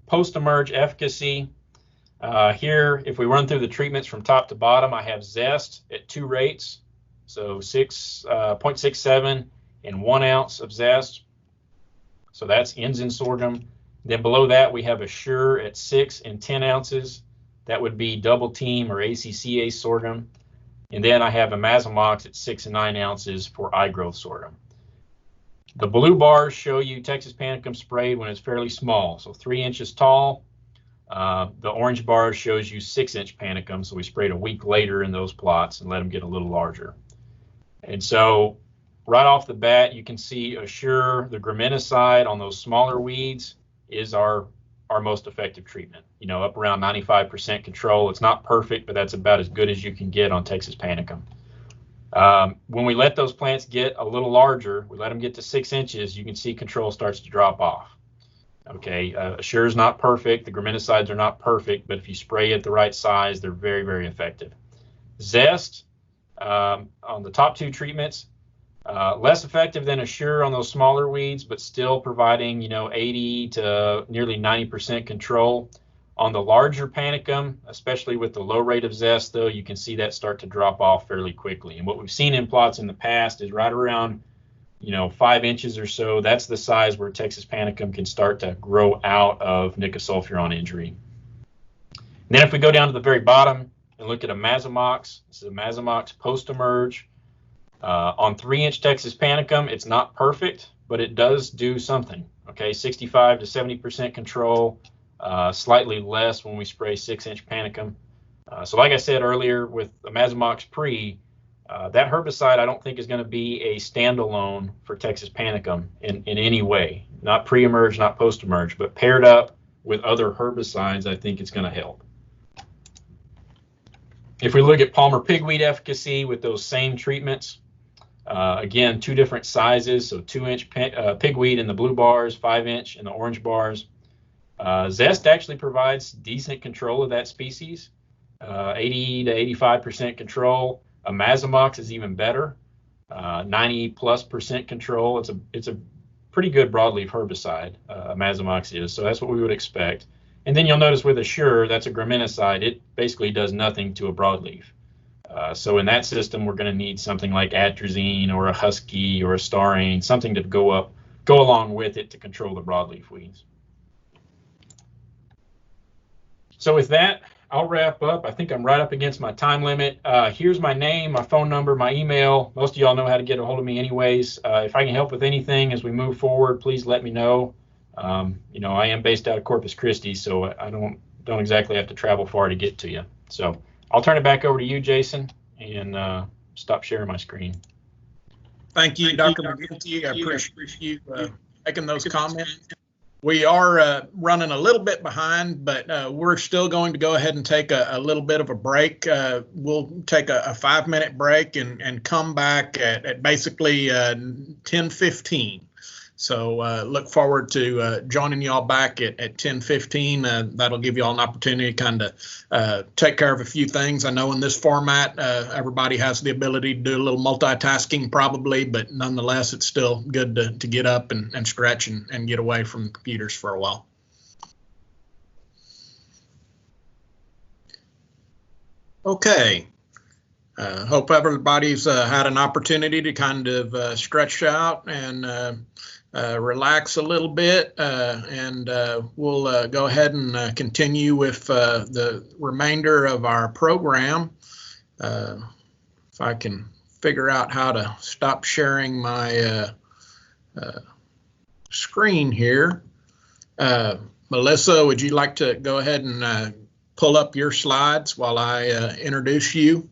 post-emerge efficacy, here, if we run through the treatments from top to bottom, I have Zest at 2 rates, so 0.67 and 1 ounce of Zest. So that's Ensign sorghum. Then below that, we have Assure at 6 and 10 ounces. That would be Double Team or ACCA sorghum. And then I have a Mazamox at 6 and 9 ounces for iGrowth sorghum. The blue bars show you Texas Panicum sprayed when it's fairly small, so 3 inches tall. The orange bar shows you 6-inch Panicum, so we sprayed a week later in those plots and let them get a little larger. And so right off the bat, you can see Assure, the graminicide on those smaller weeds is our most effective treatment. Up around 95% control. It's not perfect, but that's about as good as you can get on Texas Panicum. When we let those plants get a little larger, we let them get to 6 inches, you can see control starts to drop off. Okay, Assure is not perfect. The graminicides are not perfect, but if you spray at the right size, they're very, very effective. Zest, on the top 2 treatments, less effective than Assure on those smaller weeds, but still providing, 80 to nearly 90% control. On the larger Panicum, especially with the low rate of Zest, though, you can see that start to drop off fairly quickly. And what we've seen in plots in the past is right around 5 inches or so. That's the size where Texas Panicum can start to grow out of nicosulfuron injury. And then if we go down to the very bottom and look at a Mazamox, this is a Mazamox post-emerge. On 3-inch Texas Panicum, it's not perfect, but it does do something. Okay, 65 to 70% control, slightly less when we spray 6-inch Panicum. So like I said earlier, with the Mazamox Pre, that herbicide I don't think is going to be a standalone for Texas Panicum in any way. Not pre-emerge, not post-emerge, but paired up with other herbicides, I think it's going to help. If we look at Palmer pigweed efficacy with those same treatments, again, 2 different sizes, so 2-inch pigweed in the blue bars, 5-inch in the orange bars. Zest actually provides decent control of that species, 80 to 85% control. A Mazamox is even better, 90+% control. It's a pretty good broadleaf herbicide, Mazamox is, so that's what we would expect. And then you'll notice with Assure, that's a graminicide. It basically does nothing to a broadleaf. So in that system, we're going to need something like atrazine or a husky or a starane, something to go along with it to control the broadleaf weeds. So with that, I'll wrap up. I think I'm right up against my time limit. Here's my name, my phone number, my email. Most of y'all know how to get a hold of me anyways. If I can help with anything as we move forward, please let me know. I am based out of Corpus Christi, so I don't exactly have to travel far to get to you. So I'll turn it back over to you, Jason, and stop sharing my screen. Thank you, Dr. McGinty. I appreciate you making those comments. We are running a little bit behind, but we're still going to go ahead and take a little bit of a break. We'll take a 5-minute break and come back at basically 10:15. So look forward to joining y'all back at 10:15. That'll give y'all an opportunity to kind of take care of a few things. I know in this format, everybody has the ability to do a little multitasking probably, but nonetheless, it's still good to get up and stretch and get away from the computers for a while. Okay. Hope everybody's had an opportunity to kind of stretch out and relax a little bit, and we'll go ahead and continue with the remainder of our program. If I can figure out how to stop sharing my screen here. Melissa, would you like to go ahead and pull up your slides while I introduce you?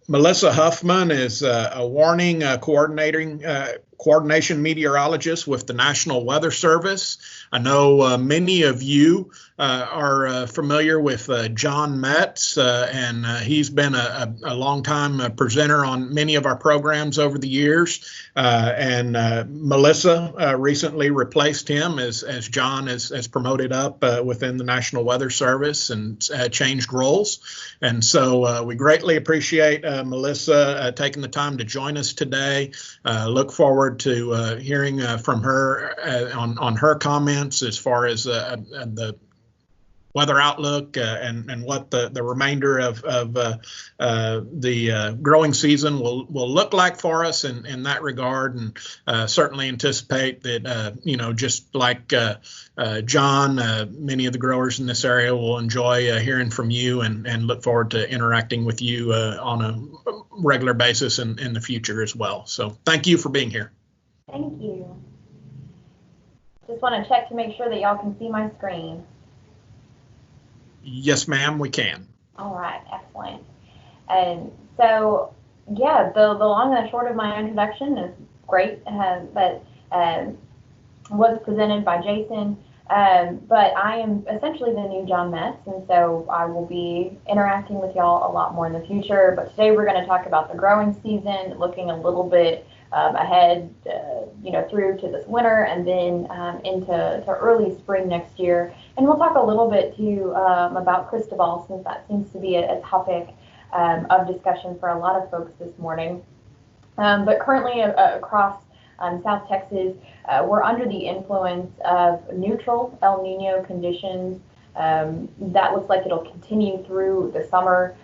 Melissa Huffman is a warning coordination meteorologist with the National Weather Service. I know many of you are familiar with John Metz, and he's been a long-time presenter on many of our programs over the years. And Melissa recently replaced him as John has promoted up within the National Weather Service and changed roles. And so we greatly appreciate Melissa taking the time to join us today. Look forward to hearing from her on her comments as far as the weather outlook and what the remainder of the growing season will look like for us in that regard, and certainly anticipate that just like John, many of the growers in this area will enjoy hearing from you and look forward to interacting with you on a regular basis in the future as well. So thank you for being here. Thank you. Just want to check to make sure that y'all can see my screen. Yes, ma'am, we can. All right, excellent. And so, yeah, the long and the short of my introduction is great, but was presented by Jason. But I am essentially the new John Metz, and so I will be interacting with y'all a lot more in the future. But today we're going to talk about the growing season, looking a little bit ahead, through to this winter, and then into early spring next year. And we'll talk a little bit too about Cristobal, since that seems to be a topic of discussion for a lot of folks this morning. But currently across South Texas, we're under the influence of neutral El Nino conditions. That looks like it'll continue through the summer.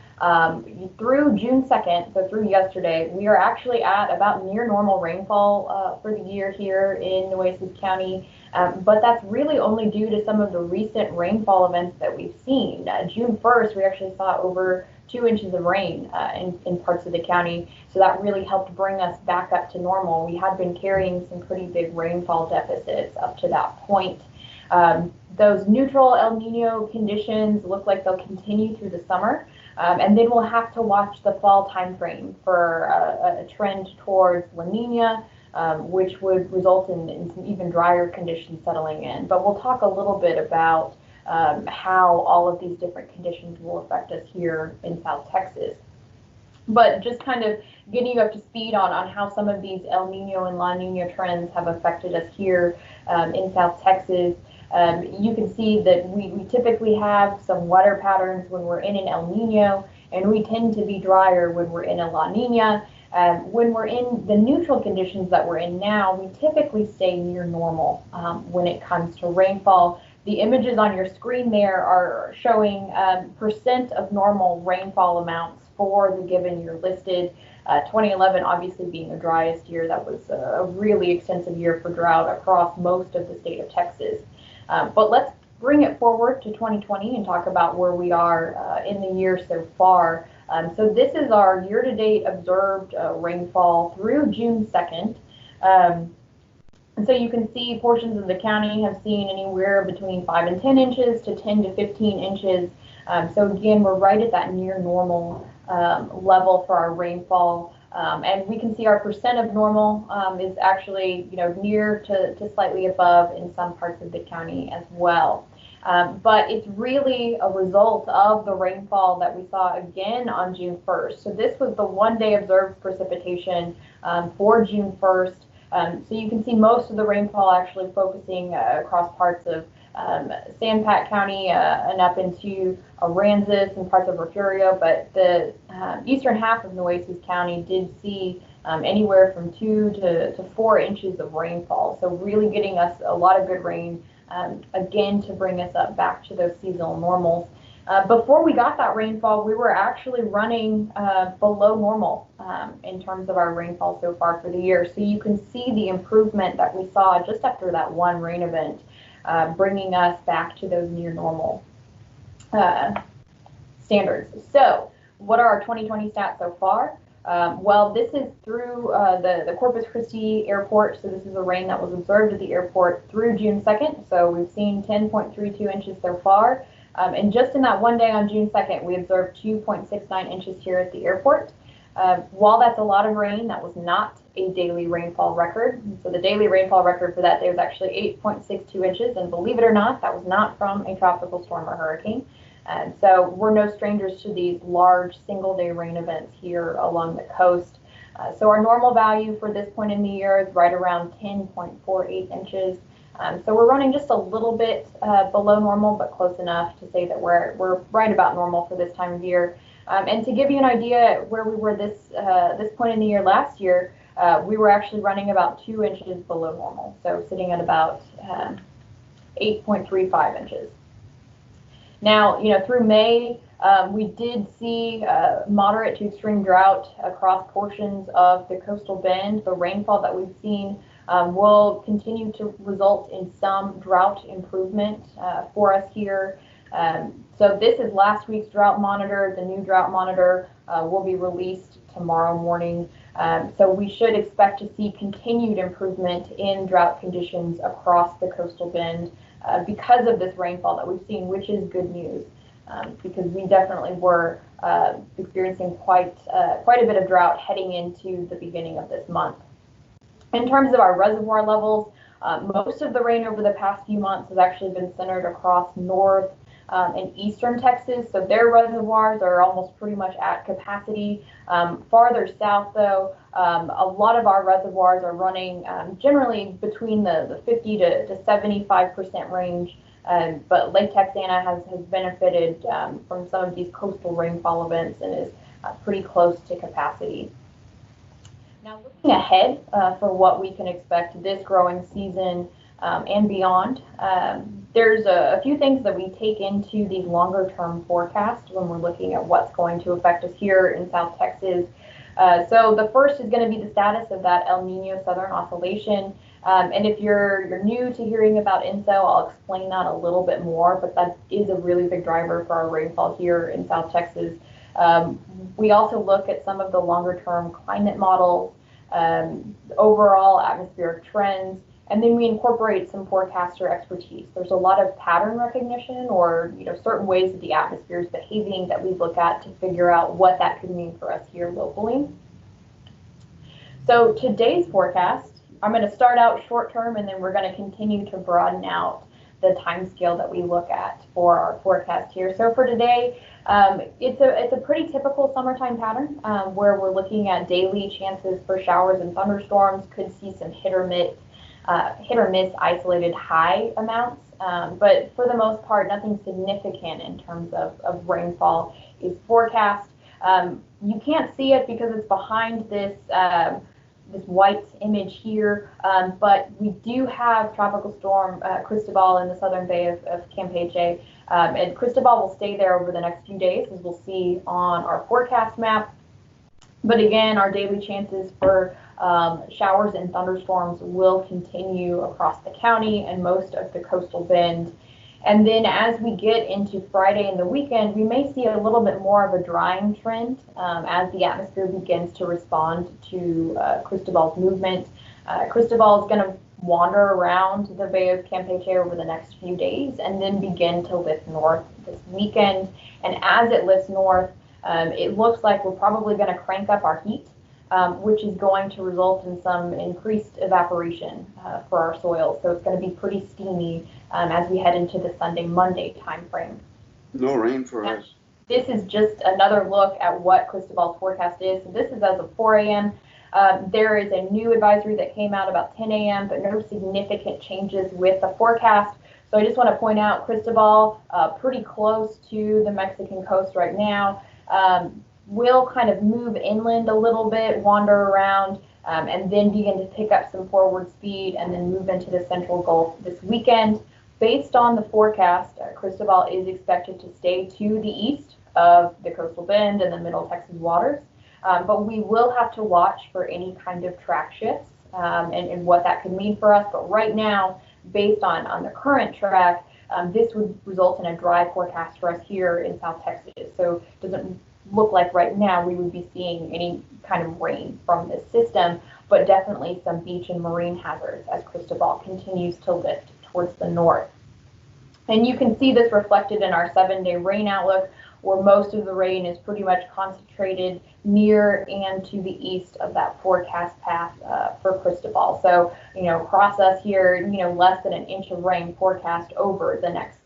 Through June 2nd, so through yesterday, we are actually at about near normal rainfall for the year here in Nueces County, but that's really only due to some of the recent rainfall events that we've seen. June 1st, we actually saw over 2 inches of rain in parts of the county, so that really helped bring us back up to normal. We had been carrying some pretty big rainfall deficits up to that point. Those neutral El Nino conditions look like they'll continue through the summer. And then we'll have to watch the fall timeframe for a trend towards La Nina, which would result in some even drier conditions settling in. But we'll talk a little bit about how all of these different conditions will affect us here in South Texas. But just kind of getting you up to speed on how some of these El Nino and La Nina trends have affected us here in South Texas. You can see that we typically have some wetter patterns when we're in an El Nino, and we tend to be drier when we're in a La Nina. When we're in the neutral conditions that we're in now, we typically stay near normal when it comes to rainfall. The images on your screen there are showing percent of normal rainfall amounts for the given year listed. 2011 obviously being the driest year. That was a really extensive year for drought across most of the state of Texas. But let's bring it forward to 2020 and talk about where we are in the year so far. So this is our year-to-date observed rainfall through June 2nd. And so you can see portions of the county have seen anywhere between 5 and 10 inches to 10 to 15 inches. So again, we're right at that near normal level for our rainfall. And we can see our percent of normal is actually, near to slightly above in some parts of the county as well. But it's really a result of the rainfall that we saw again on June 1st. So this was the one-day observed precipitation for June 1st. So you can see most of the rainfall actually focusing across parts of Sandpack County and up into Aransas and parts of Refugio, but the eastern half of Nueces County did see anywhere from 2 to 4 inches of rainfall. So really getting us a lot of good rain, again, to bring us up back to those seasonal normals. Before we got that rainfall, we were actually running below normal in terms of our rainfall so far for the year. So you can see the improvement that we saw just after that one rain event, bringing us back to those near normal standards. So what are our 2020 stats so far? Well, this is through the Corpus Christi airport, so this is a rain that was observed at the airport through June 2nd. So we've seen 10.32 inches so far. And just in that one day on June 2nd, we observed 2.69 inches here at the airport. While that's a lot of rain, that was not a daily rainfall record. So the daily rainfall record for that day was actually 8.62 inches. And believe it or not, that was not from a tropical storm or hurricane. And so we're no strangers to these large single-day rain events here along the coast. So our normal value for this point in the year is right around 10.48 inches. So we're running just a little bit below normal, but close enough to say that we're right about normal for this time of year. And to give you an idea where we were this point in the year last year, we were actually running about 2 inches below normal. So sitting at about 8.35 inches. Now, through May, we did see moderate to extreme drought across portions of the coastal bend. The rainfall that we've seen will continue to result in some drought improvement for us here. So this is last week's drought monitor. The new drought monitor will be released tomorrow morning. So we should expect to see continued improvement in drought conditions across the coastal bend because of this rainfall that we've seen, which is good news, because we definitely were experiencing quite a bit of drought heading into the beginning of this month. In terms of our reservoir levels, most of the rain over the past few months has actually been centered across north and eastern Texas, so their reservoirs are almost pretty much at capacity. Farther south, though, a lot of our reservoirs are running generally between the 50 to 75% range, but Lake Texana has benefited from some of these coastal rainfall events and is pretty close to capacity. Now, looking ahead for what we can expect this growing season and beyond, there's a few things that we take into these longer term forecasts when we're looking at what's going to affect us here in South Texas. So the first is going to be the status of that El Nino Southern Oscillation. And if you're new to hearing about INSO, I'll explain that a little bit more, but that is a really big driver for our rainfall here in South Texas. We also look at some of the longer term climate models, overall atmospheric trends, and then we incorporate some forecaster expertise. There's a lot of pattern recognition or certain ways that the atmosphere is behaving that we look at to figure out what that could mean for us here locally. So today's forecast, I'm going to start out short term and then we're going to continue to broaden out the time scale that we look at for our forecast here. So for today, it's a pretty typical summertime pattern where we're looking at daily chances for showers and thunderstorms. Could see some hit or miss isolated high amounts, but for the most part, nothing significant in terms of rainfall is forecast. You can't see it because it's behind this white image here, but we do have Tropical Storm Cristobal in the southern bay of Campeche, and Cristobal will stay there over the next few days, as we'll see on our forecast map. But again, our daily chances for showers and thunderstorms will continue across the county and most of the coastal bend. And then as we get into Friday and the weekend, we may see a little bit more of a drying trend as the atmosphere begins to respond to Cristobal's movement. Cristobal is going to wander around the Bay of Campeche over the next few days and then begin to lift north this weekend. And as it lifts north, it looks like we're probably going to crank up our heat, which is going to result in some increased evaporation for our soil. So it's going to be pretty steamy as we head into the Sunday-Monday timeframe. No rain for us. This is just another look at what Cristobal's forecast is. So this is as of 4 a.m. There is a new advisory that came out about 10 a.m., but no significant changes with the forecast. So I just want to point out Cristobal, pretty close to the Mexican coast right now. Will kind of move inland a little bit, wander around, and then begin to pick up some forward speed and then move into the central Gulf this weekend. Based on the forecast, Cristobal is expected to stay to the east of the coastal bend and the middle Texas waters, but we will have to watch for any kind of track shifts and what that could mean for us. But right now, based on the current track, this would result in a dry forecast for us here in South Texas. So it doesn't look like right now we would be seeing any kind of rain from this system, but definitely some beach and marine hazards as Cristobal continues to lift towards the north. And you can see this reflected in our 7-day rain outlook, where most of the rain is pretty much concentrated near and to the east of that forecast path for Cristobal. So, across us here, less than an inch of rain forecast over the next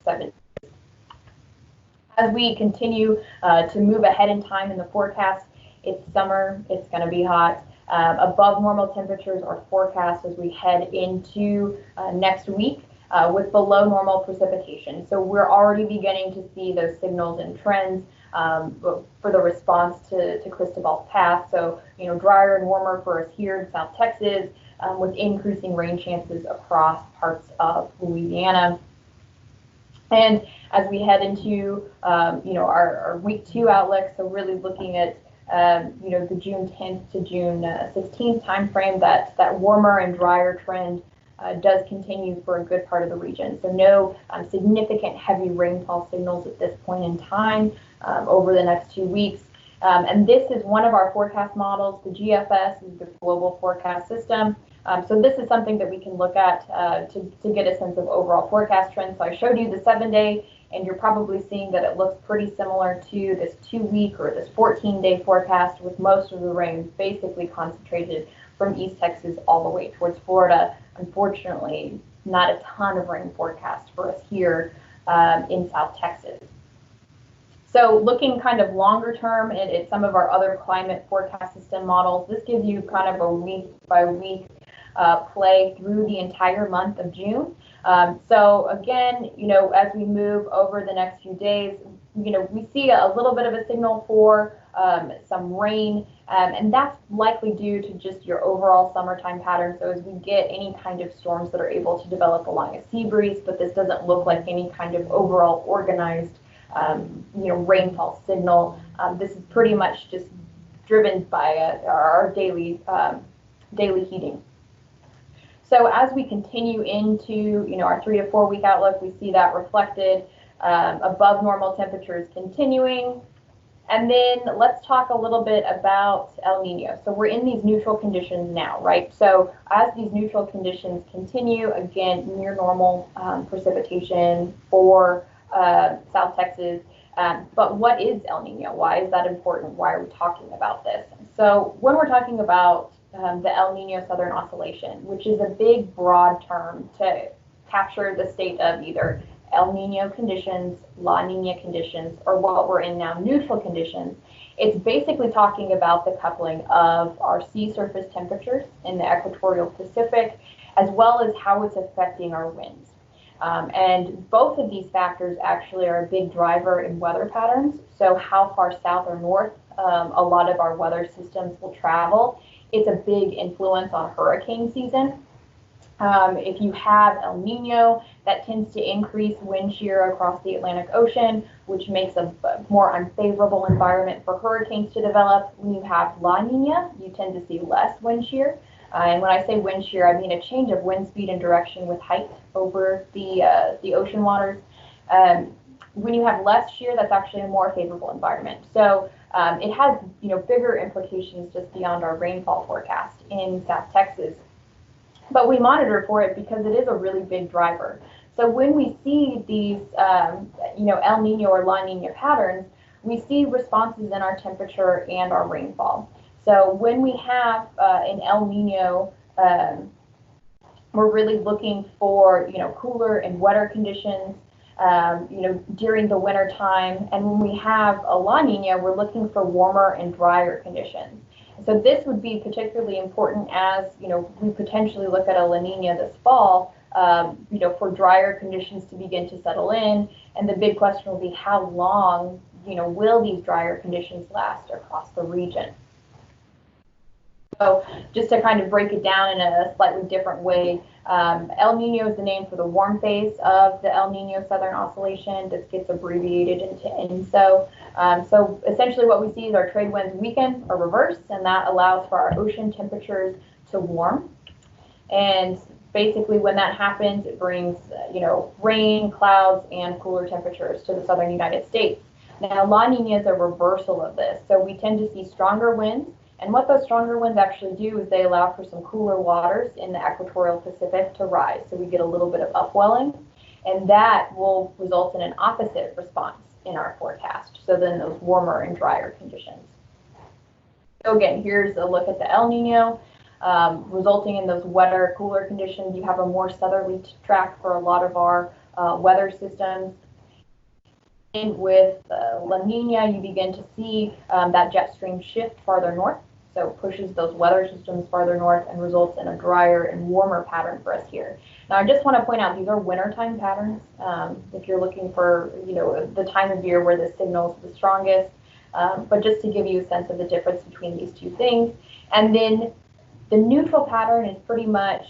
7 days. As we continue to move ahead in time in the forecast, it's summer, it's going to be hot. Above normal temperatures are forecast as we head into next week. With below normal precipitation. So we're already beginning to see those signals and trends for the response to Cristobal's path. So, drier and warmer for us here in South Texas, with increasing rain chances across parts of Louisiana. And as we head into, our week 2 outlook, so really looking at, the June 10th to June 16th timeframe, that warmer and drier trend does continue for a good part of the region. So no significant heavy rainfall signals at this point in time over the next 2 weeks. And this is one of our forecast models. The GFS is the Global Forecast System. So this is something that we can look at to get a sense of overall forecast trends. So I showed you the 7-day, and you're probably seeing that it looks pretty similar to this 2-week or this 14-day forecast, with most of the rain basically concentrated from East Texas all the way towards Florida. Unfortunately, not a ton of rain forecast for us here in South Texas. So looking kind of longer term at some of our other climate forecast system models, this gives you kind of a week by week play through the entire month of June. So again, as we move over the next few days, we see a little bit of a signal for some rain, and that's likely due to just your overall summertime pattern. So as we get any kind of storms that are able to develop along a sea breeze, but this doesn't look like any kind of overall organized, rainfall signal. This is pretty much just driven by our daily heating. So as we continue into, our 3 to 4 week outlook, we see that reflected above normal temperatures continuing. And then let's talk a little bit about El Nino. So we're in these neutral conditions now, right? So as these neutral conditions continue, again, near normal precipitation for South Texas. But what is El Nino? Why is that important? Why are we talking about this? So when we're talking about the El Nino Southern Oscillation, which is a big, broad term to capture the state of either El Nino conditions, La Nina conditions, or what we're in now, neutral conditions. It's basically talking about the coupling of our sea surface temperatures in the equatorial Pacific, as well as how it's affecting our winds. And both of these factors actually are a big driver in weather patterns. So how far south or north a lot of our weather systems will travel. It's a big influence on hurricane season. If you have El Nino, that tends to increase wind shear across the Atlantic Ocean, which makes a more unfavorable environment for hurricanes to develop. When you have La Nina, you tend to see less wind shear. And when I say wind shear, I mean a change of wind speed and direction with height over the ocean waters. When you have less shear, that's actually a more favorable environment. So it has bigger implications just beyond our rainfall forecast in South Texas. But we monitor for it because it is a really big driver. So when we see these, El Nino or La Nina patterns, we see responses in our temperature and our rainfall. So when we have an El Nino, we're really looking for, cooler and wetter conditions, during the winter time. And when we have a La Nina, we're looking for warmer and drier conditions. So this would be particularly important as, we potentially look at a La Nina this fall, for drier conditions to begin to settle in. And the big question will be how long, will these drier conditions last across the region? So just to kind of break it down in a slightly different way, El Nino is the name for the warm phase of the El Nino Southern Oscillation. This gets abbreviated into ENSO. So essentially what we see is our trade winds weaken or reverse, and that allows for our ocean temperatures to warm. And basically when that happens, it brings, rain, clouds, and cooler temperatures to the southern United States. Now, La Nina is a reversal of this, so we tend to see stronger winds, and what those stronger winds actually do is they allow for some cooler waters in the equatorial Pacific to rise, so we get a little bit of upwelling, and that will result in an opposite response in our forecast, so then those warmer and drier conditions. So again, here's a look at the El Nino, resulting in those wetter, cooler conditions. You have a more southerly track for a lot of our weather systems. And with La Nina, you begin to see that jet stream shift farther north, so it pushes those weather systems farther north and results in a drier and warmer pattern for us here. Now, I just want to point out these are wintertime patterns. If you're looking for, the time of year where the signal is the strongest, but just to give you a sense of the difference between these two things. And then the neutral pattern is pretty much,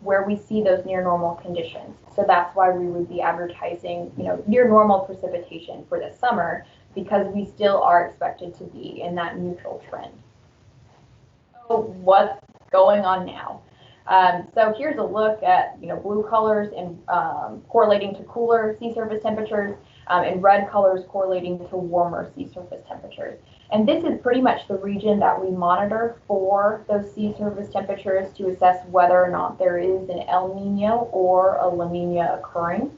where we see those near normal conditions. So that's why we would be advertising, near normal precipitation for this summer, because we still are expected to be in that neutral trend. So what's going on now? So here's a look at, blue colors and correlating to cooler sea surface temperatures, and red colors correlating to warmer sea surface temperatures. And this is pretty much the region that we monitor for those sea surface temperatures to assess whether or not there is an El Nino or a La Nina occurring.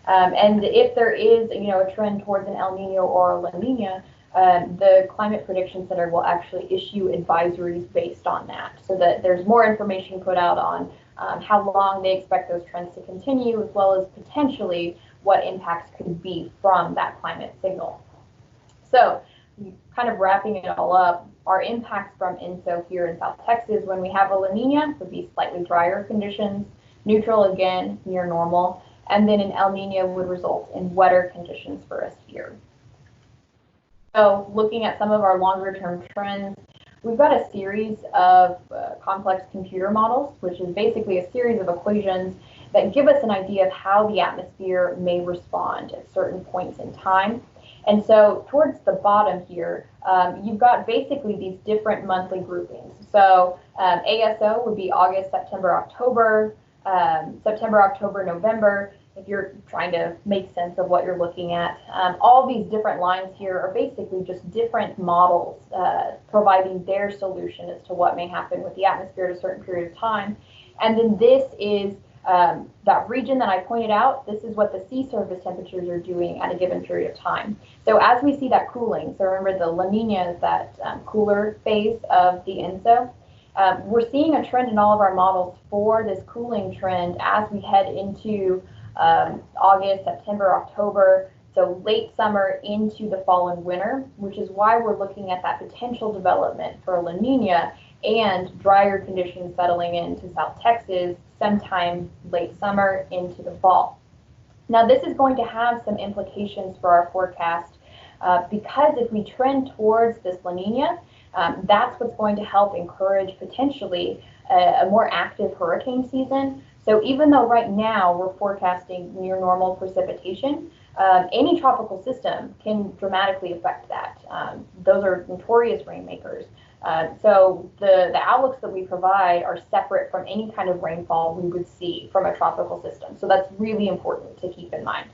And if there is, a trend towards an El Nino or a La Nina, the Climate Prediction Center will actually issue advisories based on that, so that there's more information put out on how long they expect those trends to continue, as well as potentially what impacts could be from that climate signal. So, kind of wrapping it all up, our impacts from INSO here in South Texas when we have a La Nina would be slightly drier conditions, neutral again, near normal, and then an El Nino would result in wetter conditions for us here. So looking at some of our longer term trends, we've got a series of complex computer models, which is basically a series of equations that give us an idea of how the atmosphere may respond at certain points in time. And so towards the bottom here, you've got basically these different monthly groupings. So ASO would be August, September, October, September, October, November, if you're trying to make sense of what you're looking at. All these different lines here are basically just different models providing their solution as to what may happen with the atmosphere at a certain period of time. And then this is that region that I pointed out. This is what the sea surface temperatures are doing at a given period of time. So as we see that cooling, so remember the La Nina is that cooler phase of the INSO. We're seeing a trend in all of our models for this cooling trend as we head into August, September, October, so late summer into the fall and winter, which is why we're looking at that potential development for a La Nina and drier conditions settling into South Texas sometime late summer into the fall. Now, this is going to have some implications for our forecast because if we trend towards this La Nina, that's what's going to help encourage potentially a more active hurricane season. So even though right now we're forecasting near normal precipitation, any tropical system can dramatically affect that. Those are notorious rainmakers. So the outlooks that we provide are separate from any kind of rainfall we would see from a tropical system. So that's really important to keep in mind.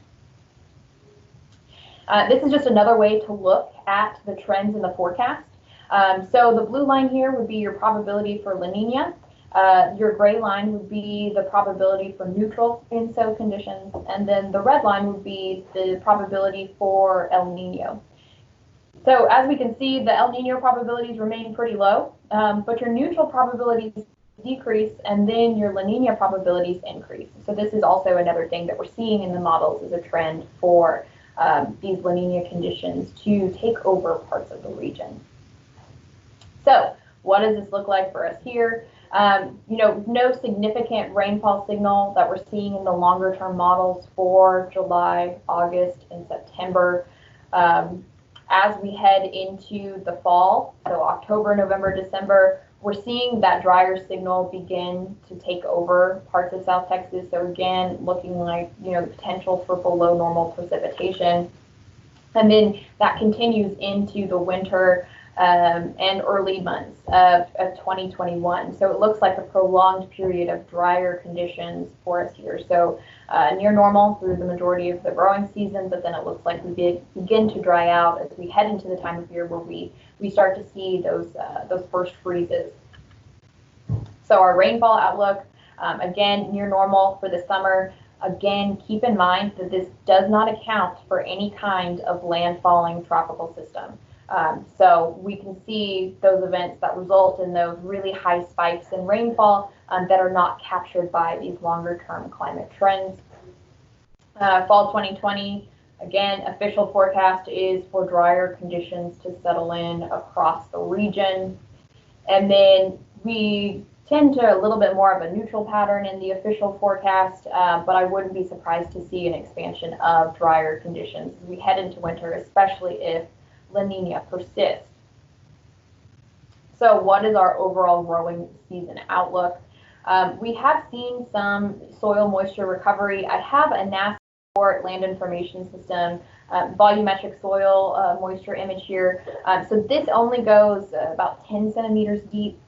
This is just another way to look at the trends in the forecast. So the blue line here would be your probability for La Nina. Your gray line would be the probability for neutral INSO conditions, and then the red line would be the probability for El Nino. So as we can see, the El Nino probabilities remain pretty low, but your neutral probabilities decrease, and then your La Nina probabilities increase. So this is also another thing that we're seeing in the models as a trend for these La Nina conditions to take over parts of the region. So what does this look like for us here? No significant rainfall signal that we're seeing in the longer term models for July, August, and September. As we head into the fall, so October, November, December, we're seeing that drier signal begin to take over parts of South Texas. So again, looking like, the potential for below normal precipitation. And then that continues into the winter. and early months of 2021. So it looks like a prolonged period of drier conditions for us here. So near normal through the majority of the growing season, but then it looks like we begin to dry out as we head into the time of year where we start to see those first freezes. So our rainfall outlook, again, near normal for the summer. Again, keep in mind that this does not account for any kind of landfalling tropical system. So we can see those events that result in those really high spikes in rainfall that are not captured by these longer term climate trends. Fall 2020, again, official forecast is for drier conditions to settle in across the region. And then we tend to a little bit more of a neutral pattern in the official forecast, but I wouldn't be surprised to see an expansion of drier conditions as we head into winter, especially if La Nina persists. So what is our overall growing season outlook? We have seen some soil moisture recovery. I have a NASA land information system volumetric soil moisture image here. So this only goes about 10 centimeters deep.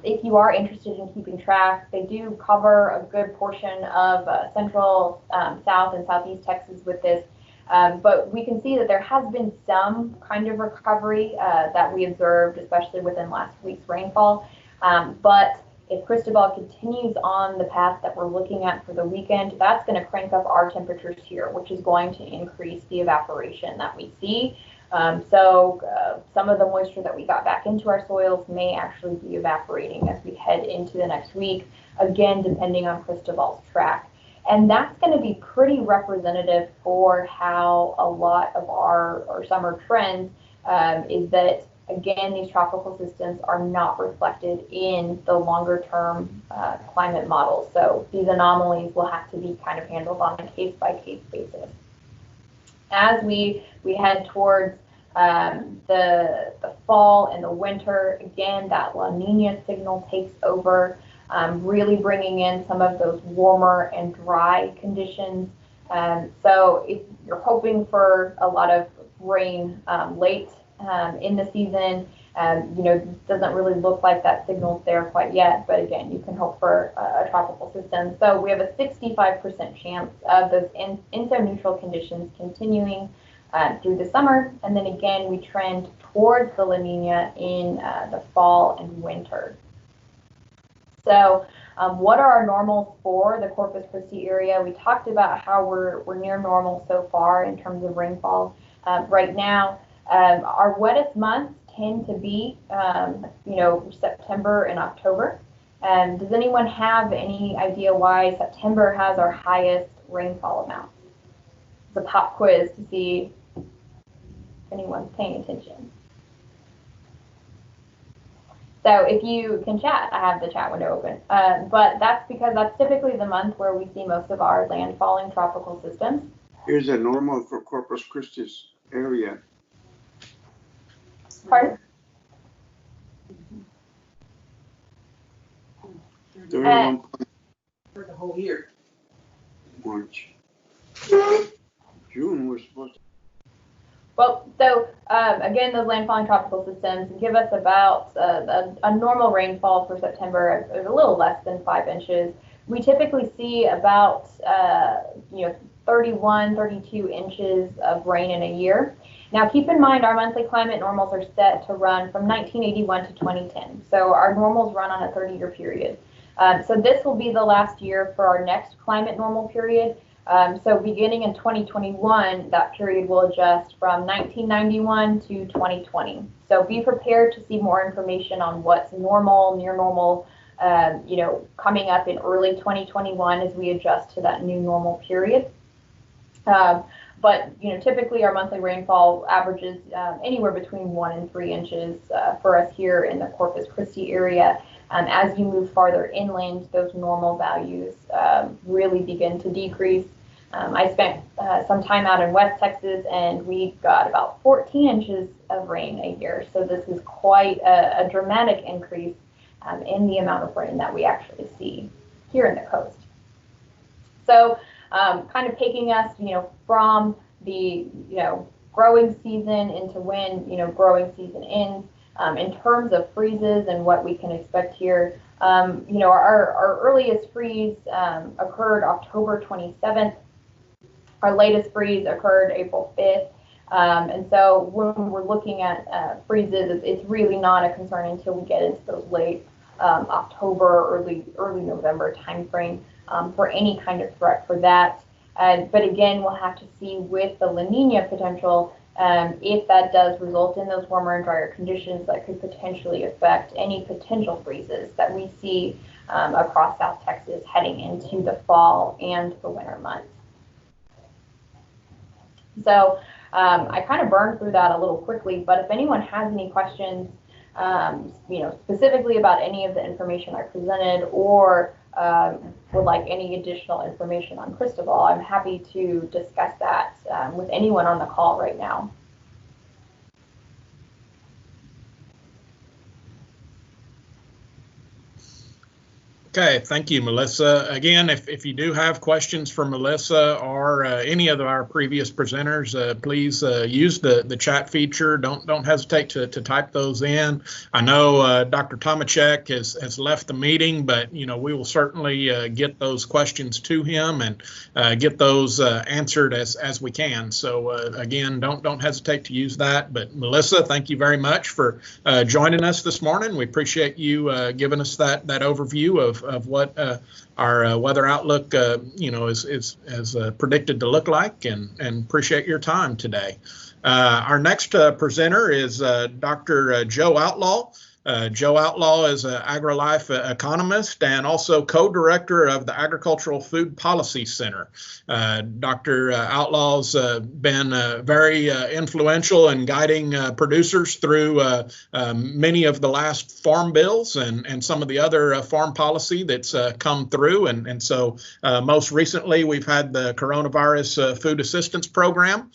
If you are interested in keeping track, they do cover a good portion of central, south, and southeast Texas with this. But we can see that there has been some kind of recovery that we observed, especially within last week's rainfall. But if Cristobal continues on the path that we're looking at for the weekend, that's going to crank up our temperatures here, which is going to increase the evaporation that we see. So some of the moisture that we got back into our soils may actually be evaporating as we head into the next week, again, depending on Cristobal's track. And that's going to be pretty representative for how a lot of our summer trends is that, again, these tropical systems are not reflected in the longer term climate models. So these anomalies will have to be kind of handled on a case by case basis. As we head towards the fall and the winter, again, that La Nina signal takes over, really bringing in some of those warmer and dry conditions. So if you're hoping for a lot of rain late in the season, doesn't really look like that signal's there quite yet, but again, you can hope for a tropical system. So we have a 65% chance of those INSO-neutral conditions continuing through the summer, and then again, we trend towards the La Nina in the fall and winter. So what are our normals for the Corpus Christi area? We talked about how we're near normal so far in terms of rainfall. Right now, our wettest months tend to be, September and October. Does anyone have any idea why September has our highest rainfall amount? It's a pop quiz to see if anyone's paying attention. So if you can chat, I have the chat window open. But that's because that's typically the month where we see most of our landfalling tropical systems. Here's a normal for Corpus Christi's area. Pardon? 31 for the whole year. March. June we're supposed to. Well, so again, those landfalling tropical systems give us about a normal rainfall for September of a little less than 5 inches. We typically see about 31, 32 inches of rain in a year. Now, keep in mind, our monthly climate normals are set to run from 1981 to 2010. So our normals run on a 30-year period. So this will be the last year for our next climate normal period. So beginning in 2021, that period will adjust from 1991 to 2020. So be prepared to see more information on what's normal, near normal, coming up in early 2021 as we adjust to that new normal period. But typically our monthly rainfall averages anywhere between 1 and 3 inches for us here in the Corpus Christi area. As you move farther inland, those normal values really begin to decrease. I spent some time out in West Texas, and we got about 14 inches of rain a year. So this is quite a dramatic increase in the amount of rain that we actually see here in the coast. So kind of taking us, from the, growing season into when, growing season ends. In terms of freezes and what we can expect here, our earliest freeze occurred October 27th. Our latest freeze occurred April 5th. And so when we're looking at freezes, it's really not a concern until we get into those late October, early November timeframe for any kind of threat for that. But again, we'll have to see with the La Nina potential if that does result in those warmer and drier conditions that could potentially affect any potential freezes that we see across South Texas heading into the fall and the winter months. So I kind of burned through that a little quickly, but if anyone has any questions, specifically about any of the information I presented, or would like any additional information on Cristobal, I'm happy to discuss that with anyone on the call right now. Okay, thank you, Melissa. Again, if you do have questions for Melissa or any of our previous presenters, please use the chat feature. Don't hesitate to type those in. I know Dr. Tomachek has left the meeting, but we will certainly get those questions to him and get those answered as we can. So again, don't hesitate to use that. But Melissa, thank you very much for joining us this morning. We appreciate you giving us that overview of what our weather outlook, is predicted to look like, and appreciate your time today. Our next presenter is Dr. Joe Outlaw. Joe Outlaw is an AgriLife economist and also co-director of the Agricultural Food Policy Center. Dr. Outlaw's been very influential in guiding producers through many of the last farm bills and some of the other farm policy that's come through. And so most recently, we've had the coronavirus food assistance program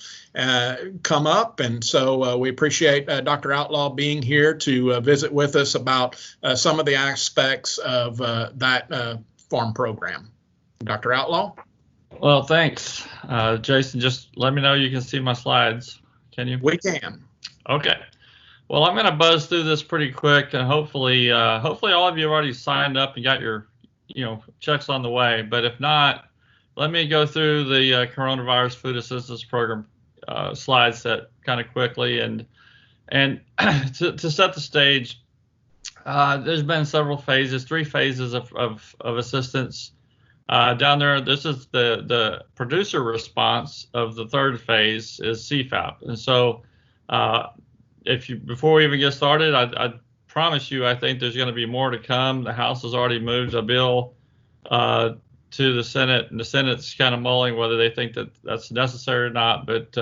come up. And so we appreciate Dr. Outlaw being here to visit with us about some of the aspects of that farm program. Dr. Outlaw? Well, thanks, Jason. Just let me know you can see my slides. Can you? We can. Okay. Well, I'm going to buzz through this pretty quick, and hopefully all of you have already signed up and got your, checks on the way. But if not, let me go through the coronavirus food assistance program slide set kind of quickly, and to set the stage, there's been several phases, 3 phases of assistance down there. This is the producer response of the 3rd phase is CFAP, and so before we even get started, I promise you, I think there's going to be more to come. The House has already moved a bill to the Senate, and the Senate's kind of mulling whether they think that that's necessary or not. But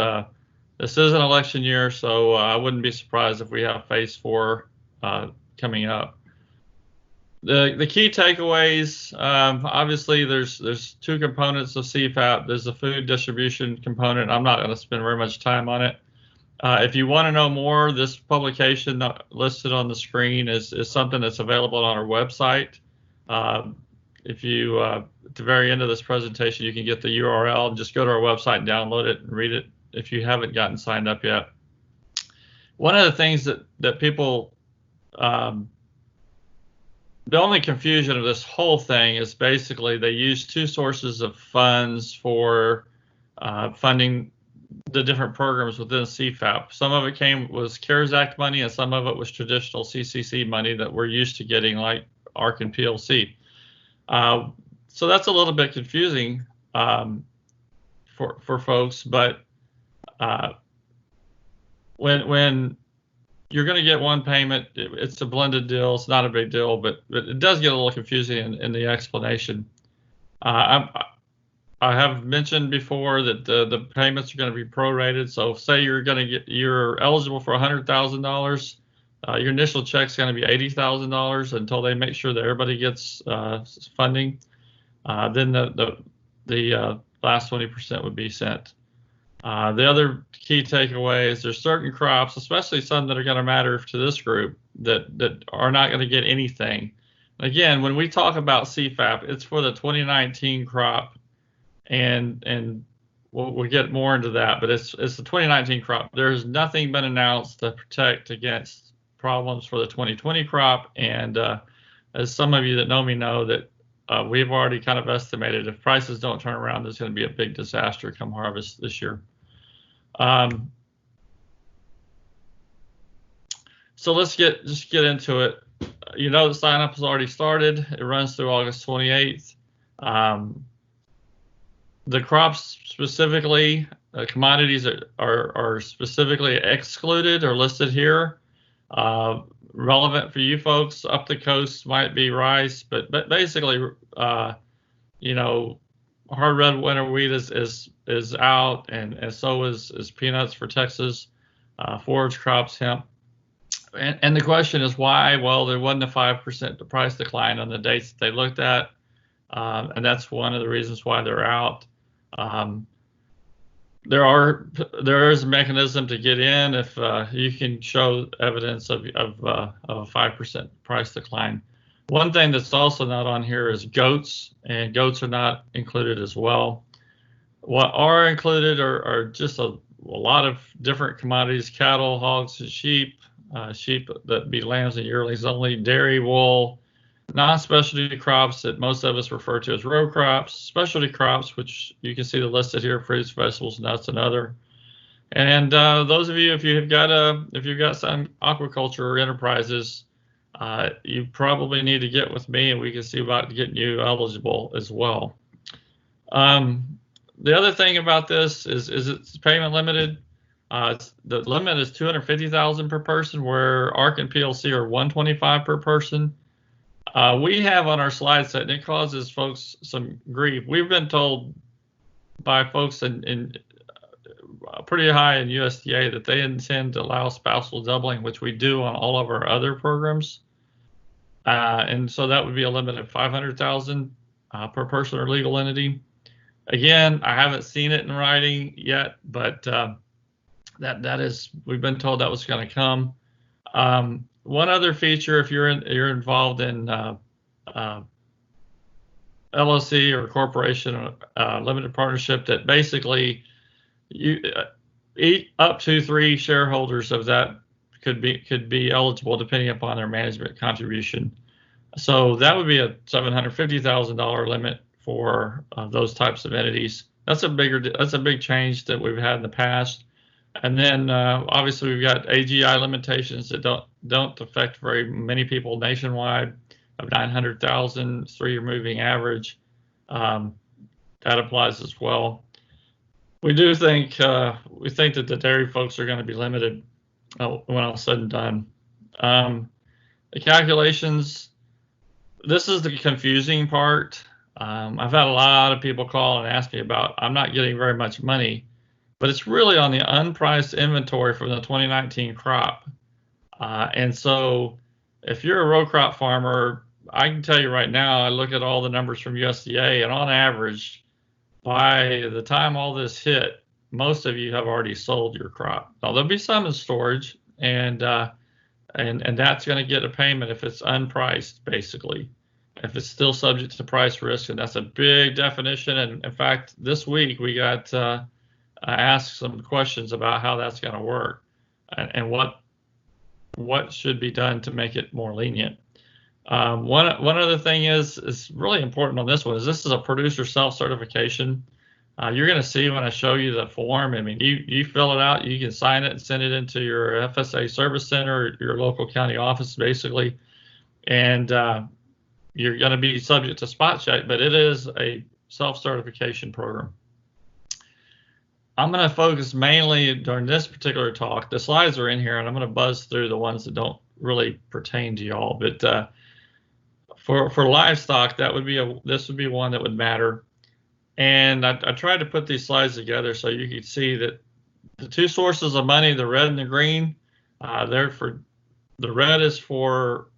this is an election year, so I wouldn't be surprised if we have phase 4 coming up. The key takeaways, obviously, there's 2 components of CFAP. There's the food distribution component. I'm not going to spend very much time on it. If you want to know more, this publication listed on the screen is something that's available on our website. If you, at the very end of this presentation, you can get the URL and just go to our website and download it and read it if you haven't gotten signed up yet. One of the things that people, the only confusion of this whole thing is basically they use 2 sources of funds for funding the different programs within CFAP. Some of it was CARES Act money, and some of it was traditional CCC money that we're used to getting, like ARC and PLC. So that's a little bit confusing for folks, but when you're going to get one payment, it's a blended deal. It's not a big deal, but it does get a little confusing in the explanation. I have mentioned before that the payments are going to be prorated. So say you're eligible for $100,000. Your initial check's going to be $80,000 until they make sure that everybody gets funding. Then the last 20% would be sent. The other key takeaway is there's certain crops, especially some that are going to matter to this group, that are not going to get anything. Again, when we talk about CFAP, it's for the 2019 crop, and we'll get more into that. But it's the 2019 crop. There's nothing been announced to protect against problems for the 2020 crop. And as some of you that know me know, that we've already kind of estimated if prices don't turn around, there's going to be a big disaster come harvest this year. So let's just get into it. You know, the sign up has already started. It runs through August 28th. The crops specifically, commodities are specifically excluded or listed here. Relevant for you folks up the coast might be rice, but basically, you know, hard red winter wheat is out, and so is peanuts for Texas, forage crops, hemp. And the question is why? Well, there wasn't a 5% price decline on the dates that they looked at, and that's one of the reasons why they're out. There is a mechanism to get in if you can show evidence of a 5% price decline. One thing that's also not on here is goats, and goats are not included as well. What are included are just a lot of different commodities: cattle, hogs, and sheep. Sheep that be lambs and yearlings only, dairy, wool, non-specialty crops that most of us refer to as row crops, specialty crops, which you can see the listed here: fruits, vegetables, nuts, and other. And those of you, if you've got some aquaculture enterprises, you probably need to get with me, and we can see about getting you eligible as well. The other thing about this is it's payment limited. The limit is $250,000 per person, where ARC and PLC are $125,000 per person. We have on our slide set, and it causes folks some grief. We've been told by folks in pretty high in USDA that they intend to allow spousal doubling, which we do on all of our other programs. And so that would be a limit of $500,000 per person or legal entity. Again, I haven't seen it in writing yet, but that is, we've been told that was going to come. One other feature, if you're involved in LLC or corporation, limited partnership, that basically you up to 3 shareholders of that could be eligible depending upon their management contribution. So that would be a $750,000 limit for those types of entities. That's a big change that we've had in the past. And then obviously we've got AGI limitations that don't affect very many people nationwide, of 900,000, 3-year moving average. That applies as well. We do think that the dairy folks are going to be limited when all said and done. The calculations, this is the confusing part. I've had a lot of people call and ask me about, I'm not getting very much money, but it's really on the unpriced inventory from the 2019 crop. And so if you're a row crop farmer, I can tell you right now, I look at all the numbers from USDA, and on average, by the time all this hit, most of you have already sold your crop. Now, there'll be some in storage, and that's going to get a payment if it's unpriced, basically. If it's still subject to price risk, and that's a big definition. And in fact, this week we got asked some questions about how that's going to work, and what should be done to make it more lenient. One other thing is really important on this one is this is a producer self-certification. You're going to see when I show you the form. I mean, you fill it out, you can sign it and send it into your FSA service center, your local county office, basically, and you're going to be subject to spot check, but it is a self-certification program. I'm going to focus mainly during this particular talk. The slides are in here, and I'm going to buzz through the ones that don't really pertain to y'all. But for livestock, this would be one that would matter. And I tried to put these slides together so you could see that the 2 sources of money, the red and the green, the red is for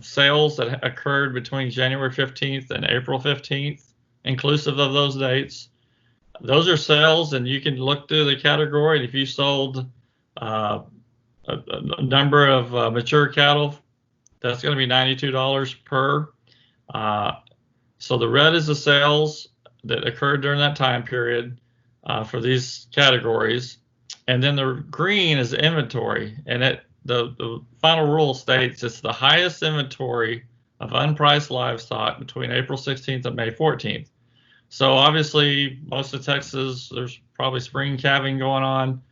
sales that occurred between January 15th and April 15th, inclusive of those dates. Those are sales, and you can look through the category. And if you sold a number of mature cattle, that's going to be $92 per. So the red is the sales that occurred during that time period for these categories. And then the green is the inventory, and the final rule states it's the highest inventory of unpriced livestock between April 16th and May 14th. So obviously, most of Texas, there's probably spring calving going on.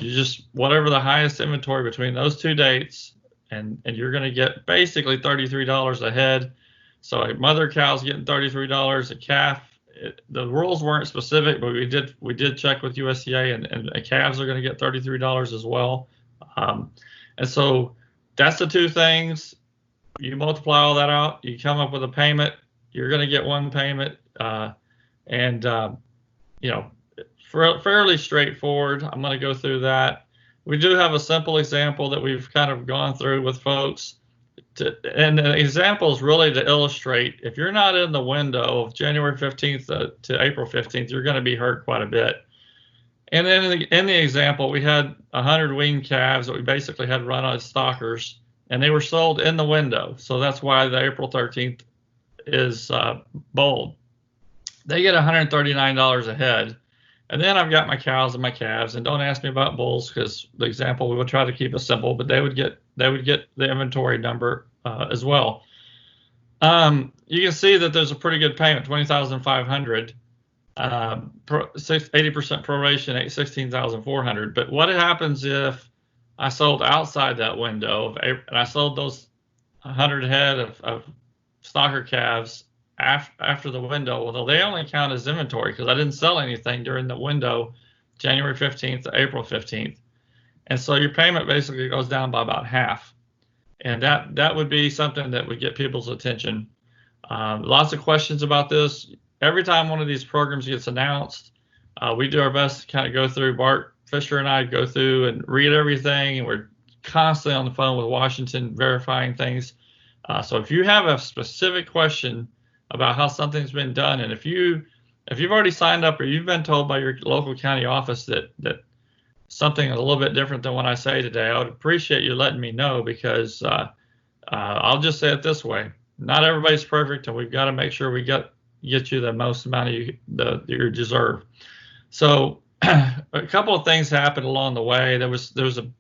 You just whatever the highest inventory between those two dates, and you're going to get basically $33 a head. So a mother cow's getting $33, a calf. The rules weren't specific, but we did check with USDA, and calves are going to get $33 as well. And so that's the two things. You multiply all that out, you come up with a payment. You're going to get one payment, fairly straightforward. I'm going to go through that. We do have a simple example that we've kind of gone through with folks. And the example is really to illustrate, if you're not in the window of January 15th to April 15th, you're going to be hurt quite a bit. And then in the example, we had 100 weaned calves that we basically had run on stockers, and they were sold in the window. So that's why the April 13th is bold. They get $139 a head. And then I've got my cows and my calves, and don't ask me about bulls because the example we would try to keep it simple, but they would get the inventory number as well. You can see that there's a pretty good payment, $20,500, 80% proration, $16,400. But what happens if I sold outside that window and I sold those 100 head of stocker calves after the window? Well, they only count as inventory because I didn't sell anything during the window, January 15th to April 15th. And so your payment basically goes down by about half. And that would be something that would get people's attention. Lots of questions about this. Every time one of these programs gets announced, we do our best to kind of go through. Bart Fisher and I go through and read everything, and we're constantly on the phone with Washington verifying things. So if you have a specific question about how something's been done, and if you've already signed up or you've been told by your local county office that something is a little bit different than what I say today, I would appreciate you letting me know, because I'll just say it this way: not everybody's perfect, and we've got to make sure we get you the most amount of you deserve. So a couple of things happened along the way. The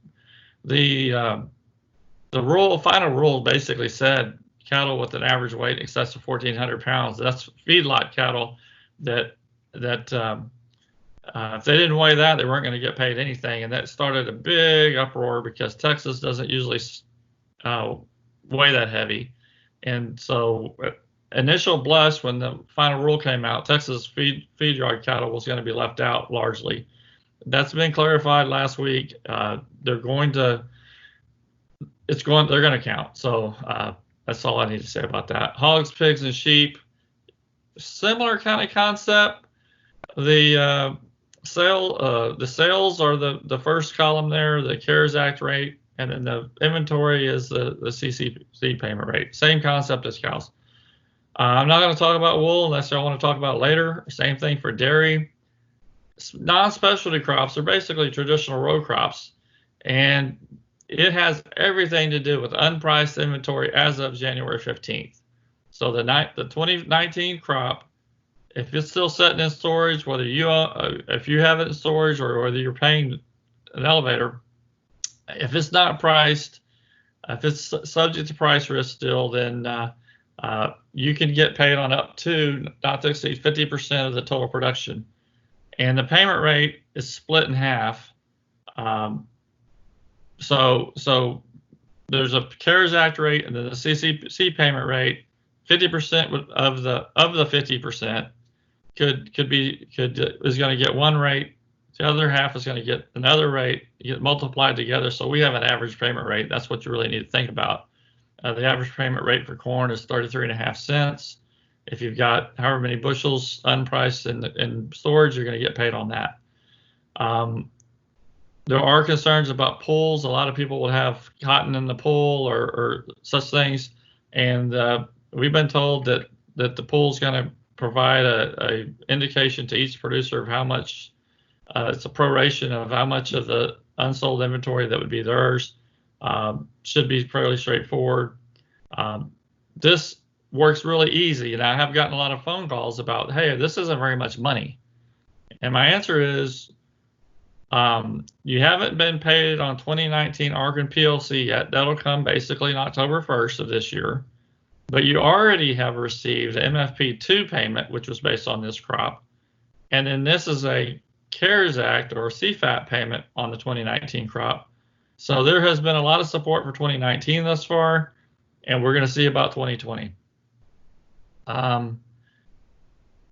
final rule basically said cattle with an average weight in excess of 1,400 pounds. That's feedlot cattle that if they didn't weigh that, they weren't going to get paid anything. And that started a big uproar because Texas doesn't usually weigh that heavy. And so initial blush, when the final rule came out, Texas feed yard cattle was going to be left out largely. That's been clarified last week. They're going to count. So that's all I need to say about that. Hogs, pigs, and sheep, similar kind of concept. The sales are the first column there, the CARES Act rate, and then the inventory is the CCC payment rate. Same concept as cows. I'm not going to talk about wool unless I want to talk about it later. Same thing for dairy. Non-specialty crops are basically traditional row crops, and it has everything to do with unpriced inventory as of January 15th. So the 2019 crop, if it's still sitting in storage, whether if you have it in storage or whether you're paying an elevator, if it's not priced, if it's subject to price risk still, then you can get paid on up to not to exceed 50% of the total production. And the payment rate is split in half. So there's a CARES Act rate and then the CCC payment rate. 50% of the 50% is going to get one rate. The other half is going to get another rate. You get multiplied together. So we have an average payment rate. That's what you really need to think about. The average payment rate for corn is 33.5 cents. If you've got however many bushels unpriced in storage, you're going to get paid on that. There are concerns about pools. A lot of people will have cotton in the pool or such things, and we've been told that the pool is going to provide a indication to each producer of how much. It's a proration of how much of the unsold inventory that would be theirs. Should be fairly straightforward. This works really easy, and I have gotten a lot of phone calls about, hey, this isn't very much money. And my answer is, You haven't been paid on 2019 Argon PLC yet. That'll come basically on October 1st of this year. But you already have received an MFP2 payment, which was based on this crop. And then this is a CARES Act or CFAP payment on the 2019 crop. So there has been a lot of support for 2019 thus far, and we're going to see about 2020.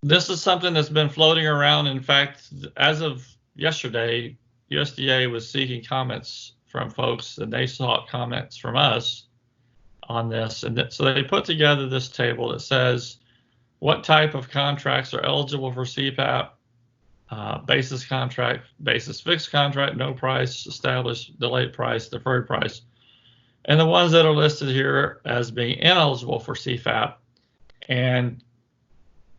This is something that's been floating around. In fact, as of yesterday, USDA was seeking comments from folks, and they sought comments from us on this. And so they put together this table that says what type of contracts are eligible for CFAP, basis contract, basis fixed contract, no price, established, delayed price, deferred price. And the ones that are listed here as being ineligible for CFAP. And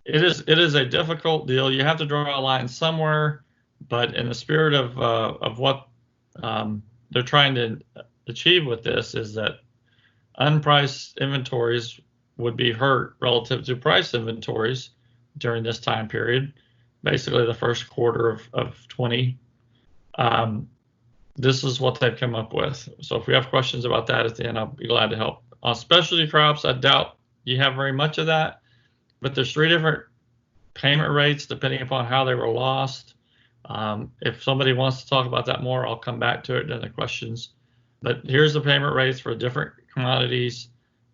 it is a difficult deal. You have to draw a line somewhere, but in the spirit of what they're trying to achieve with this is that unpriced inventories would be hurt relative to priced inventories during this time period, basically the first quarter of 20. This is what they've come up with. So if we have questions about that at the end, I'll be glad to help. On specialty crops, I doubt you have very much of that, but there's 3 different payment rates depending upon how they were lost. If somebody wants to talk about that more, I'll come back to it in the questions. But here's the payment rates for different commodities,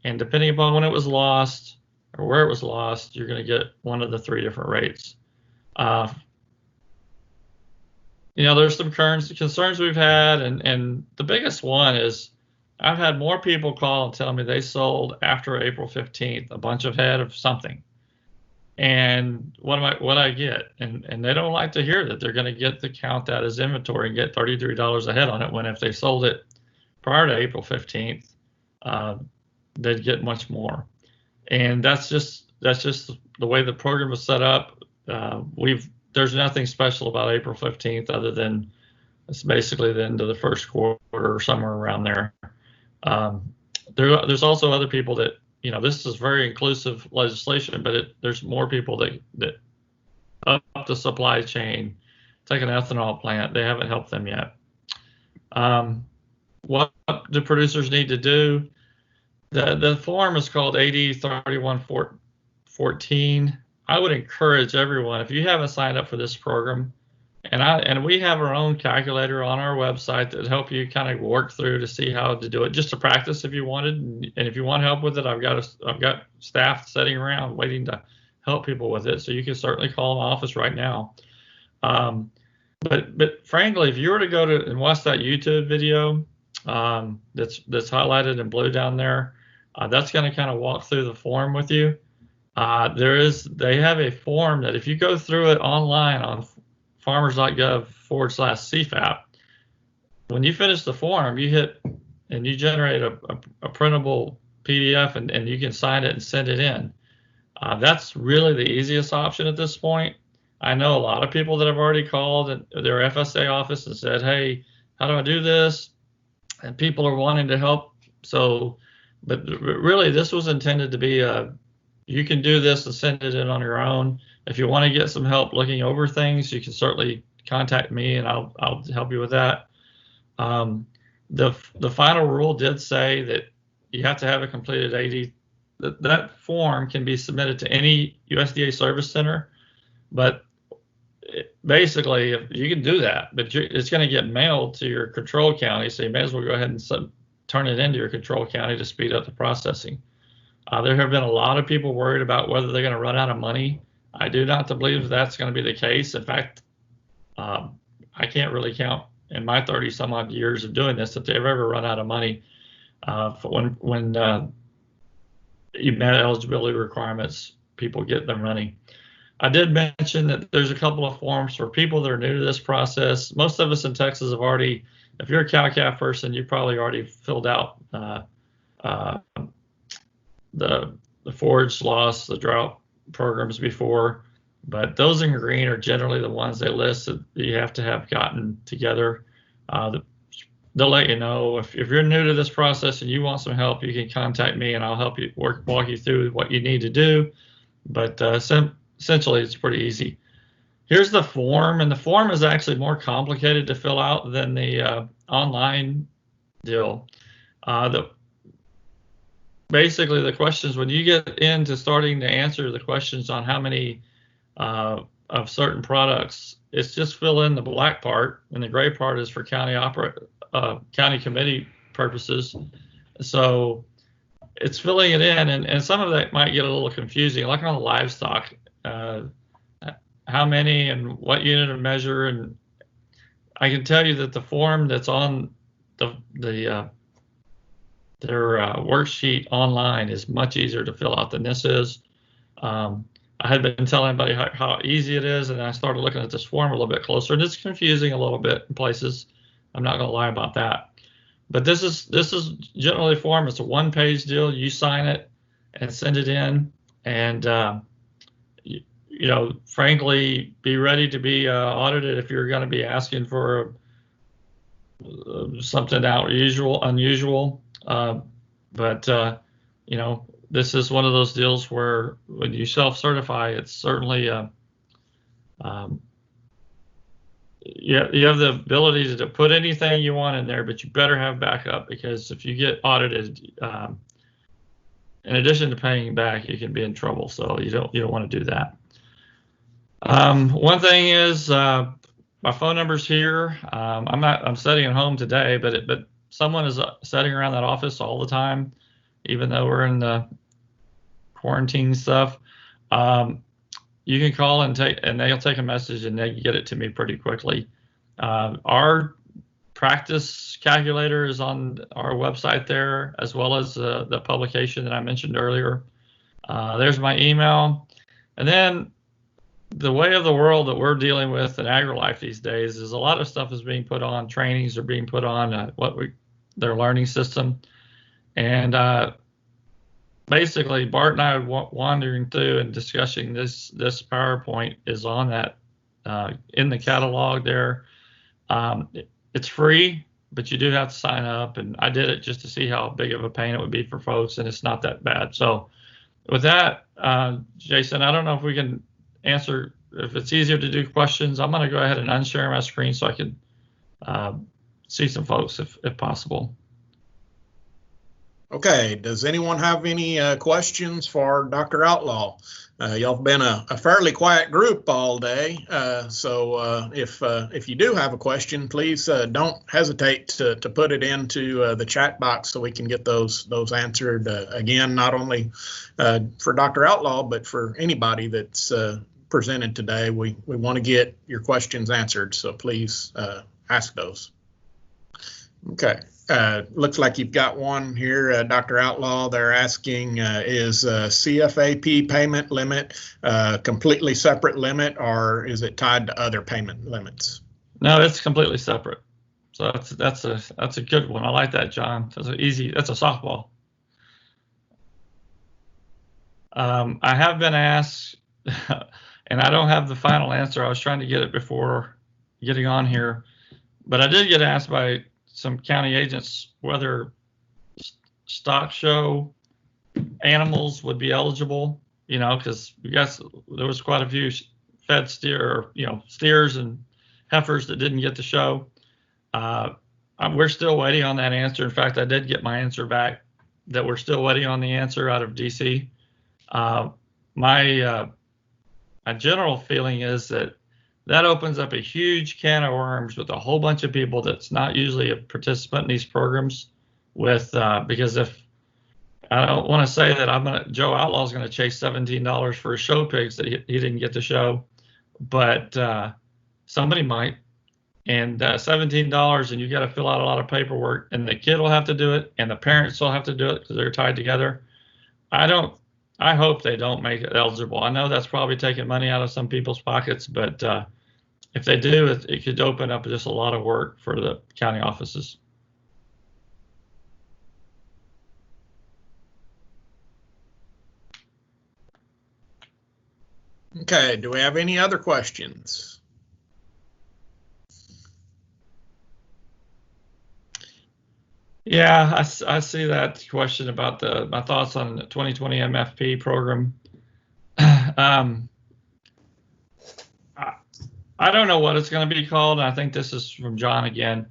and depending upon when it was lost or where it was lost, you're going to get one of the 3 different rates. There's some concerns we've had, and the biggest one is I've had more people call and tell me they sold after April 15th a bunch of head of something. And what I get, and they don't like to hear that they're going to get the count that as inventory and get $33 a head on it, when if they sold it prior to April 15th, they'd get much more. And that's just the way the program was set up. There's nothing special about April 15th other than it's basically the end of the first quarter or somewhere around there. There's also other people that, this is very inclusive legislation, but there's more people that up the supply chain, take an ethanol plant. They haven't helped them yet. What do producers need to do? The form is called AD 3114. I would encourage everyone, if you haven't signed up for this program, and we have our own calculator on our website that help you kind of work through to see how to do it, just to practice if you wanted. And if you want help with it, I've got staff sitting around waiting to help people with it. So you can certainly call my office right now. But frankly, if you were to go to and watch that YouTube video that's highlighted in blue down there, that's going to kind of walk through the form with you. They have a form that if you go through it online on farmers.gov/CFAP, when you finish the form, you hit and you generate a printable PDF and you can sign it and send it in. That's really the easiest option at this point. I know a lot of people that have already called their FSA office and said, hey, how do I do this? And people are wanting to help. But really this was intended to be you can do this and send it in on your own. If you want to get some help looking over things, you can certainly contact me and I'll help you with that. The final rule did say that you have to have a completed AD. That form can be submitted to any USDA service center, but basically you can do that, but it's going to get mailed to your control county, so you may as well go ahead and turn it into your control county to speed up the processing. There have been a lot of people worried about whether they're going to run out of money. I do not believe that's going to be the case. In fact, I can't really count in my 30 some odd years of doing this that they've ever run out of money when you met eligibility requirements, people get their money. I did mention that there's a couple of forms for people that are new to this process. Most of us in Texas have already, if you're a cow-calf person, you probably already filled out the forage loss, the drought programs before, but those in green are generally the ones they list that you have to have gotten together. They'll let you know if you're new to this process and you want some help, you can contact me and I'll help you walk you through what you need to do. But essentially, it's pretty easy. Here's the form, and the form is actually more complicated to fill out than the online deal. Basically, the questions, when you get into starting to answer the questions on how many of certain products, it's just fill in the black part, and the gray part is for county committee purposes. So it's filling it in, and some of that might get a little confusing, like on livestock. How many and what unit of measure, and I can tell you that the form that's on their worksheet online is much easier to fill out than this is. I had been telling everybody how easy it is, and I started looking at this form a little bit closer, and it's confusing a little bit in places. I'm not going to lie about that. But this is generally a form. It's a one-page deal. You sign it and send it in, and frankly, be ready to be audited if you're going to be asking for something unusual. But this is one of those deals where when you self-certify, it's certainly you have the ability to put anything you want in there, but you better have backup, because if you get audited, in addition to paying back, you can be in trouble. So you don't want to do that. One thing is my phone number's here. I'm sitting at home today, but someone is sitting around that office all the time, even though we're in the quarantine stuff. You can call and they'll take a message and they can get it to me pretty quickly. Our practice calculator is on our website there, as well as the publication that I mentioned earlier. There's my email. And then the way of the world that we're dealing with in AgriLife these days is a lot of stuff is being put on, trainings are being put on their learning system. And basically, Bart and I wandering through and discussing this PowerPoint is on that in the catalog there. It's free, but you do have to sign up, and I did it just to see how big of a pain it would be for folks, and it's not that bad. So with that, Jason, I don't know if we can answer, if it's easier to do questions. I'm going to go ahead and unshare my screen so I can see some folks if possible. Okay, does anyone have any questions for Dr. Outlaw? Y'all have been a fairly quiet group all day, so if you do have a question, please don't hesitate to put it into the chat box so we can get those answered. Again, not only for Dr. Outlaw, but for anybody that's presented today. We want to get your questions answered, so please ask those. Okay. Looks like you've got one here, Dr. Outlaw. They're asking, is CFAP payment limit completely separate limit, or is it tied to other payment limits? No, it's completely separate. So that's a good one. I like that, John. That's a softball. I have been asked, and I don't have the final answer. I was trying to get it before getting on here, but I did get asked by some county agents whether stock show animals would be eligible, because there was quite a few fed steers and heifers that didn't get to show. We're still waiting on that answer. In fact, I did get my answer back that we're still waiting on the answer out of DC. My general feeling is that opens up a huge can of worms with a whole bunch of people that's not usually a participant in these programs because if I don't want to say that Joe Outlaw is going to chase $17 for his show pigs that he didn't get to show, but somebody might, and $17, and you got to fill out a lot of paperwork, and the kid will have to do it, and the parents will have to do it because they're tied together. I hope they don't make it eligible. I know that's probably taking money out of some people's pockets, but if they do, it could open up just a lot of work for the county offices. Okay, do we have any other questions? Yeah, I see that question about my thoughts on the 2020 MFP program. I don't know what it's going to be called. And I think this is from John again.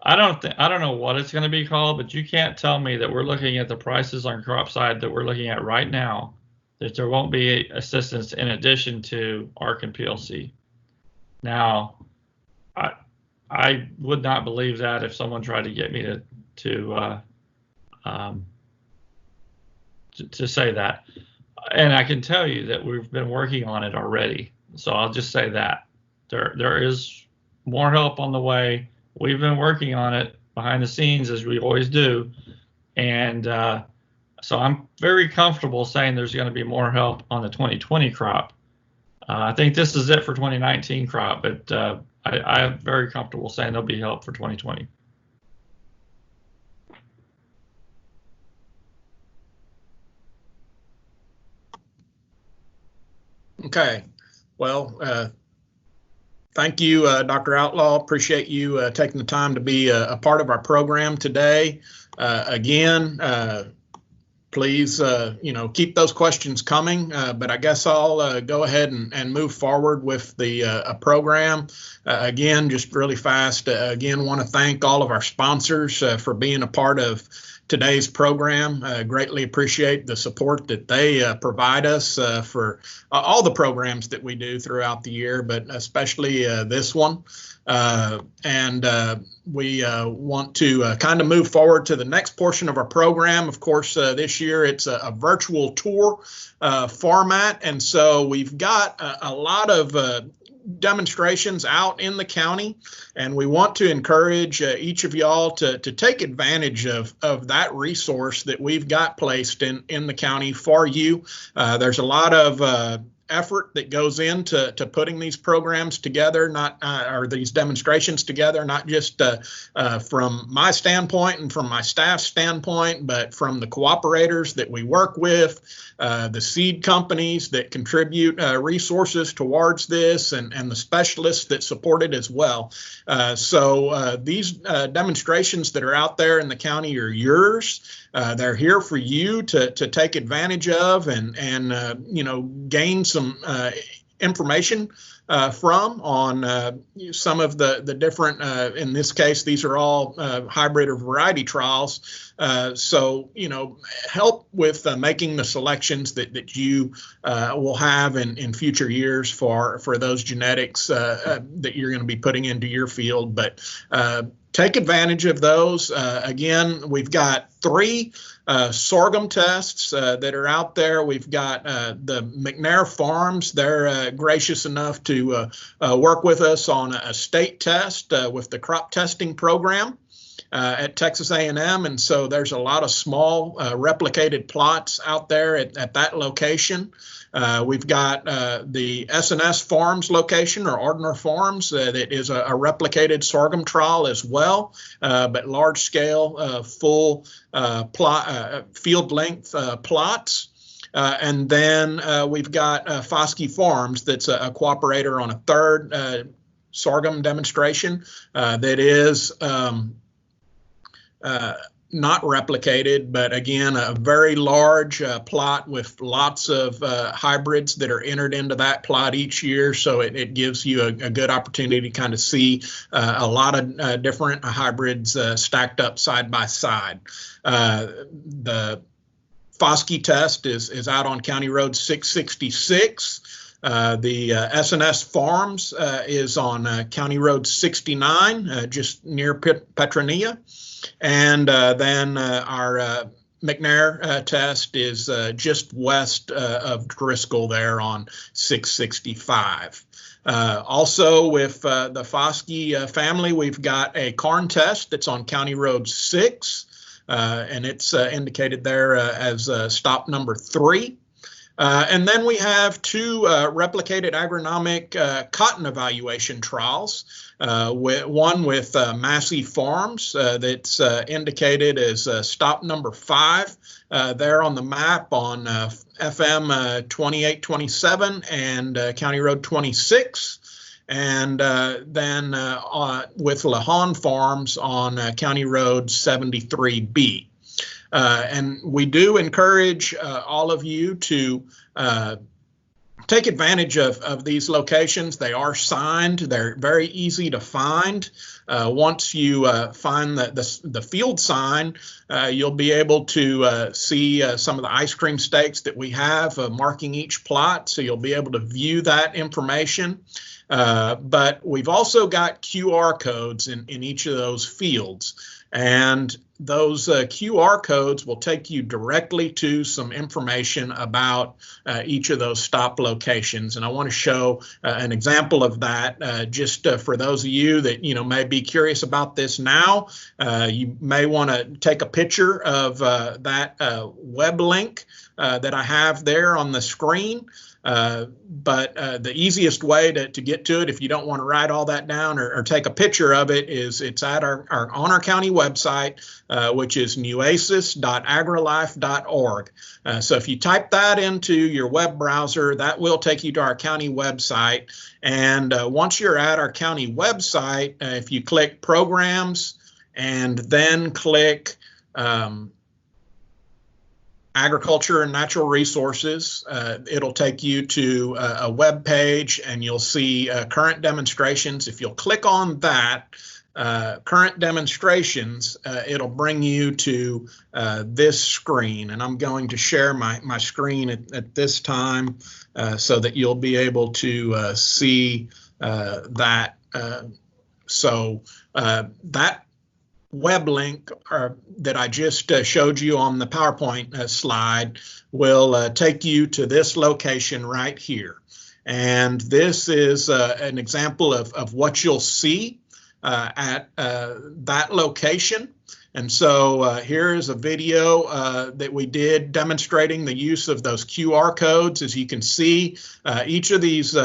I don't know what it's going to be called, but you can't tell me that we're looking at the prices on crop side that we're looking at right now, that there won't be assistance in addition to ARC and PLC. Now, I would not believe that if someone tried to get me to say that. And I can tell you that we've been working on it already. So I'll just say that there is more help on the way. We've been working on it behind the scenes, as we always do. And so I'm very comfortable saying there's going to be more help on the 2020 crop. I think this is it for 2019 crop, but I'm very comfortable saying there'll be help for 2020. Okay. Well, thank you, Dr. Outlaw. Appreciate you taking the time to be a part of our program today. Again, please, keep those questions coming. But I guess I'll go ahead and move forward with the program. Again, just really fast. Again, want to thank all of our sponsors for being a part of today's program. Greatly appreciate the support that they provide us for all the programs that we do throughout the year, but especially this one. We want to kind of move forward to the next portion of our program. Of course, this year it's a virtual tour format, and so we've got a lot of demonstrations out in the county, and we want to encourage each of y'all to take advantage of that resource that we've got placed in the county for you. There's a lot of effort that goes into putting these programs together, or these demonstrations together, not just from my standpoint and from my staff's standpoint, but from the cooperators that we work with, the seed companies that contribute resources towards this, and the specialists that support it as well. So these demonstrations that are out there in the county are yours. They're here for you to take advantage of and gain some information from on some of the different, in this case, these are all hybrid or variety trials. So, help with making the selections that you will have in future years for those genetics that you're going to be putting into your field. But take advantage of those. Again, we've got 3 sorghum tests that are out there. We've got the McNair Farms. They're gracious enough to work with us on a state test with the crop testing program at Texas A&M. And so there's a lot of small replicated plots out there at that location. We've got the S&S Farms location, or Ardner Farms, that is a replicated sorghum trial as well, but large scale, full field length plots. And then we've got Foskey Farms, that's a cooperator on a 3rd sorghum demonstration that is not replicated, but again, a very large plot with lots of hybrids that are entered into that plot each year. So it gives you a good opportunity to kind of see a lot of different hybrids stacked up side by side. The Foskey test is out on County Road 666. The S&S Farms is on County Road 69, just near Petronia. And then our McNair test is just west of Driscoll there on 665. Also with the Foskey family, we've got a corn test that's on County Road 6, and it's indicated there as stop number 3. And then we have 2 replicated agronomic cotton evaluation trials. One with Massey Farms that's indicated as stop number 5 there on the map on FM 2827 and County Road 26. And then with Lahan Farms on County Road 73B. And we do encourage all of you to take advantage of these locations. They are signed. They're very easy to find. Once you find the field sign, you'll be able to see some of the ice cream stakes that we have marking each plot, so you'll be able to view that information. But we've also got QR codes in each of those fields, and those QR codes will take you directly to some information about each of those stop locations. And I want to show an example of that just for those of you that may be curious about this now. You may want to take a picture of that web link that I have there on the screen. But the easiest way to get to it, if you don't want to write all that down or take a picture of it, is it's at on our county website, which is nueces.agrilife.org. So if you type that into your web browser, that will take you to our county website. And once you're at our county website, if you click programs and then click agriculture and natural resources, it'll take you to a web page, and you'll see current demonstrations. If you'll click on that, current demonstrations, it'll bring you to this screen. And I'm going to share my screen at this time so that you'll be able to see that. That web link that I just showed you on the PowerPoint slide will take you to this location right here. And this is an example of what you'll see at that location. And so here is a video that we did demonstrating the use of those QR codes. As you can see, each of these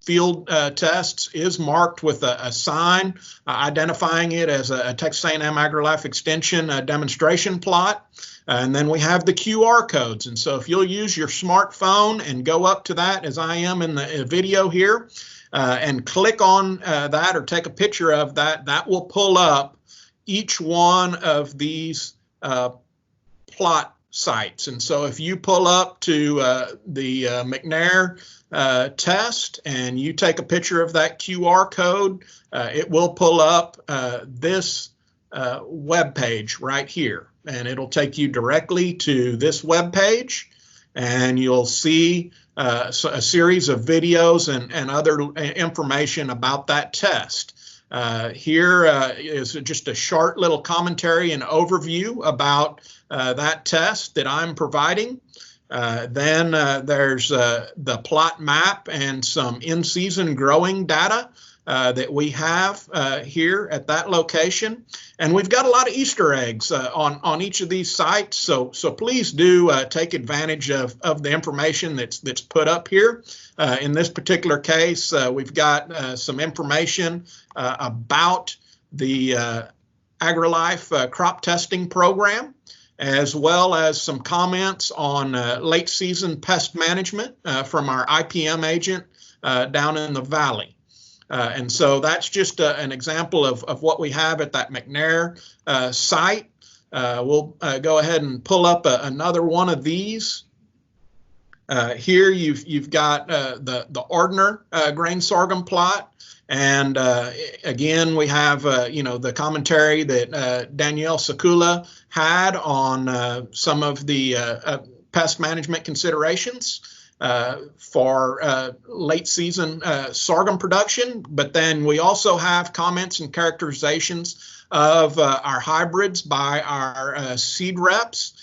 field tests is marked with a sign identifying it as a Texas A&M AgriLife Extension demonstration plot. And then we have the QR codes. And so if you'll use your smartphone and go up to that, as I am in the video here, and click on that or take a picture of that, that will pull up each one of these plot sites. And so if you pull up to the McNair test and you take a picture of that QR code, it will pull up this web page right here, and it'll take you directly to this web page, and you'll see a series of videos and other information about that test. Here is just a short little commentary and overview about that test that I'm providing. Then there's the plot map and some in-season growing data that we have here at that location. And we've got a lot of Easter eggs on each of these sites. So please do take advantage of the information that's put up here. In this particular case, we've got some information about the AgriLife crop testing program, as well as some comments on late season pest management from our IPM agent down in the valley. And so that's just an example of what we have at that McNair site. We'll go ahead and pull up another one of these. Here you've got the Ordner grain sorghum plot. And again, we have the commentary that Danielle Sakula had on some of the pest management considerations for late season sorghum production. But then we also have comments and characterizations of our hybrids by our seed reps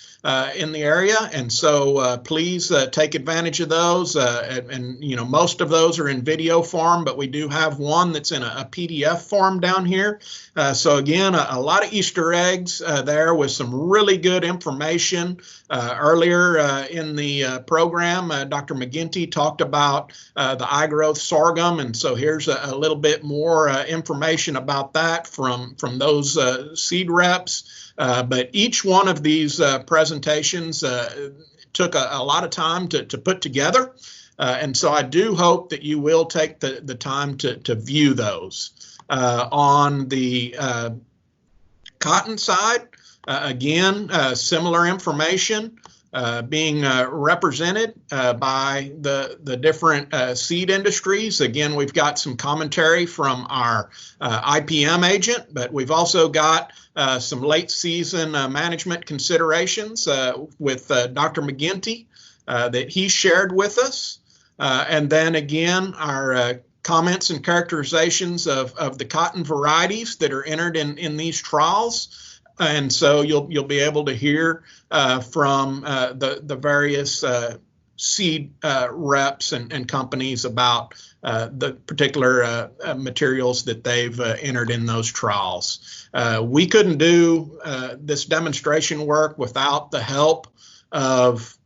in the area. And so please take advantage of those. And most of those are in video form, but we do have one that's in a PDF form down here. So again, a lot of Easter eggs there with some really good information. Earlier in the program, Dr. McGinty talked about the iGrowth sorghum. And so here's a little bit more information about that from those seed reps. But each one of these presentations took a lot of time to put together. And so I do hope that you will take the time to view those. On the cotton side, again, similar information being represented by the different seed industries. Again, we've got some commentary from our IPM agent, but we've also got some late season management considerations with Dr. McGinty that he shared with us. And then again, our comments and characterizations of the cotton varieties that are entered in these trials. And so you'll be able to hear from the various seed reps and companies about the particular materials that they've entered in those trials. We couldn't do this demonstration work without the help of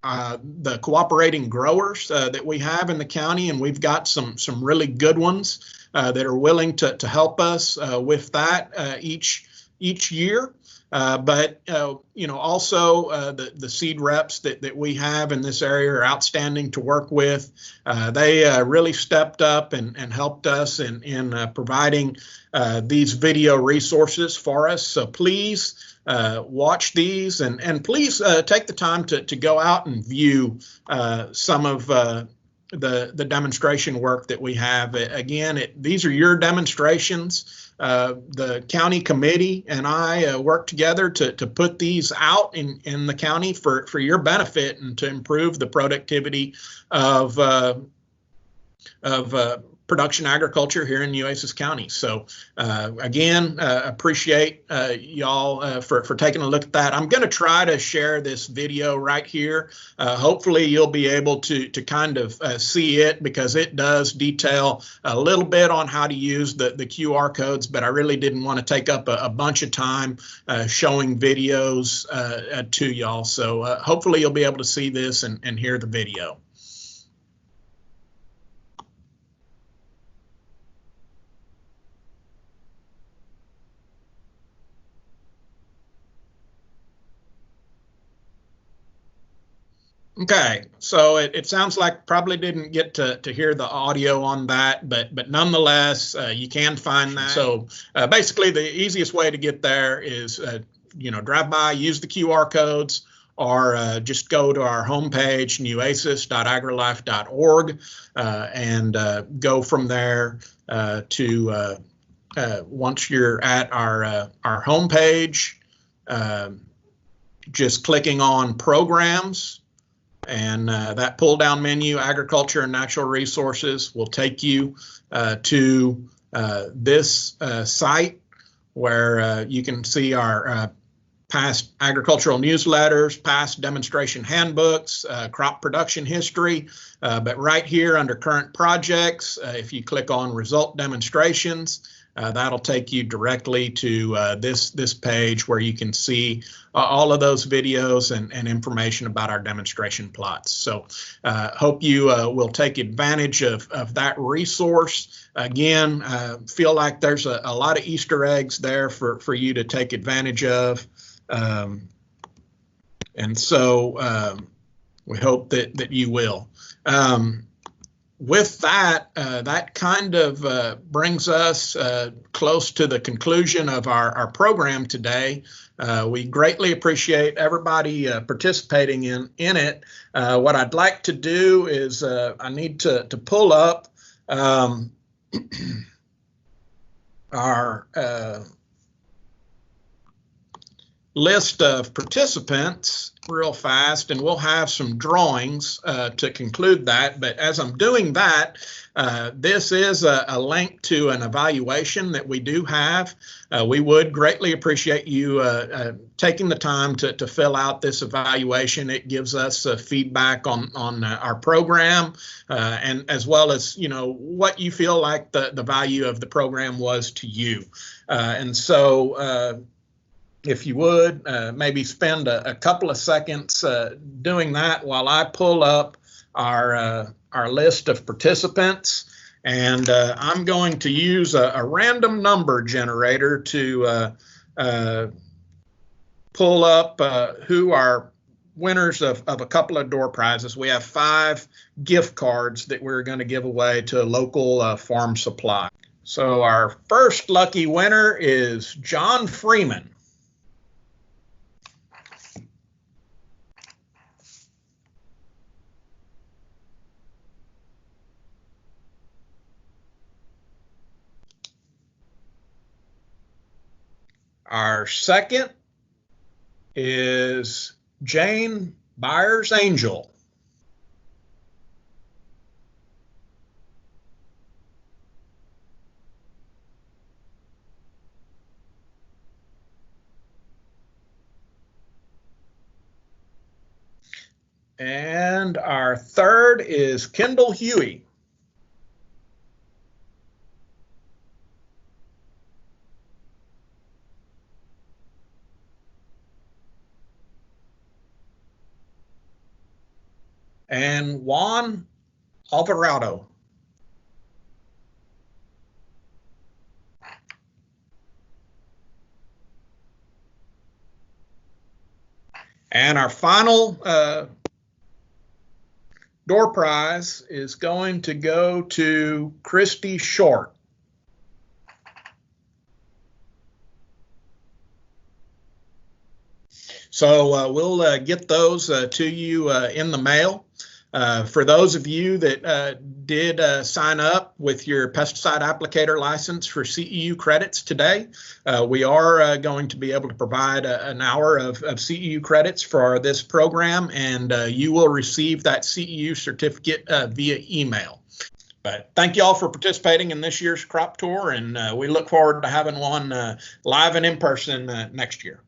the cooperating growers that we have in the county, and we've got some really good ones that are willing to help us with that each year. But also the seed reps that we have in this area are outstanding to work with. They really stepped up and helped us in providing these video resources for us. So please watch these and please take the time to go out and view some of the demonstration work that we have. Again, these are your demonstrations. The county committee and I work together to put these out in the county for your benefit and to improve the productivity of production agriculture here in Nueces County. So again, appreciate y'all for taking a look at that. I'm going to try to share this video right here. Hopefully you'll be able to kind of see it, because it does detail a little bit on how to use the QR codes, but I really didn't want to take up a bunch of time showing videos to y'all. So hopefully you'll be able to see this and hear the video. Okay, so it sounds like probably didn't get to hear the audio on that, but nonetheless, you can find that. So basically, the easiest way to get there is, drive by, use the QR codes, or just go to our homepage, nueces.agrilife.org, and go from there to once you're at our homepage, just clicking on programs. And that pull-down menu, Agriculture and Natural Resources, will take you to this site where you can see our past agricultural newsletters, past demonstration handbooks, crop production history. But right here under current projects, if you click on result demonstrations, that'll take you directly to this page where you can see all of those videos and information about our demonstration plots. So hope you will take advantage of that resource. Again, feel like there's a lot of Easter eggs there for you to take advantage of. And so we hope that you will. With that, that kind of brings us close to the conclusion of our program today. We greatly appreciate everybody participating in it. What I'd like to do is I need to pull up our list of participants real fast, and we'll have some drawings to conclude that. But as I'm doing that, this is a link to an evaluation that we do have. We would greatly appreciate you taking the time to fill out this evaluation. It gives us feedback on our program, and as well as what you feel like the value of the program was to you. And so if you would, maybe spend a couple of seconds doing that while I pull up our list of participants. And I'm going to use a random number generator to pull up who are winners of a couple of door prizes. We have 5 gift cards that we're going to give away to a local farm supply. So our first lucky winner is John Freeman. Our second is Jane Byers Angel. And our third is Kendall Huey. And Juan Alvarado. And our final door prize is going to go to Christy Short. So we'll get those to you in the mail. For those of you that did sign up with your pesticide applicator license for CEU credits today, we are going to be able to provide an hour of CEU credits for this program, and you will receive that CEU certificate via email. But thank you all for participating in this year's crop tour, and we look forward to having one live and in person next year.